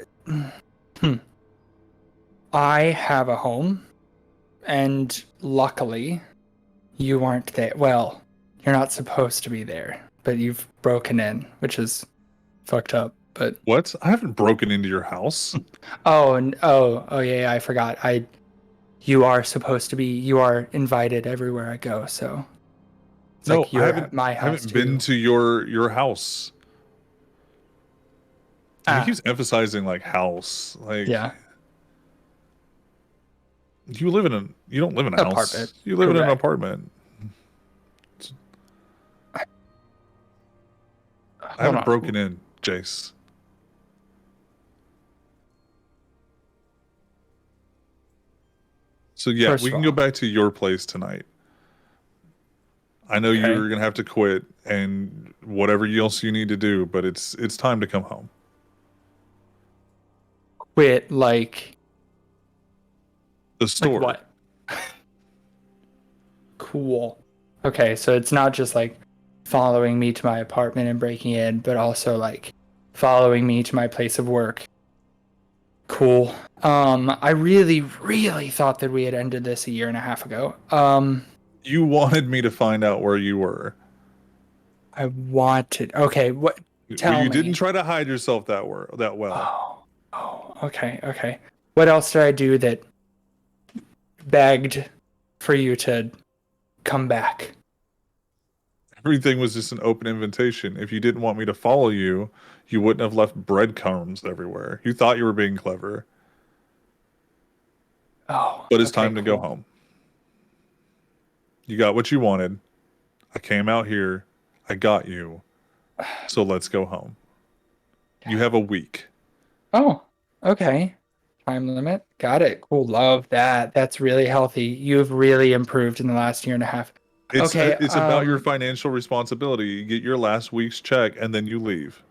have a home, and luckily, you aren't there. Well, you're not supposed to be there, but you've broken in, which is fucked up. But What? I haven't broken into your house. oh yeah, I forgot. You are supposed to be. You are invited everywhere I go. So it's No, like you're at my I house haven't been too. to your house. He Ah, keeps emphasizing like house. Like yeah, you don't live in a house. Apartment. You live in an Correct. apartment. I hold haven't on. broken in, Jace. So yeah, First we of can go all- back to your place tonight. I know Okay. you're gonna have to quit and whatever else you need to do, but it's time to come home. Quit like The store. what? Cool. Okay, so it's not just like following me to my apartment and breaking in, but also like following me to my place of work. Cool. I really, really thought that we had ended this a year and a half ago. You wanted me to find out where you were. I wanted. Okay, what? Tell You me. didn't try to hide yourself that well. Okay. What else did I do that begged for you to come back? Everything was just an open invitation. If you didn't want me to follow you, you wouldn't have left breadcrumbs everywhere. You thought you were being clever. Oh, But it's okay, time to go cool. home. You got what you wanted. I came out here. I got you. So let's go home. You have a week. Oh, okay. Time limit. Got it. Cool. Love that. That's really healthy. You've really improved in the last year and a half. Okay. It's about your financial responsibility. You get your last week's check and then you leave.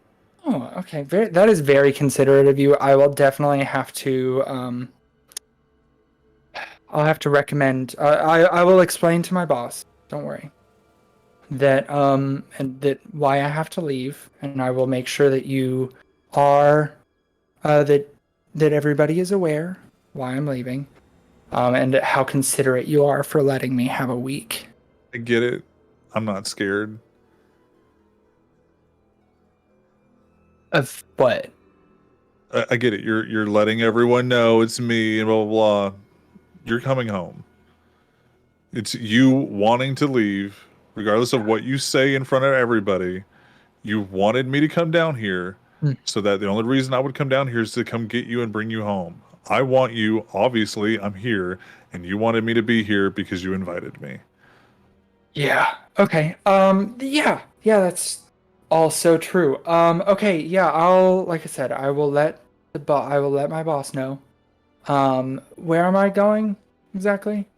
Oh, okay. That is very considerate of you. I will definitely have to. I'll have to recommend. I will explain to my boss. Don't worry. That and that why I have to leave, and I will make sure that you are that everybody is aware why I'm leaving, and how considerate you are for letting me have a week. I get it. I'm not scared. Of what? I get it. You're letting everyone know it's me and blah blah blah. You're coming home. It's you wanting to leave, regardless of what you say in front of everybody. You wanted me to come down here, Hmm. so that the only reason I would come down here is to come get you and bring you home. I want you. Obviously, I'm here, and you wanted me to be here because you invited me. Yeah. Okay. Yeah. Yeah. That's also true. Okay. Yeah. Like I said, I will let I will let my boss know. Where am I going exactly?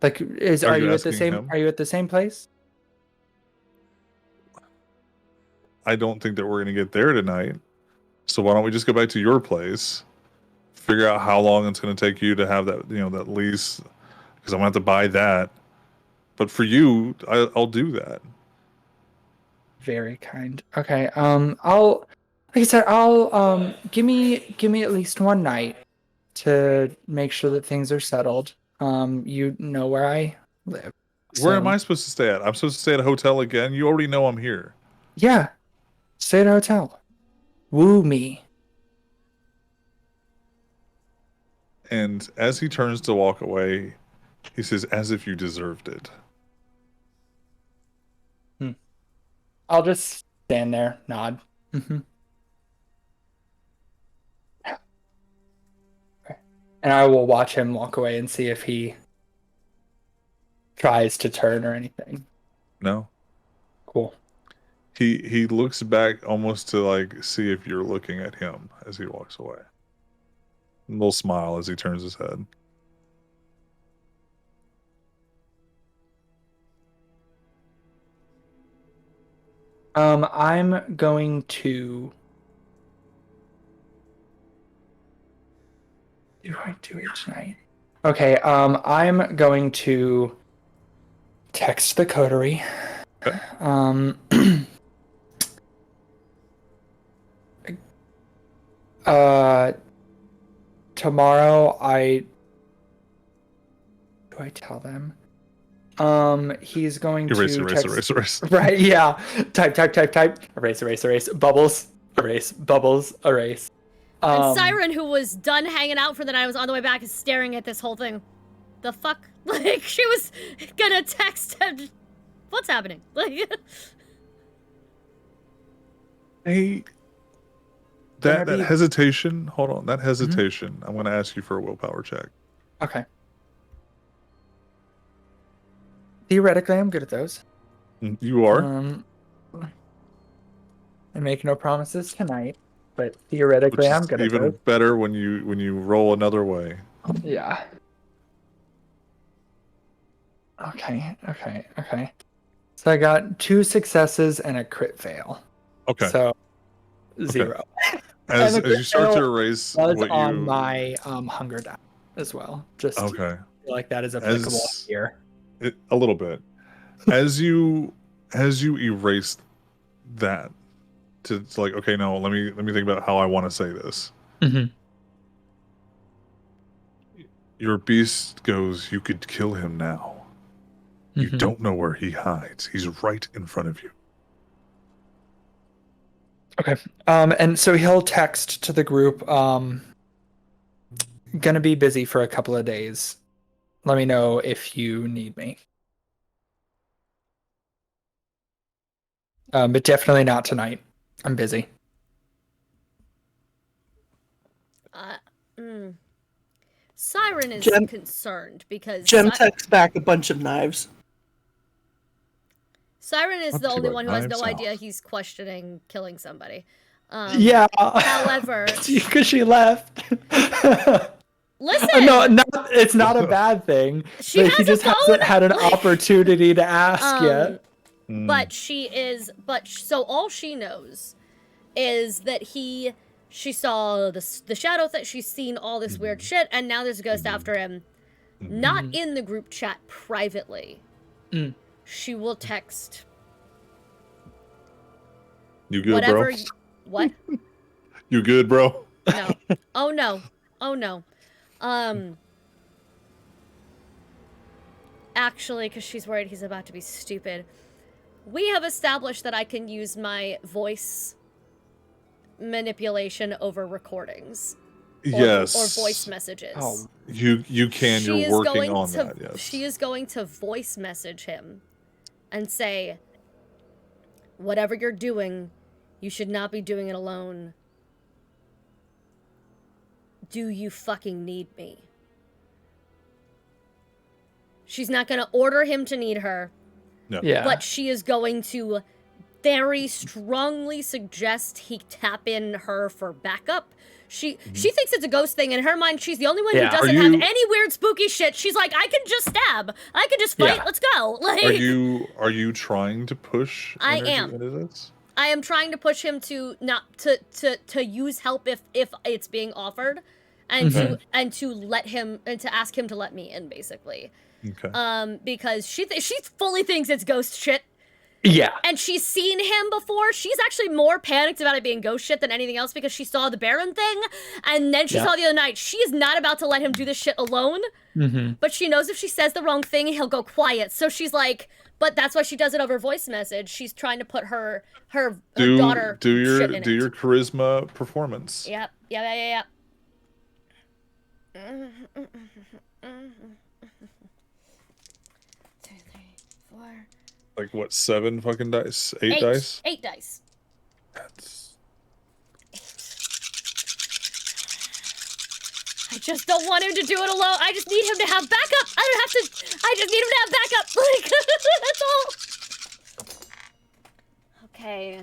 Like, Are are you you at the asking same? him? Are you at the same place? I don't think that we're gonna get there tonight. So why don't we just go back to your place? Figure out how long it's gonna take you to have that, that lease, because I'm gonna have to buy that. But for you, I'll do that. Very kind. Okay. I'll, like I said, I'll give me at least one night to make sure that things are settled. You know where I live. Where am So I supposed to stay at? I'm supposed to stay at a hotel again? You already know I'm here. yeah, stay at a hotel. Woo me. And as he turns to walk away, he says, as if you deserved it. I'll just stand there, nod. Mm-hmm. And I will watch him walk away and see if he tries to turn or anything. No. Cool. He looks back almost to like see if you're looking at him as he walks away. A little smile as he turns his head. I'm going to. Do I do it tonight? Okay, I'm going to text the coterie. Okay. Tomorrow do I tell them? He's going Erase, to erase, text. erase, erase. Right, yeah. Type. Erase, erase, erase. Bubbles. Erase. Bubbles. Erase. And Siren, who was done hanging out for the night, was on the way back, is staring at this whole thing. The fuck? Like, she was gonna text him. What's happening? Like, Hey, that hesitation. Hold on, that hesitation. I'm going to ask you for a willpower check. Okay. Theoretically, I'm good at those. You are. I make no promises tonight, but theoretically, Which I'm is good at even those. better when you roll another way. Yeah. Okay. So I got 2 successes and a crit fail. Okay. So 0. As And the you start to crit erase was what on you my hunger die as well. Just okay, feel like that is applicable here. A little bit. As you erase that, to like, okay, no, let me think about how I want to say this. Mhm. Your beast goes, you could kill him now. You Mhm. don't know where he hides. He's right in front of you. Okay. And so he'll text to the group, gonna be busy for a couple of days. Let me know if you need me. But definitely not tonight. I'm busy. Uh, mm. Siren is Gem- concerned because Jem texts back a bunch of knives. Siren is Let's the see only what one who has no knives idea out. he's questioning killing somebody. Yeah. However, because she left. listen. No, it's not a bad thing. She but has he a just hasn't phone, had an like- opportunity to ask yet. But so all she knows is that she saw the shadow that she's seen all this weird shit, and now there's a ghost after him. Not in the group chat privately. Mm. She will text You good, whatever. bro? What? You good, bro? No. Oh no. Oh no. Actually, because she's worried he's about to be stupid. We have established that I can use my voice manipulation over recordings. Yes. Or voice messages. Oh. You can. She You're is working going on to, that. Yes. She is going to voice message him and say, whatever you're doing, you should not be doing it alone. Do you fucking need me? She's not going to order him to need her. No. Yeah. But she is going to very strongly suggest he tap in her for backup. She thinks it's a ghost thing. In her mind, she's the only one Yeah. who doesn't Are have you- any weird spooky shit. She's like, I can just stab. I can just fight. Yeah. Let's go. Like, Are you trying to push I energy am. into this? I am trying to push him to not to use help if it's being offered, and to let him and to ask him to let me in, basically. Okay. Because she fully thinks it's ghost shit. Yeah. And she's seen him before. She's actually more panicked about it being ghost shit than anything else because she saw the Baron thing. And then she Yeah. saw the other night. She is not about to let him do this shit alone. Mm-hmm. But she knows if she says the wrong thing, he'll go quiet. So she's like, but that's why she does it over voice message. She's trying to put her daughter do shit in your it. charisma performance. Yep. Yeah. 2, 3, 4. Like what? 7 fucking dice? 8 dice? 8 dice. That's... I just don't want him to do it alone. I just need him to have backup. I just need him to have backup. Like, that's all. Okay.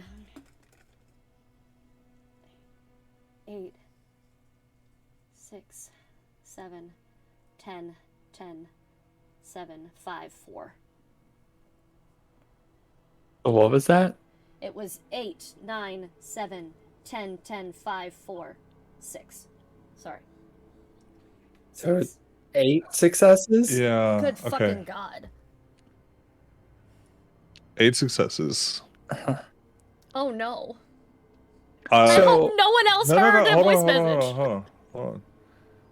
8, 6, 7, 10, 10, 7, 5, 4. What was that? It was 8, 9, 7, 10, 10, 5, 4, 6. Sorry. So 8 successes? Yeah. Good okay. fucking god. 8 successes. Oh no. Uh, I So- hope no one else heard the Hold voice on, message. hold on.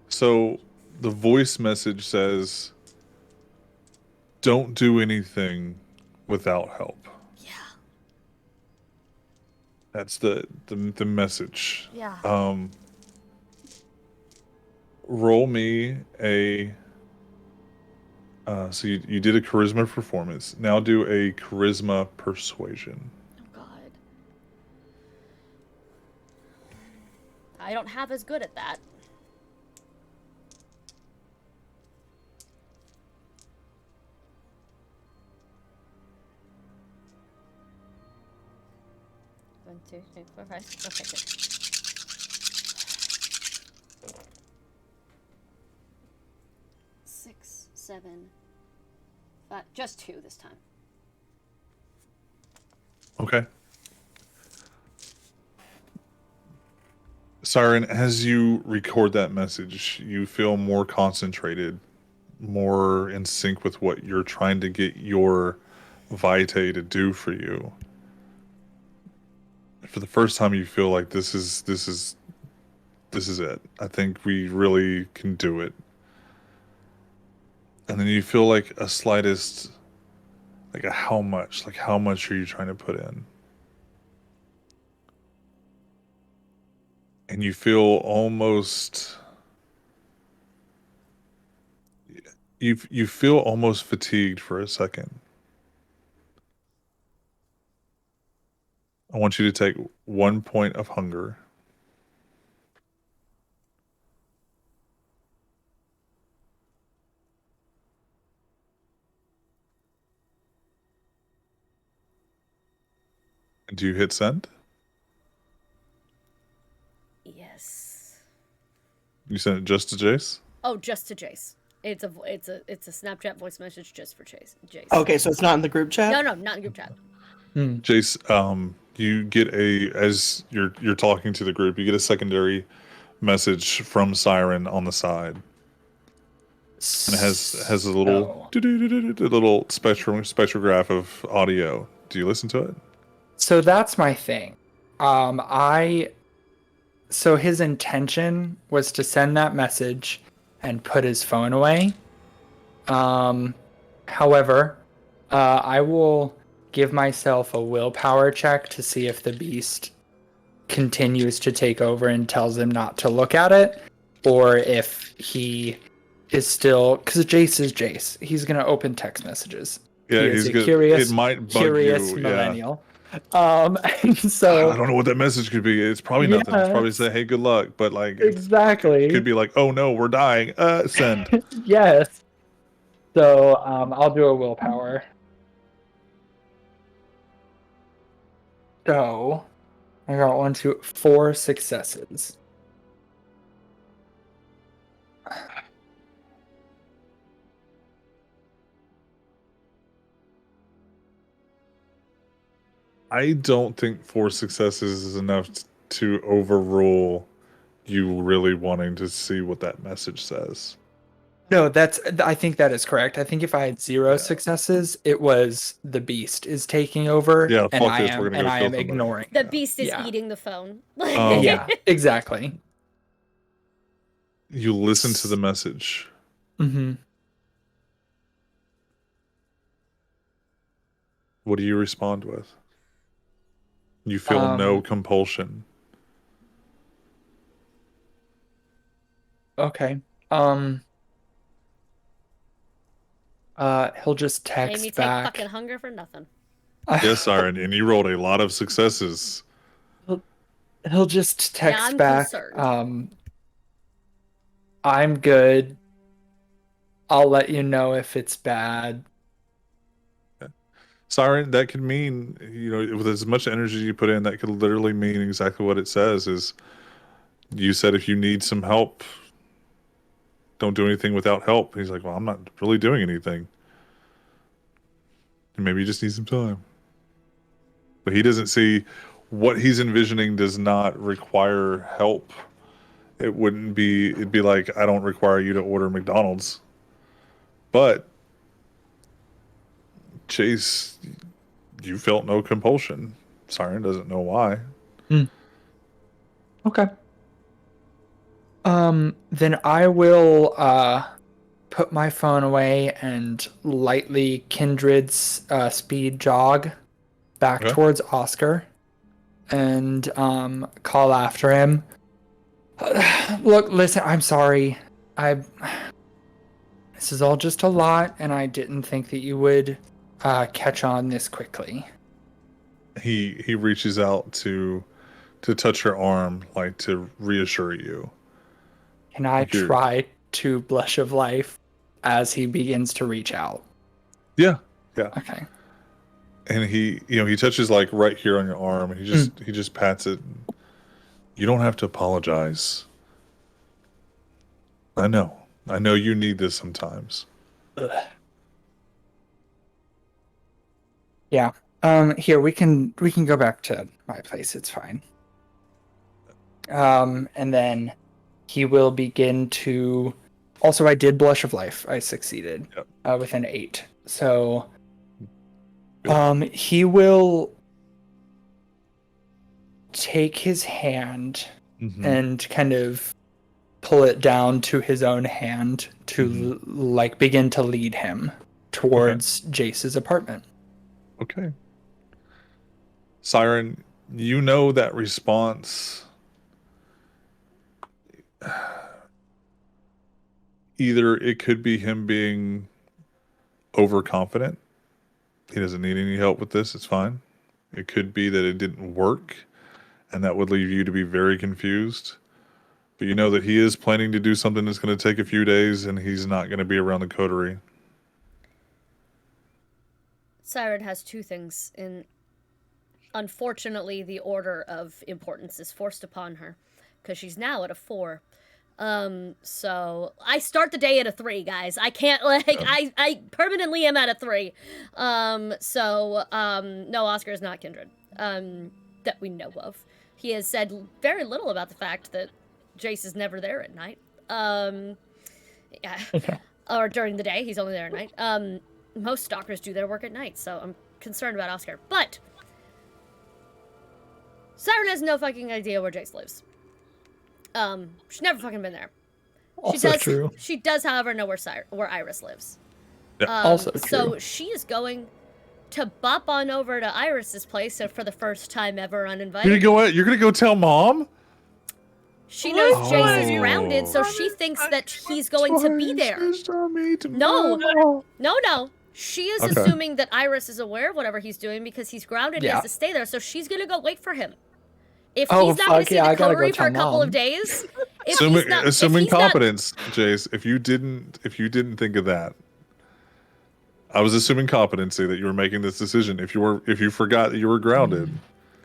So the voice message says, "Don't do anything without help." Yeah. That's the message. Yeah. Roll me a. So you did a charisma performance. Now do a charisma persuasion. Oh god. I don't have as good at that. One, two, three, four, five. Okay, good. 6, 7, 5. Just 2 this time. Okay. Siren, as you record that message, you feel more concentrated, more in sync with what you're trying to get your Vitae to do for you. for the first time you feel like this is it. I think we really can do it. And then you feel like a slightest, like a how much, like how much are you trying to put in? And you feel almost, you feel almost fatigued for a second. I want you to take 1 point of hunger. And do you hit send? Yes. You sent it just to Jace? Oh, just to Jace. It's a Snapchat voice message just for Jace. Okay, so it's not in the group chat? No, not in group chat. Jace, you get as you're talking to the group, you get a secondary message from Siren on the side. And it has a little little spectrograph of audio. Do you listen to it? So that's my thing. So his intention was to send that message and put his phone away. However, I will give myself a willpower check to see if the beast continues to take over and tells him not to look at it, or if he is still, because Jace is Jace. He's gonna open text messages. Yeah, he is he's a good. curious, It might bug curious you. millennial. And so I don't know what that message could be. It's probably nothing. It's probably Yes. say, "Hey, good luck," but like, Exactly. it could be like, "Oh no, we're dying." Send. Yes. So I'll do a willpower. So I got 1, 2, 4 successes. I don't think 4 successes is enough to overrule you really wanting to see what that message says. No, I think that is correct. I think if I had 0 successes, it was the beast is taking over. Yeah, and fuck I this. am We're gonna and go I kill am somebody. ignoring. The it. beast is Yeah. eating the phone. Yeah, exactly. You listen to the message. Mm-hmm. What do you respond with? You feel no compulsion. Okay. He'll just Made me text take back. fucking hunger for nothing. Yes, Siren, and you rolled a lot of successes. He'll just text I'm back. concerned. I'm good. I'll let you know if it's bad. Siren, that could mean, with as much energy you put in, that could literally mean exactly what it says is you said if you need some help, don't do anything without help. He's like, well, I'm not really doing anything. And maybe you just need some time. But he doesn't see what he's envisioning does not require help. It'd be like, I don't require you to order McDonald's. But Chase, you felt no compulsion. Siren doesn't know why. Okay. Then I will put my phone away and lightly kindred's speed jog back Okay. towards Oscar and call after him. Look, listen, I'm sorry. This is all just a lot, and I didn't think that you would catch on this quickly. He reaches out to touch your arm, like to reassure you. Can I try to blush of life as he begins to reach out? Yeah. Okay. And he touches like right here on your arm, and he just pats it. You don't have to apologize. I know you need this sometimes. Ugh. Yeah. Here we can go back to my place. It's fine. And then he will begin to. Also, I did blush of life. I succeeded. Yep. With an 8. So, he will take his hand Mhm. and kind of pull it down to his own hand to like begin to lead him towards Jace's apartment. Okay. Siren, you know that response. Either it could be him being overconfident. He doesn't need any help with this. It's fine. It could be that it didn't work, and that would leave you to be very confused. But you know that he is planning to do something that's going to take a few days, and he's not going to be around the coterie. Siren has two things, and unfortunately, the order of importance is forced upon her because she's now at a 4. So I start the day at a 3, guys. I can't I permanently am at a 3. No, Oscar is not kindred. That we know of. He has said very little about the fact that Jace is never there at night. Yeah. Okay. Or during the day, he's only there at night. Most stalkers do their work at night, so I'm concerned about Oscar. But Siren has no fucking idea where Jace lives. She's never fucking been there. Also true. She does, however, know where Iris lives. Yeah. Also true. So she is going to bop on over to Iris's place for the first time ever uninvited. You're gonna go tell mom? She knows Oh. Jace is grounded, so she thinks that he's going to be there. No. She is Okay. assuming that Iris is aware of whatever he's doing because he's grounded. He Yeah. has to stay there, so she's gonna go wait for him. If Oh, he's not going fuck to see yeah, the I gotta go coterie for a tell couple Mom. of days, Assuming competence, Jace. If you didn't think of that, I was assuming competency that you were making this decision. If you forgot that you were grounded,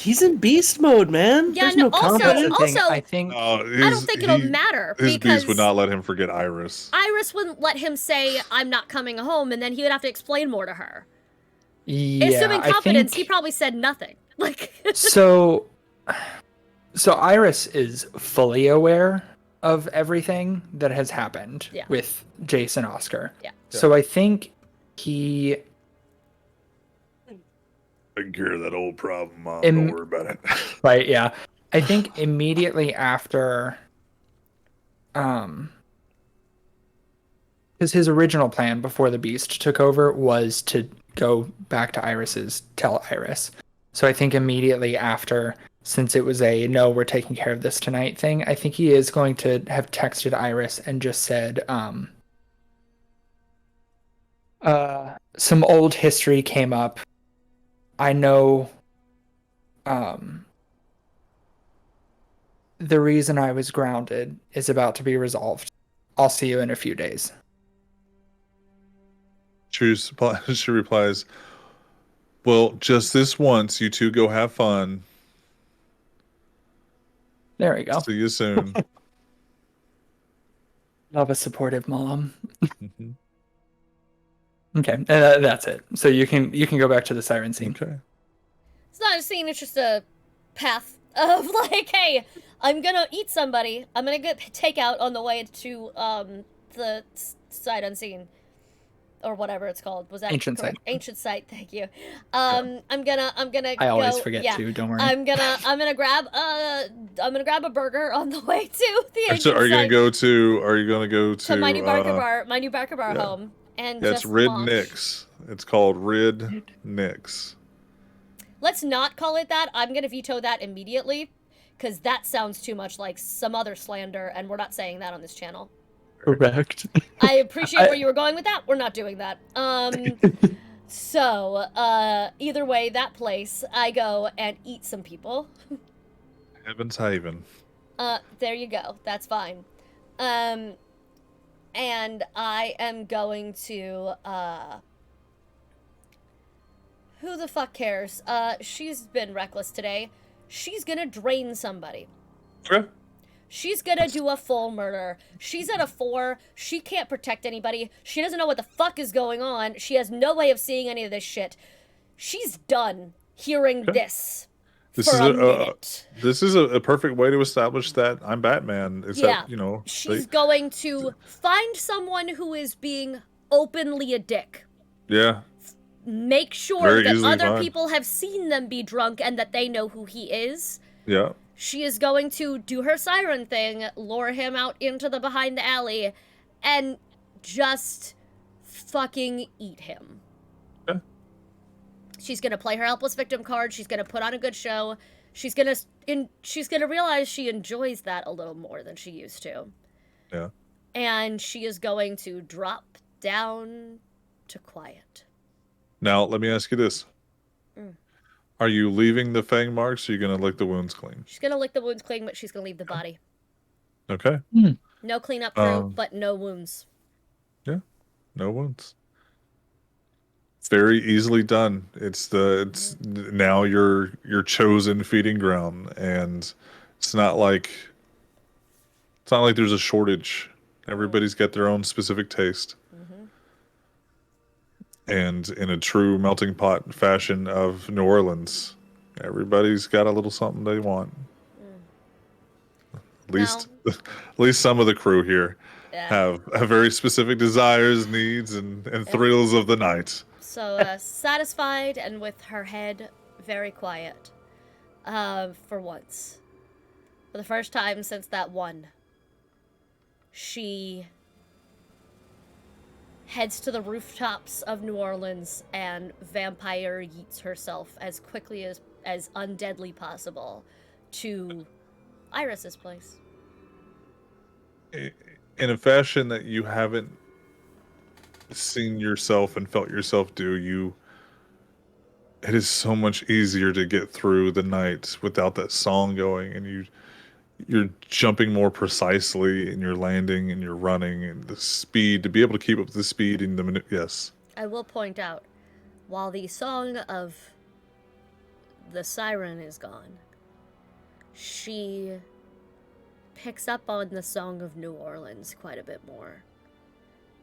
He's in beast mode, man. Yeah, There's no, no also- confidence. That's the thing. also- I think I don't think it'll matter His because beast would not let him forget Iris. Iris wouldn't let him say, "I'm not coming home," and then he would have to explain more to her. yeah, Assuming competence, I he think, probably said nothing. Like, so Iris is fully aware of everything that has happened Yeah. with Jace and Oscar. Yeah. So I think he Take care of that old problem, Mom. Im- Don't worry about it. right, yeah. I think immediately after because his original plan before the beast took over was to go back to Iris's, tell Iris. So I think immediately after, since it was a no, we're taking care of this tonight thing, I think he is going to have texted Iris and just said, some old history came up. I know the reason I was grounded is about to be resolved. I'll see you in a few days. She replies, "Well, just this once. You two go have fun. There we go. See you soon." Love a supportive mom. Mhm. Okay, that's it. So you can go back to the siren scene. Okay. it's not a scene, it's just a path of like, hey, I'm gonna eat somebody. I'm gonna get takeout on the way to the sight unseen. Or whatever it's called. Was that Ancient correct? Sight. Ancient Sight, thank you. I'm gonna I always go- forget yeah. too. Don't worry. I'm gonna grab a burger on the way to the Ancient So are you gonna Sight, go to? Are you gonna go to? to my new Barker bar, yeah. home, and That's just Rid launch. Nix. It's called Rid Nix. Let's not call it that. I'm gonna veto that immediately, because that sounds too much like some other slander, and we're not saying that on this channel. Correct. I appreciate where you were going with that. We're not doing that. So, either way, that place, I go and eat some people. Heaven's Haven. There you go. That's fine. And I am going to, who the fuck cares? She's been reckless today. She's gonna drain somebody. Okay. She's gonna do a full murder. She's at a 4. She can't protect anybody. She doesn't know what the fuck is going on. She has no way of seeing any of this shit. She's done hearing this This for is a minute. This is a perfect way to establish that I'm Batman. Is Yeah. that She's going to find someone who is being openly a dick. yeah. Make sure Very that easily other fine. people have seen them be drunk and that they know who he is. Yeah. She is going to do her siren thing, lure him out into the behind the alley, and just fucking eat him. Okay. She's gonna play her helpless victim card. She's gonna put on a good show. She's gonna realize she enjoys that a little more than she used to. Yeah. And she is going to drop down to quiet. Now, let me ask you this. Mm. Are you leaving the fang marks, or are you going to lick the wounds clean? She's gonna lick the wounds clean, but she's gonna leave the body. Okay. No cleanup crew, but no wounds. Yeah. No wounds. Very easily done. It's now your chosen feeding ground, and it's not like there's a shortage. Everybody's got their own specific taste. Mm-hmm. And in a true melting pot fashion of New Orleans, everybody's got a little something they want. At least, at least some of the crew here have very specific desires, needs, and thrills of the night. So satisfied and with her head very quiet, for once, for the first time since that one, she heads to the rooftops of New Orleans and vampire yeets herself as quickly as undeadly possible to Iris's place. In a fashion that you haven't seen yourself and felt yourself do, it is so much easier to get through the night without that song going, and you're jumping more precisely, and you're landing, and you're running, and the speed, to be able to keep up the speed in the minute. Yes. I will point out, while the song of the siren is gone, she picks up on the song of New Orleans quite a bit more.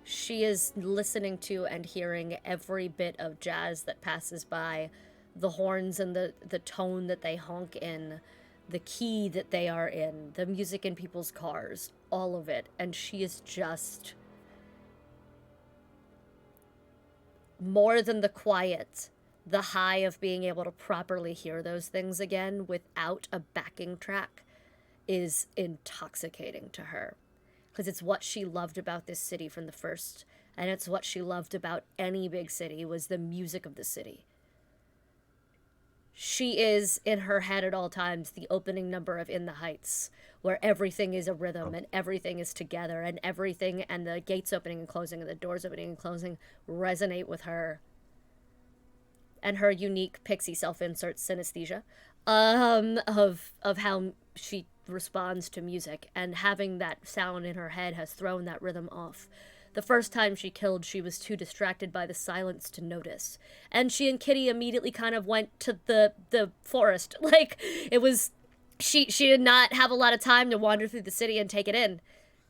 She is listening to and hearing every bit of jazz that passes by, the horns and the tone that they honk in, the key that they are in, the music in people's cars, all of it. And she is just more than the quiet, the high of being able to properly hear those things again without a backing track is intoxicating to her. Because it's what she loved about this city from the first, and it's what she loved about any big city, was the music of the city. She is, in her head at all times, the opening number of In the Heights, where everything is a rhythm and everything is together, and everything, and the gates opening and closing and the doors opening and closing resonate with her. And her unique pixie self-insert synesthesia of how she responds to music, and having that sound in her head has thrown that rhythm off. The first time she killed, she was too distracted by the silence to notice. And she and Kitty immediately kind of went to the forest. Like, it was... She did not have a lot of time to wander through the city and take it in.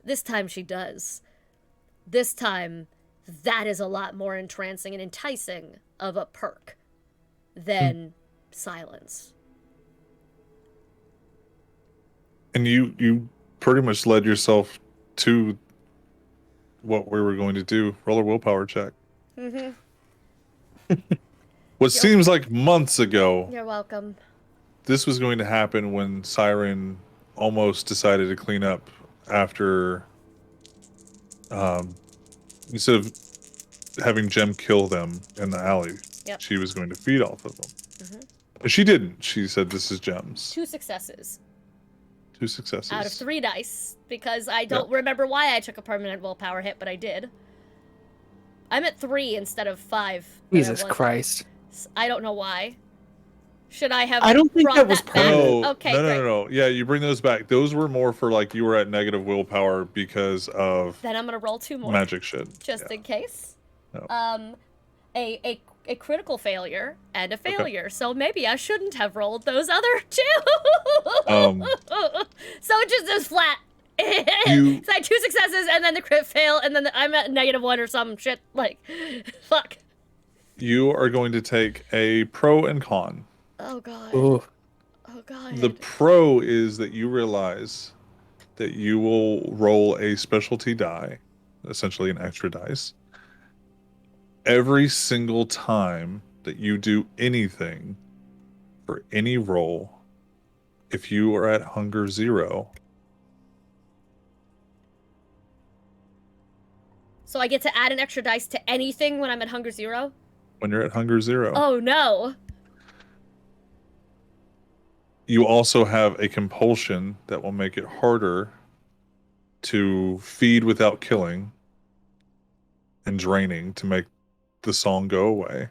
This time she does. This time, that is a lot more entrancing and enticing of a perk than silence. And you pretty much led yourself to what we were going to do. Roll a willpower check. Mm-hmm. What seems like months ago, You're welcome. this was going to happen when Siren almost decided to clean up after, instead of having Jem kill them in the alley, Yep. she was going to feed off of them. Mm-hmm. But she didn't. She said, "This is Jem's." 2 successes. 2 successes. Out of 3 dice, because I don't remember why I took a permanent willpower hit, but I did. I'm at 3 instead of 5. Jesus Christ. I don't know why. Should I have I don't think brought that was back? No, Okay, no, great. no. Yeah, you bring those back. Those were more for like you were at negative willpower because of Then I'm gonna roll 2 more. magic shit. Just in case. No. A critical failure and a failure. So maybe I shouldn't have rolled those other 2. So it just is flat. You- So I had 2 successes and then the crit fail and then I'm at -1 or some shit. Like, fuck. You are going to take a pro and con. Oh god. Ooh. Oh god. The pro is that you realize that you will roll a specialty die, essentially an extra dice, every single time that you do anything for any roll If you are at hunger 0, So I get to add an extra dice to anything when I'm at hunger 0? when you're at hunger 0, Oh no. you also have a compulsion that will make it harder to feed without killing and draining to make the song go away.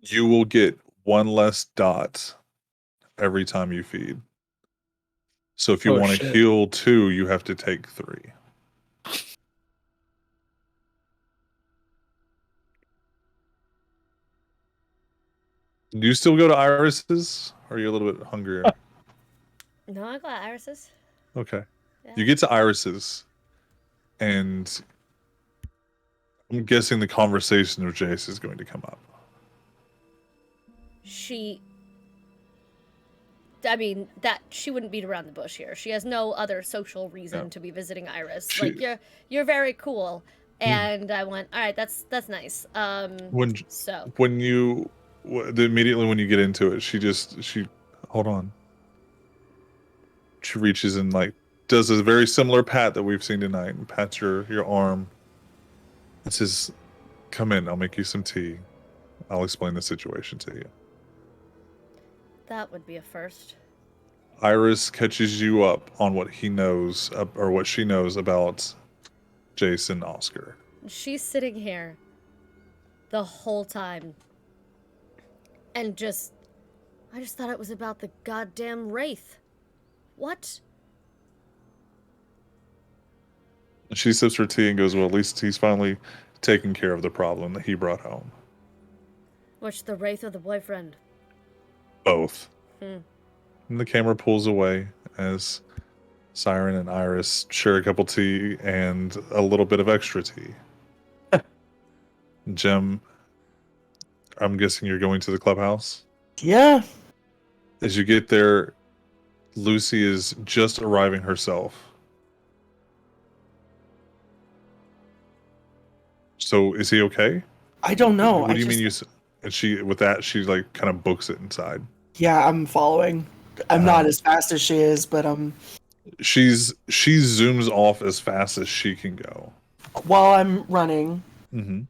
You will get 1 less dot every time you feed. So if you Oh, want to shit. heal 2, you have to take 3. Do you still go to Iris's? Or are you a little bit hungrier? No, I got irises. Okay. Yeah. You get to Iris's, and I'm guessing the conversation of Jace is going to come up. She wouldn't beat around the bush here. She has no other social reason Yeah. to be visiting Iris. She- Like you're very cool. And I went, all right, that's nice. When So when you immediately when you get into it, she hold on. She reaches and like does a very similar pat that we've seen tonight and pats your arm. It says, "Come in, I'll make you some tea. I'll explain the situation to you." that would be a first. Iris catches you up on what he knows or what she knows about Jason Oscar. She's sitting here the whole time. And I just thought it was about the goddamn wraith. What? She sips her tea and goes, "Well, at least he's finally taken care of the problem that he brought home." Which, the wraith or the boyfriend? Both. Hmm. And the camera pulls away as Siren and Iris share a cup of tea and a little bit of extra tea. Jim, I'm guessing you're going to the clubhouse? Yeah. As you get there, Lucy is just arriving herself. So is he okay? I don't know. What do you mean you? And she like kind of books it inside. Yeah, I'm following. I'm not as fast as she is, but She zooms off as fast as she can go. while I'm running, Mm-hmm.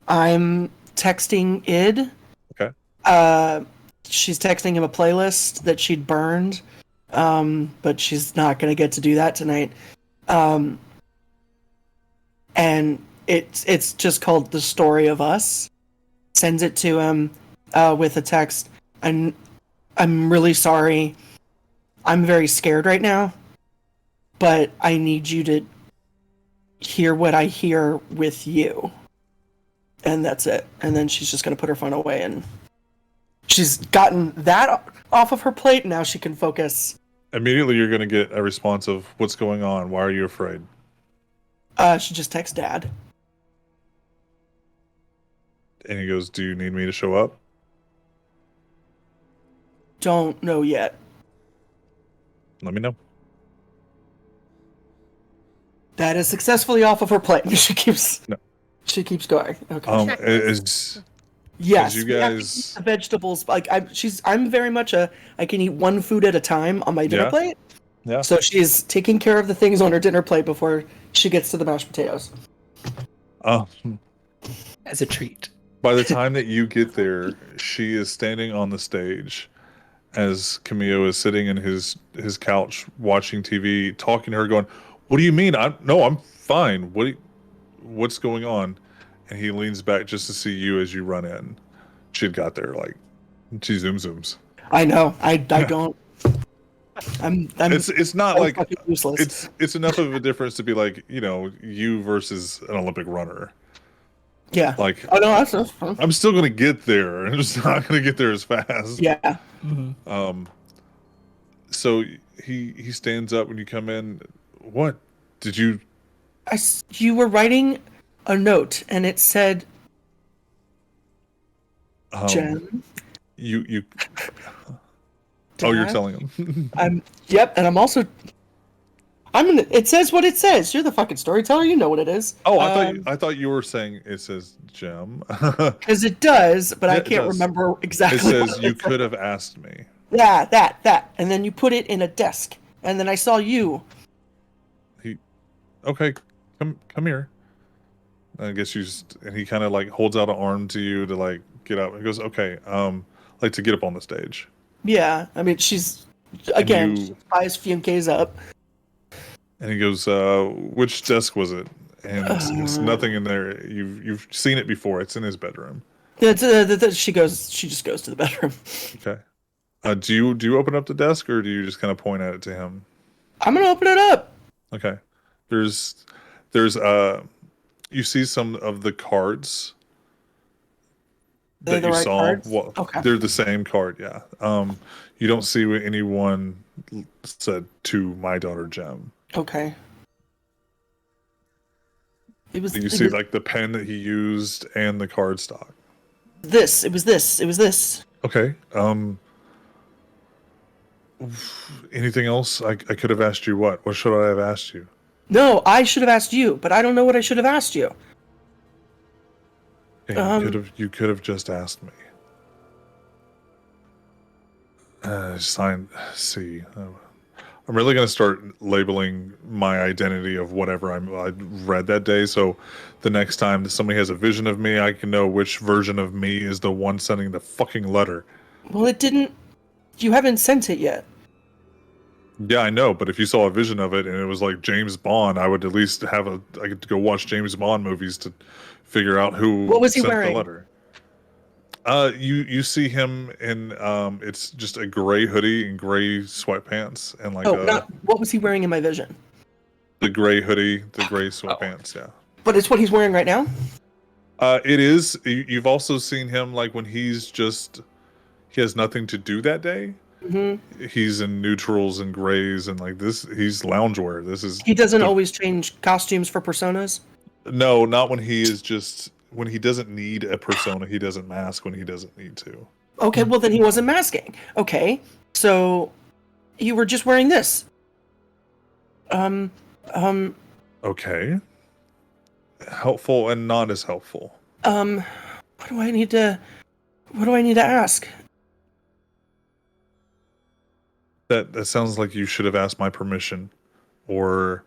I'm texting Id. Okay. She's texting him a playlist that she'd burned, but she's not gonna get to do that tonight. And it's just called The Story of Us. Sends it to him with a text. I'm really sorry. I'm very scared right now, but I need you to hear what I hear with you. And that's it. And then she's just gonna put her phone away, and she's gotten that off of her plate. Now she can focus. Immediately, you're going to get a response of, "What's going on? Why are you afraid?" She just texts Dad. And he goes, "Do you need me to show up?" Don't know yet. Let me know. That is successfully off of her plate. She keeps. No. She keeps going. Okay. As Yes, you we have to guys- eat the vegetables. Like I'm very much I can eat one food at a time on my dinner Yeah. plate. Yeah. So she's taking care of the things on her dinner plate before she gets to the mashed potatoes. As a treat. By the time that you get there, she is standing on the stage as Camille is sitting in his couch watching TV, talking to her, going, "What do you mean? I'm fine. What's going on?" And he leans back just to see you as you run in. She had got there, like, she zooms. I know. I don't. I'm It's not like fucking useless. it's enough of a difference to be like, you versus an Olympic runner. Yeah. Like, Oh no, that's fine. I'm still gonna get there. I'm just not gonna get there as fast. Yeah. So he stands up when you come in. What did you? You were writing a note and it said, Jen. You. Oh, you're Dad? telling him. Yep, and I'm also It says what it says. You're the fucking storyteller. You know what it is. Oh, I thought you were saying it says Gem. Because it does, but Yeah, I it can't does. remember exactly. It says what you it could have asked me. Yeah, that, and then you put it in a desk, and then I saw you. Okay, come here. I guess and he kind of like holds out an arm to you to like get up. He goes, okay, like to get up on the stage. Yeah, I mean, she's again, you- she buys Funke's up. And he goes, which desk was it? And it's nothing in there. You've seen it before. It's in his bedroom. She just goes to the bedroom. Okay. Do you open up the desk or do you just kind of point at it to him? I'm gonna open it up. Okay. There's you see some of the cards They're that the you right saw. cards? Well, Okay. they're the same card, yeah. You don't see anyone said to my daughter Gem. Okay. It was. You it see was like the pen that he used and the card stock. this. It was this. It was this. Okay. Anything else? I could have asked you what? What should I have asked you? No, I should have asked you, but I don't know what I should have asked you. Yeah, you could have just asked me. See. I'm really going to start labeling my identity of whatever I read that day. So the next time that somebody has a vision of me, I can know which version of me is the one sending the fucking letter. Well, it didn't. You haven't sent it yet. Yeah, I know. But if you saw a vision of it and it was like James Bond, I would at least I could go watch James Bond movies to figure out who What was he sent wearing? the letter. You see him in it's just a gray hoodie and gray sweatpants and like What was he wearing in my vision? the gray hoodie, the gray sweatpants, yeah. But it's what he's wearing right now. It is. You've also seen him like when he has nothing to do that day. Mm-hmm. He's in neutrals and grays and like this. He's loungewear. He doesn't always change costumes for personas. No, not when he is just when he doesn't need a persona. He doesn't mask when he doesn't need to. Okay, well then he wasn't masking. Okay, so you were just wearing this. Okay. Helpful and not as helpful. What do I need to ask? That sounds like you should have asked my permission, or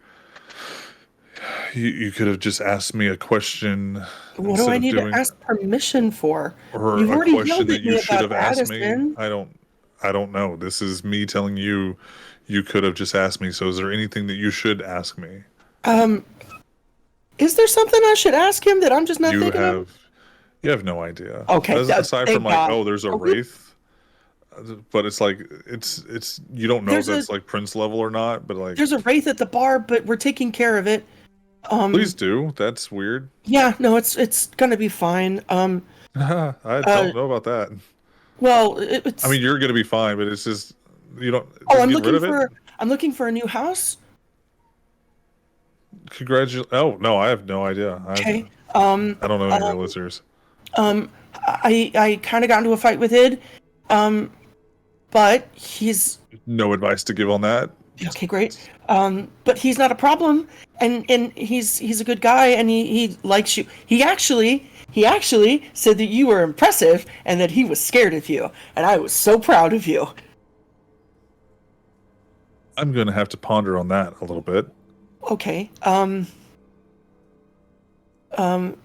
you could have just asked me a question. What do I need to ask permission for? Or You've a already question yelled that at you me should have about asked me. Addison. I don't know. This is me telling you you could have just asked me. So is there anything that you should ask me? Is there something I should ask him that I'm just not thinking of? You have no idea. Okay, Aside thank from like, God. oh, there's a wraith. But it's like it's you don't know if that's like prince level or not, but like There's a wraith at the bar, but we're taking care of it. Please do. That's weird. Yeah, no, it's gonna be fine. I don't know about that. Well, it's. I mean, you're gonna be fine, but it's just you don't. Oh, I'm looking for a new house. Congratulations! Oh no, I have no idea. Okay. I don't know any of the listeners. I kind of got into a fight with Id. But he's No advice to give on that. okay, great. But he's not a problem, and he's a good guy, and he likes you. He actually said that you were impressive and that he was scared of you, and I was so proud of you. I'm gonna have to ponder on that a little bit. Okay. Oh,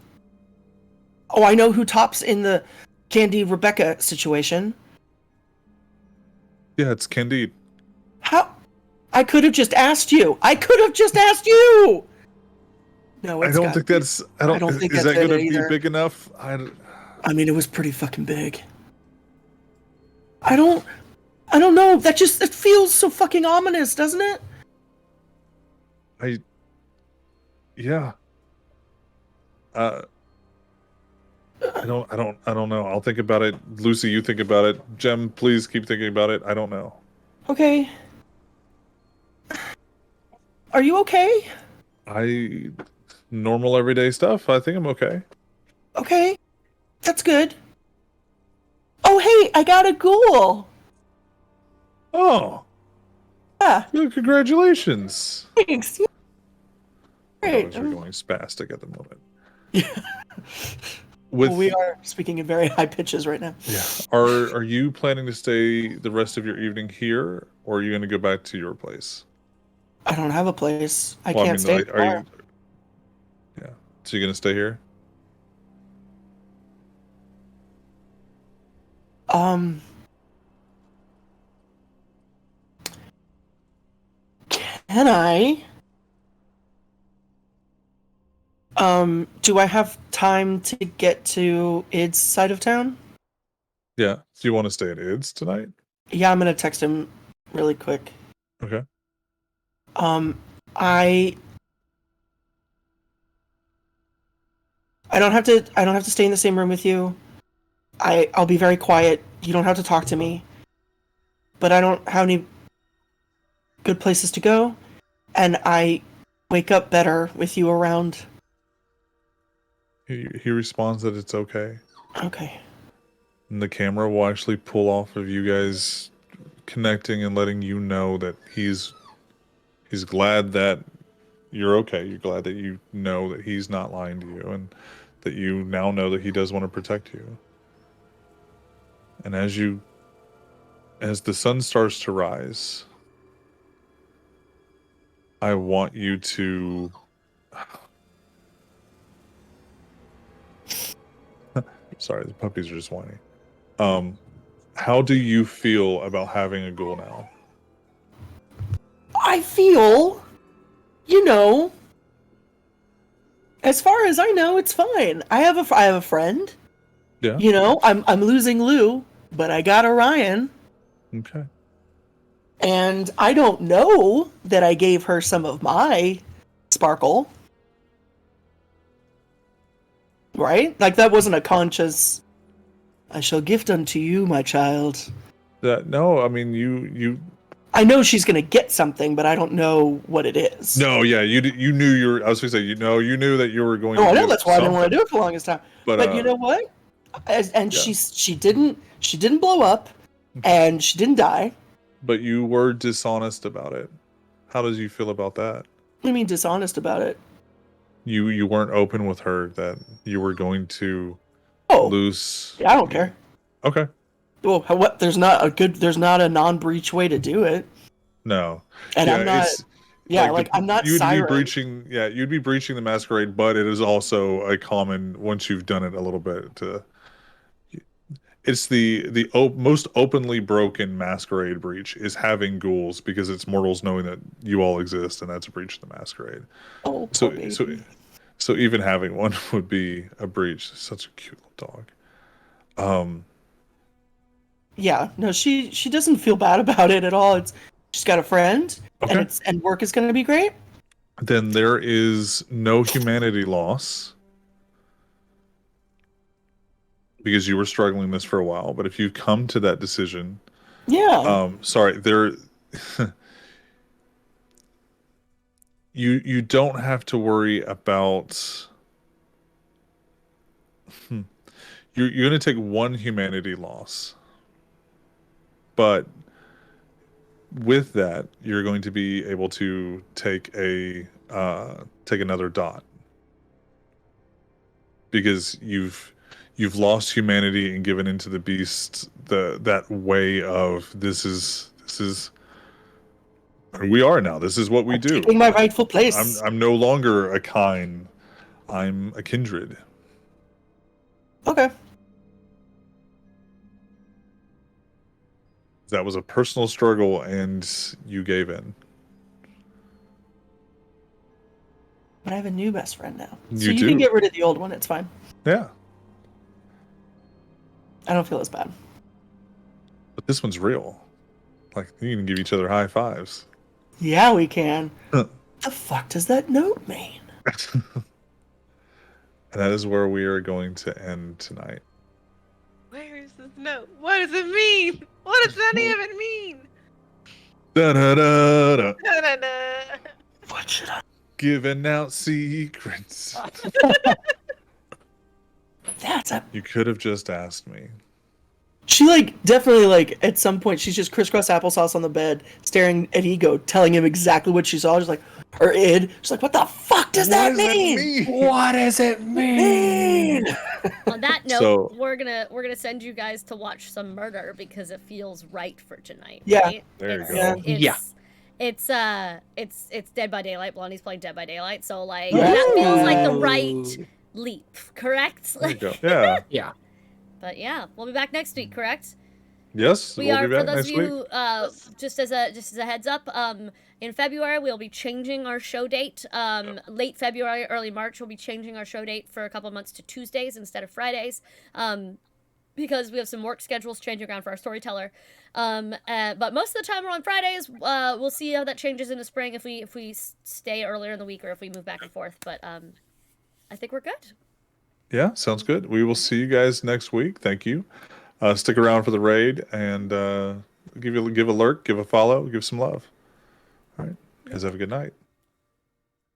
I know who tops in the Candy Rebecca situation. Yeah, it's Candide. How? I could have just asked you. No, I don't think that's. I don't think is that going to be big enough? I mean, it was pretty fucking big. I don't know. It feels so fucking ominous, doesn't it? Yeah. I don't know. I'll think about it. Lucy, you think about it. Jem, please keep thinking about it. I don't know. Okay. Are you okay? Normal everyday stuff. I think I'm okay. Okay. That's good. Oh, hey, I got a ghoul. Oh. Yeah, Well, congratulations. thanks. My Great. dogs are going spastic at the moment. Yeah. With Well, we are speaking in very high pitches right now. yeah, are you planning to stay the rest of your evening here, or are you going to go back to your place? I don't have a place. I Well, I can't mean, stay like, at the are bar. you? Yeah. So you're going to stay here? Um, can I? Do I have time to get to Id's side of town? Yeah. Do you want to stay at Id's tonight? Yeah, I'm gonna text him really quick. Okay. Um, I I don't have to stay in the same room with you. I'll be very quiet. You don't have to talk to me. But I don't have any good places to go, and I wake up better with you around. He responds that it's okay, Okay. and the camera will actually pull off of you guys connecting and letting you know that he's glad that you're okay. You're glad that you know that he's not lying to you, and that you now know that he does want to protect you. And as the sun starts to rise, I want you to sorry, the puppies are just whining. How do you feel about having a ghoul now? I feel, you know, as far as I know, it's fine. I have a friend. Yeah. You know, I'm losing Lou, but I got Orion, Okay. and I don't know that I gave her some of my sparkle. Right? Like that wasn't a conscious I shall gift unto you, my child. No, I mean you. I know she's gonna get something, but I don't know what it is. No, yeah, you knew you were. I was gonna say you knew that you were going. Oh, to I know give that's why I didn't want to something, do it for the longest time. But But you know what? And yeah. she didn't blow up, and she didn't die. But you were dishonest about it. How does you feel about that? What do you mean dishonest about it? You weren't open with her that you were going to Oh, lose. yeah, I don't care. Okay. Well, what? There's not a non-breach way to do it, No. and Yeah, I'm not. it's Yeah, like I'm not you'd Siren. be breaching. Yeah, you'd be breaching the masquerade, but it is also a common once you've done it a little bit to. It's the most openly broken masquerade breach is having ghouls because it's mortals knowing that you all exist, and that's a breach of the masquerade. Oh, poor So baby. so even having one would be a breach. Such a cute little dog. Yeah, no, she doesn't feel bad about it at all. It's she's got a friend, Okay. and work is going to be great. Then there is no humanity loss because you were struggling this for a while. But if you come to that decision, Yeah. sorry, there. You don't have to worry about. You're going to take one humanity loss, but with that, you're going to be able to take another dot because you've lost humanity and given into the beast that way of this is who we are now. This is what we do. Taking my rightful place. I'm no longer a kind. I'm a kindred. Okay. That was a personal struggle, and you gave in. But I have a new best friend now. So You you can do. get rid of the old one, it's fine. Yeah, I don't feel as bad. but this one's real. Like you can give each other high fives. Yeah, we can. Huh. The fuck does that note mean? And that is where we are going to end tonight. Where is this note? What does it mean? What does any of it mean? Da da da da. Da-da-da. What should I? Giving out secrets. That's a You could have just asked me. She like definitely like at some point she's just crisscross applesauce on the bed, staring at Ego, telling him exactly what she saw. She's like, or Id. She's like, what the fuck does that mean? What does it mean? On that note, So- we're gonna send you guys to watch some murder because it feels right for tonight. Yeah. Right? There you It's, go. it's Dead by Daylight. Blondie's playing Dead by Daylight, so like Ooh. that feels like the right leap, correct? There you go. Yeah. Yeah. But yeah, we'll be back next week, correct? Yes. We we'll are be for back those next of you week. who just as a heads up, in February we'll be changing our show date. Late February, early March we'll be changing our show date for a couple of months to Tuesdays instead of Fridays. Because we have some work schedules changing around for our storyteller. But most of the time we're on Fridays. We'll see how that changes in the spring if we stay earlier in the week or if we move back and forth. But I think we're good. Yeah, sounds good. We will see you guys next week. Thank you. Stick around for the raid and give a lurk, give a follow, give some love. All right. Guys, have a good night.